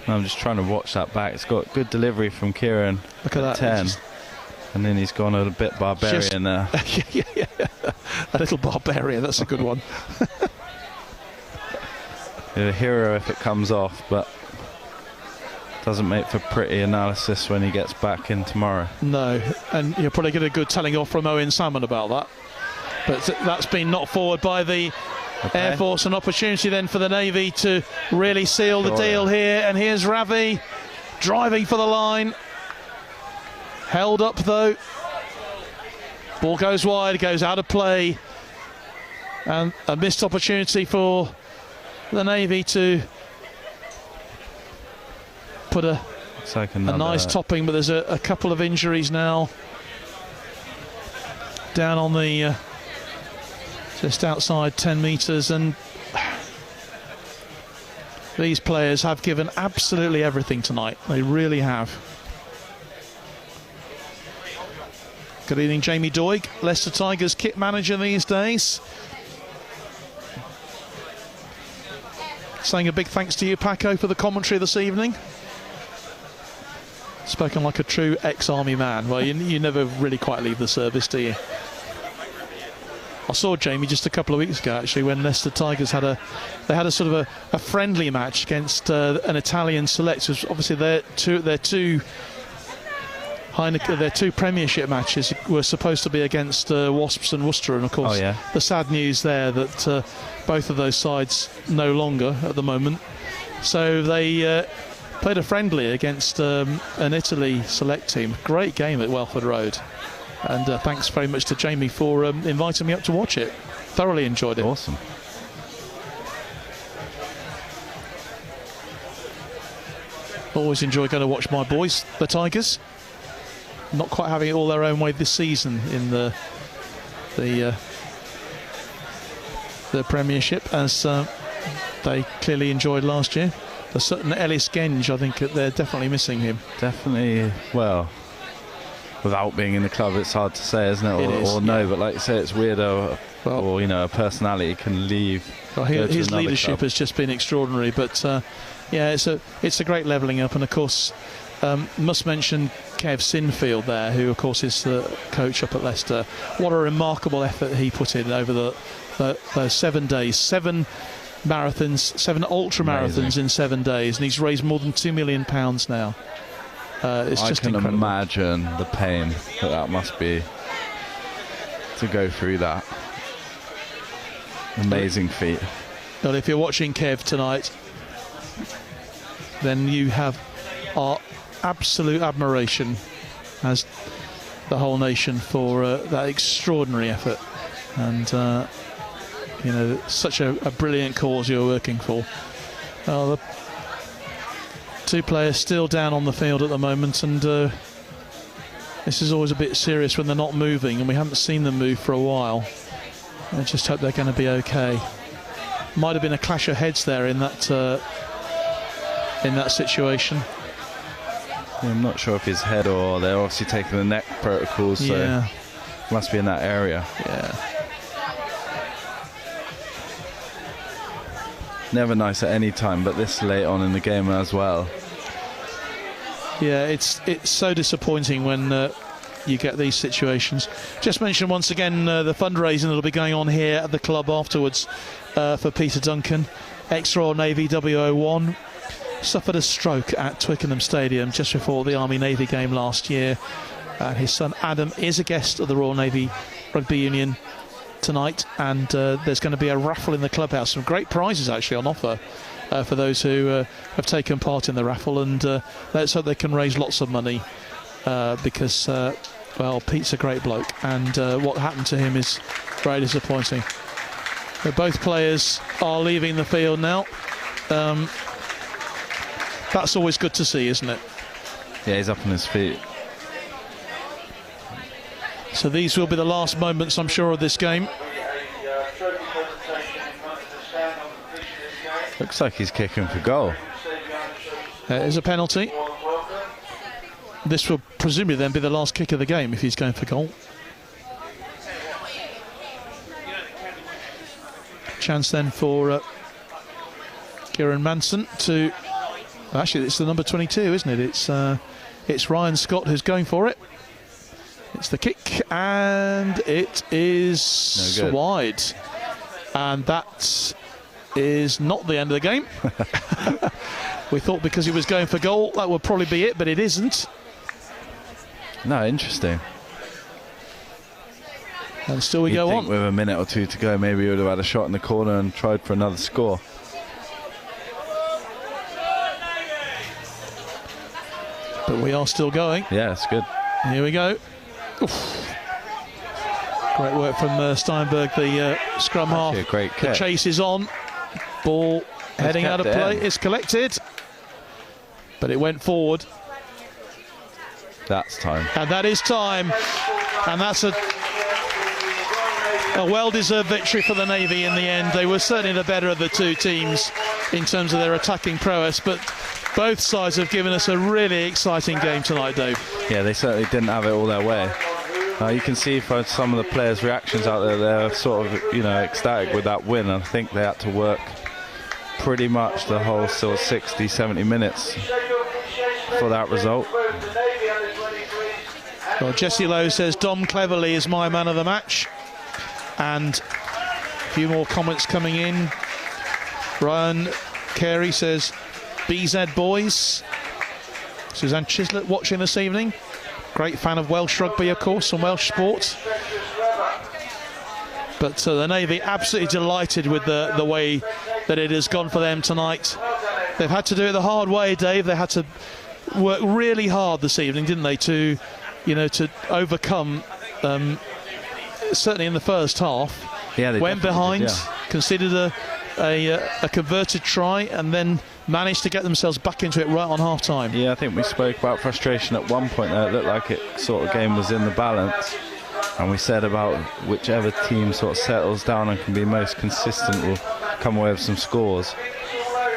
F: I'm just trying to watch that back. It's got good delivery from Kieran.
E: Look at that.
F: 10. And then he's gone a bit barbarian there.
E: Yeah. A little barbarian, that's a good one.
F: A hero if it comes off, but doesn't make for pretty analysis when he gets back in tomorrow.
E: No, and you'll probably get a good telling off from Owen Salmon about that. But that's been knocked forward by the Air Force. An opportunity then for the Navy to really seal the deal here. And here's Ravi driving for the line. Held up though. Ball goes wide, goes out of play. And a missed opportunity for the Navy to put a nice topping, but there's a couple of injuries now down on the just outside 10 metres, and these players have given absolutely everything tonight. They really have. Good evening, Jamie Doig, Leicester Tigers kit manager these days. Saying a big thanks to you, Paco, for the commentary this evening. Spoken like a true ex-army man. Well, you never really quite leave the service, do you? I saw Jamie just a couple of weeks ago, actually, when Leicester Tigers had a sort of a friendly match against an Italian select. Obviously, their two Premiership matches were supposed to be against Wasps and Worcester, and of course, the sad news there that both of those sides no longer at the moment. So they played a friendly against an Italy select team. Great game at Welford Road. And thanks very much to Jamie for inviting me up to watch it. Thoroughly enjoyed it.
F: Awesome.
E: Always enjoy going to watch my boys, the Tigers. Not quite having it all their own way this season in the Premiership, as they clearly enjoyed last year. A certain Ellis Genge, I think they're definitely missing him.
F: Definitely, well, without being in the club, it's hard to say, isn't it? Or no, but like you say, it's weird. Or a personality can leave.
E: Well, his leadership has just been extraordinary. But yeah, it's a great levelling up, and of course, must mention Kev Sinfield there, who of course is the coach up at Leicester. What a remarkable effort he put in over those 7 days. 7 marathons, 7 ultra marathons in 7 days, and he's raised more than £2 million now. It's just incredible.
F: I can imagine the pain that must be to go through that. Amazing feat.
E: But if you're watching Kev tonight, then you have our absolute admiration, as the whole nation, for that extraordinary effort, and such a brilliant cause you're working for. The 2 players still down on the field at the moment, and This is always a bit serious when they're not moving, and we haven't seen them move for a while. I just hope they're going to be okay. Might have been a clash of heads there in that situation.
F: Yeah, I'm not sure if his head or they're obviously taking the neck protocols, so
E: yeah.
F: Must be in that area.
E: Yeah.
F: Never nice at any time, but this late on in the game as well.
E: Yeah, it's so disappointing when you get these situations. Just mention once again the fundraising that'll be going on here at the club afterwards for Peter Duncan, ex-Royal Navy W01, suffered a stroke at Twickenham Stadium just before the Army-Navy game last year. His son Adam is a guest of the Royal Navy Rugby Union tonight, and there's going to be a raffle in the clubhouse. Some great prizes actually on offer for those who have taken part in the raffle, and let's hope they can raise lots of money because well, Pete's a great bloke, and what happened to him is very disappointing. Both players are leaving the field now. That's always good to see, isn't it?
F: Yeah, he's up on his feet.
E: So these will be the last moments, I'm sure, of this game.
F: Looks like he's kicking for goal.
E: There is a penalty. This will presumably then be the last kick of the game if he's going for goal. Chance then for Kieran Manson to... Actually, it's the number 22, isn't it? It's Ryan Scott who's going for it. It's the kick, and it is wide. And that is not the end of the game. We thought because he was going for goal, that would probably be it, but it isn't.
F: No, interesting.
E: And still we go on.
F: With a minute or two to go, maybe he would have had a shot in the corner and tried for another score.
E: But we are still going.
F: Yeah, it's good.
E: Here we go. Oof. Great work from Steinberg, the scrum half.
F: A great kick.
E: The chase is on. Ball heading out of play. It's collected. But it went forward.
F: That's time.
E: And that is time. And that's a well-deserved victory for the Navy in the end. They were certainly the better of the two teams in terms of their attacking prowess, but both sides have given us a really exciting game tonight, Dave.
F: Yeah, they certainly didn't have it all their way. You can see from some of the players' reactions out there, they're sort of, ecstatic with that win. I think they had to work pretty much the whole sort of 60, 70 minutes for that result.
E: Well, Jesse Lowe says Dom Cleverley is my man of the match. And a few more comments coming in. Ryan Carey says BZ boys. Suzanne Chislett watching this evening. Great fan of Welsh rugby, of course, and Welsh sport. But the Navy absolutely delighted with the way that it has gone for them tonight. They've had to do it the hard way, Dave. They had to work really hard this evening, didn't they, to overcome, certainly in the first half.
F: Yeah, they
E: went behind,
F: did, yeah.
E: Considered a converted try, and then managed to get themselves back into it right on half-time.
F: Yeah, I think we spoke about frustration at one point there. It looked like it sort of game was in the balance. And we said about whichever team sort of settles down and can be most consistent will come away with some scores.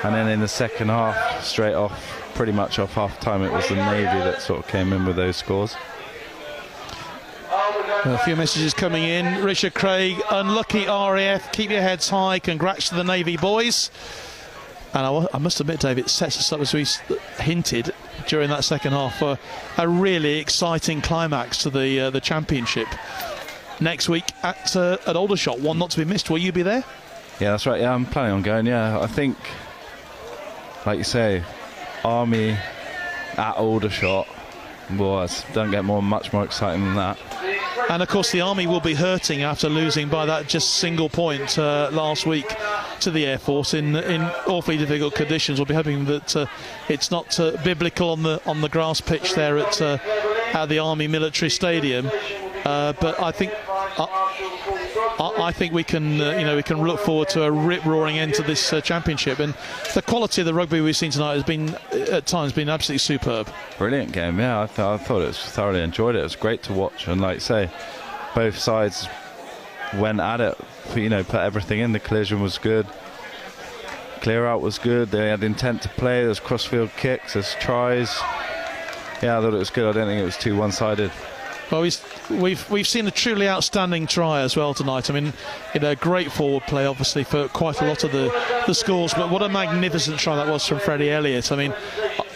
F: And then in the second half, straight off, pretty much off half-time, it was the Navy that sort of came in with those scores.
E: A few messages coming in. Richard Craig, unlucky RAF, keep your heads high, congrats to the Navy boys. And I must admit, Dave, it sets us up, as we hinted during that second half, for a really exciting climax to the championship next week at Aldershot. One not to be missed. Will you be there?
F: Yeah, that's right. Yeah, I'm planning on going. Yeah, I think, like you say, Army at Aldershot don't get much more exciting than that.
E: And of course the Army will be hurting after losing by that just single point last week to the Air Force in awfully difficult conditions. We'll be hoping that it's not biblical on the grass pitch there at the Army Military Stadium. But I think I think we can, we can look forward to a rip-roaring end to this championship. And the quality of the rugby we've seen tonight has been, at times, been absolutely superb. Brilliant game, yeah. I thought it was thoroughly enjoyed it. It was great to watch, and like I say, both sides went at it. Put everything in. The collision was good. Clear out was good. They had intent to play. There's crossfield kicks. There's tries. Yeah, I thought it was good. I don't think it was too one-sided. Well, we've seen a truly outstanding try as well tonight. I mean, great forward play, obviously, for quite a lot of the scores. But what a magnificent try that was from Freddie Elliott. I mean,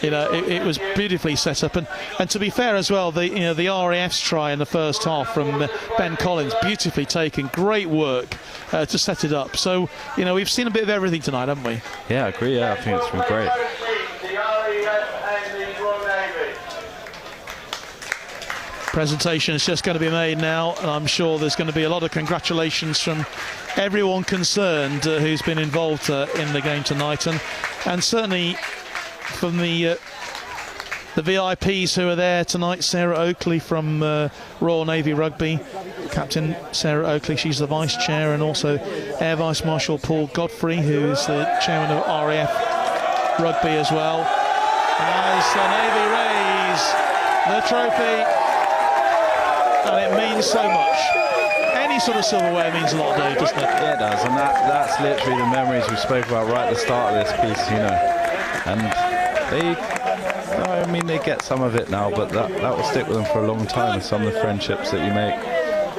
E: it was beautifully set up. And to be fair as well, the RAF's try in the first half from Ben Collins, beautifully taken, great work to set it up. So, we've seen a bit of everything tonight, haven't we? Yeah, I agree. Yeah, I think it's been great. Presentation is just going to be made now, and I'm sure there's going to be a lot of congratulations from everyone concerned who's been involved in the game tonight, and certainly from the VIPs who are there tonight. Sarah Oakley from Royal Navy Rugby, Captain Sarah Oakley, she's the Vice Chair, and also Air Vice Marshal Paul Godfrey, who is the Chairman of RAF Rugby as well. As the Navy raise the trophy, and it means so much. Any sort of silverware means a lot, Dave, doesn't it? Yeah, it does, and that's literally the memories we spoke about right at the start of this piece, And they get some of it now, but that will stick with them for a long time. And some of the friendships that you make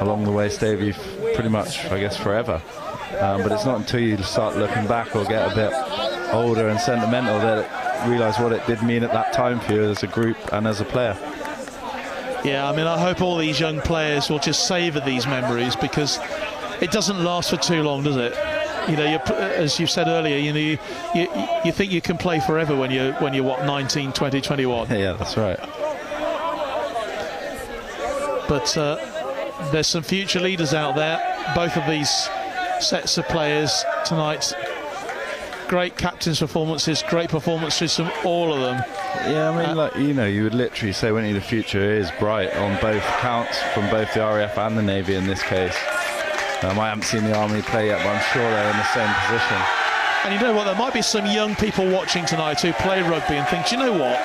E: along the way stay with you pretty much, I guess, forever. But it's not until you start looking back or get a bit older and sentimental that you realise what it did mean at that time for you as a group and as a player. Yeah, I mean, I hope all these young players will just savour these memories, because it doesn't last for too long, does it? As you said earlier, you think you can play forever when you're what, 19, 20, 21. Yeah, that's right. But there's some future leaders out there. Both of these sets of players tonight. Great captain's performances, great performances from all of them. Yeah, I mean, you would literally say, wouldn't you, the future is bright on both counts from both the RAF and the Navy in this case. I haven't seen the Army play yet, but I'm sure they're in the same position. And you know what, there might be some young people watching tonight who play rugby and think, do you know what,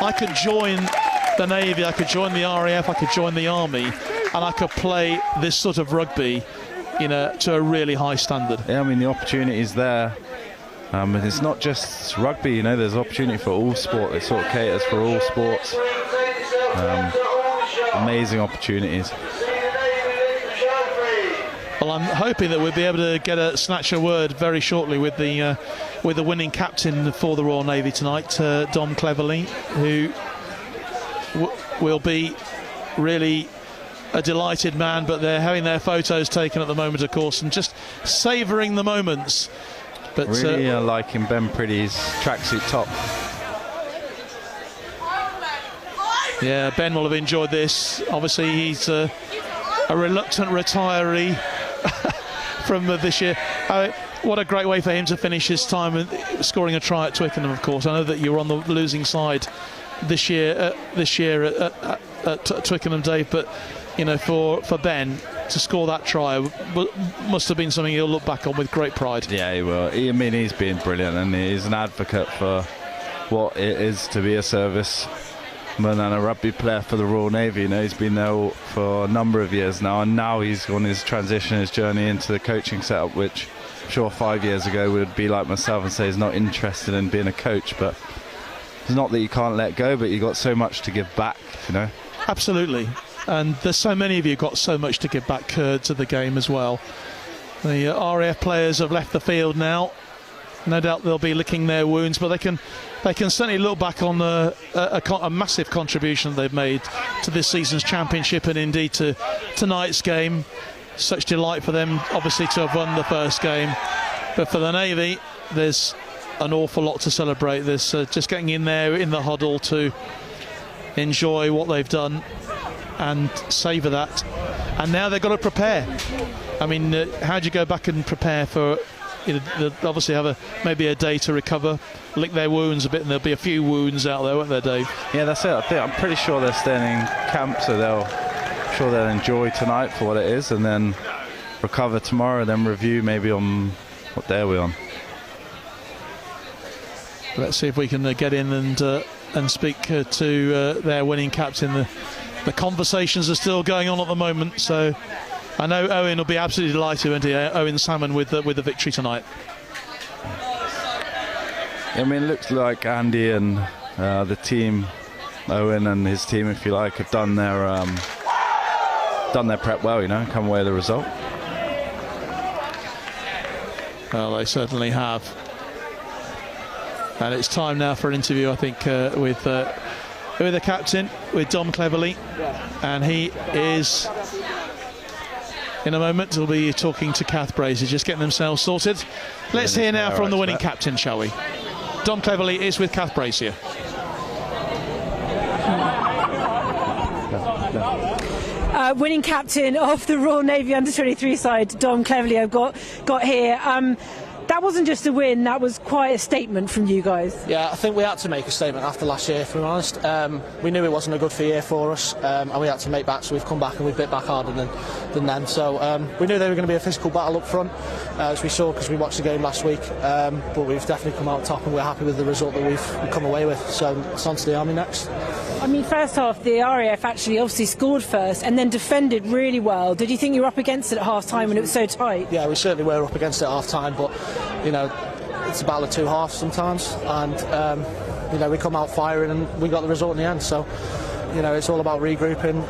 E: I could join the Navy, I could join the RAF, I could join the Army, and I could play this sort of rugby, to a really high standard. Yeah, I mean, the opportunity is there. It's not just rugby, there's opportunity for all sport. It sort of caters for all sports. Amazing opportunities. Well, I'm hoping that we'll be able to snatch a word very shortly with the winning captain for the Royal Navy tonight, Dom Cleverly, who will be really a delighted man. But they're having their photos taken at the moment, of course, and just savouring the moments. But really liking Ben Priddy's tracksuit top. Yeah, Ben will have enjoyed this. Obviously, he's a reluctant retiree from this year. What a great way for him to finish his time scoring a try at Twickenham, of course. I know that you were on the losing side this year at Twickenham, Dave, but for Ben to score that try must have been something he'll look back on with great pride. Yeah, he will. He's been brilliant, and he's an advocate for what it is to be a serviceman and a rugby player for the Royal Navy. He's been there for a number of years now, and now he's on his transition, his journey into the coaching setup, which I'm sure 5 years ago would be like myself and say he's not interested in being a coach. But it's not that you can't let go, but you've got so much to give back, Absolutely. And there's so many of you got so much to give back to the game as well. The RAF players have left the field now. No doubt they'll be licking their wounds, but they can certainly look back on a massive contribution they've made to this season's championship, and indeed to tonight's game. Such delight for them, obviously, to have won the first game. But for the Navy, there's an awful lot to celebrate. There's just getting in there in the huddle to enjoy what they've done and savour that. And now they've got to prepare. I mean, how do you go back and prepare for, they'll obviously have maybe a day to recover, lick their wounds a bit, and there'll be a few wounds out there, won't there, Dave? Yeah, that's it. I'm pretty sure they're staying in camp, so they'll enjoy tonight for what it is, and then
F: recover tomorrow, then review maybe on what day are we on.
E: Let's see if we can get in and speak to their winning captain. The conversations are still going on at the moment, so I know Owen will be absolutely delighted, won't he? Owen Salmon with the victory tonight.
F: I mean, it looks like Andy and the team, Owen and his team, if you like, have done their prep well, you know, come away with the result.
E: Well, they certainly have. And it's time now for an interview, I think, with the captain, with Dom Cleverley. And he is, in a moment, he'll be talking to Kath Brazier, just getting themselves sorted. Let's hear now from the winning captain, shall we? Dom Cleverley is with Kath Brazier.
A: Winning captain of the Royal Navy Under-23 side, Dom Cleverley, I've got here. That wasn't just a win, that was quite a statement from you guys.
N: Yeah, I think we had to make a statement after last year, if I'm honest. We knew it wasn't a good year for us, and we had to make back, so we've come back and we've bit back harder than them. So we knew they were going to be a physical battle up front, as we saw because we watched the game last week, but we've definitely come out top and we're happy with the result that we've come away with. So it's on to the Army next.
A: I mean, first half, the RAF actually obviously scored first and then defended really well. Did you think you were up against it at half-time when it was so tight?
N: Yeah, we certainly were up against it at half-time, but, you know, it's a battle of two halves sometimes, and, you know, we come out firing and we got the result in the end. So, you know, it's all about regrouping,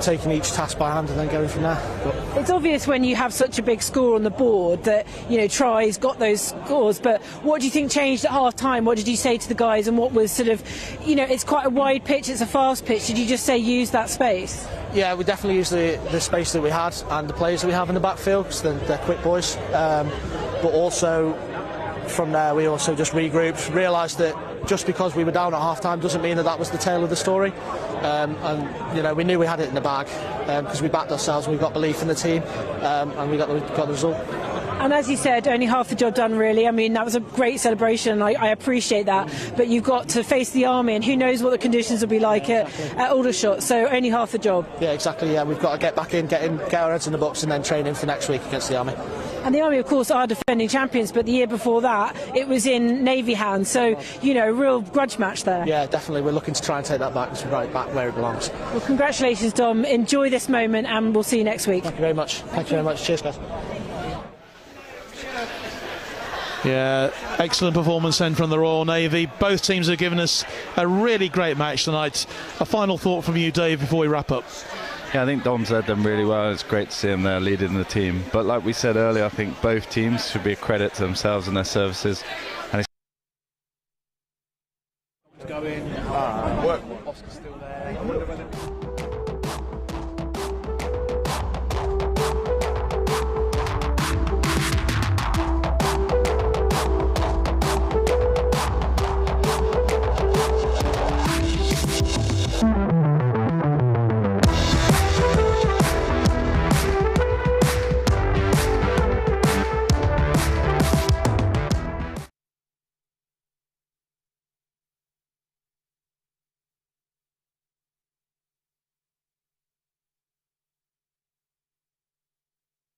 N: taking each task by hand and then going from there. But
A: it's obvious when you have such a big score on the board that, you know, tries got those scores, but what do you think changed at half time? What did you say to the guys, and what was sort of, you know, it's quite a wide pitch, it's a fast pitch, did you just say use that space?
N: Yeah, we definitely used the space that we had and the players that we have in the backfield, because they're quick boys, but also from there we also just regrouped, realised that just because we were down at half-time doesn't mean that was the tail of the story, and you know, we knew we had it in the bag because we backed ourselves, we got belief in the team, and we got the result.
A: And as you said, only half the job done really. I mean, that was a great celebration, I appreciate that, but you've got to face the Army and who knows what the conditions will be like at Aldershot, so only half the job.
N: Yeah, exactly, yeah, we've got to get back in, get our heads in the books and then train in for next week against the Army.
A: And the Army, of course, are defending champions, but the year before that, it was in Navy hands, so, you know, real grudge match there.
N: Yeah, definitely, we're looking to try and take that back and right back where it belongs.
A: Well, congratulations, Dom, enjoy this moment and we'll see you next week.
N: Thank you very much. Thank you very much, cheers guys.
E: Yeah, excellent performance then from the Royal Navy. Both teams have given us a really great match tonight. A final thought from you, Dave, before we wrap up.
F: Yeah, I think Dom's led them really well. It's great to see him there leading the team. But like we said earlier, I think both teams should be a credit to themselves and their services. And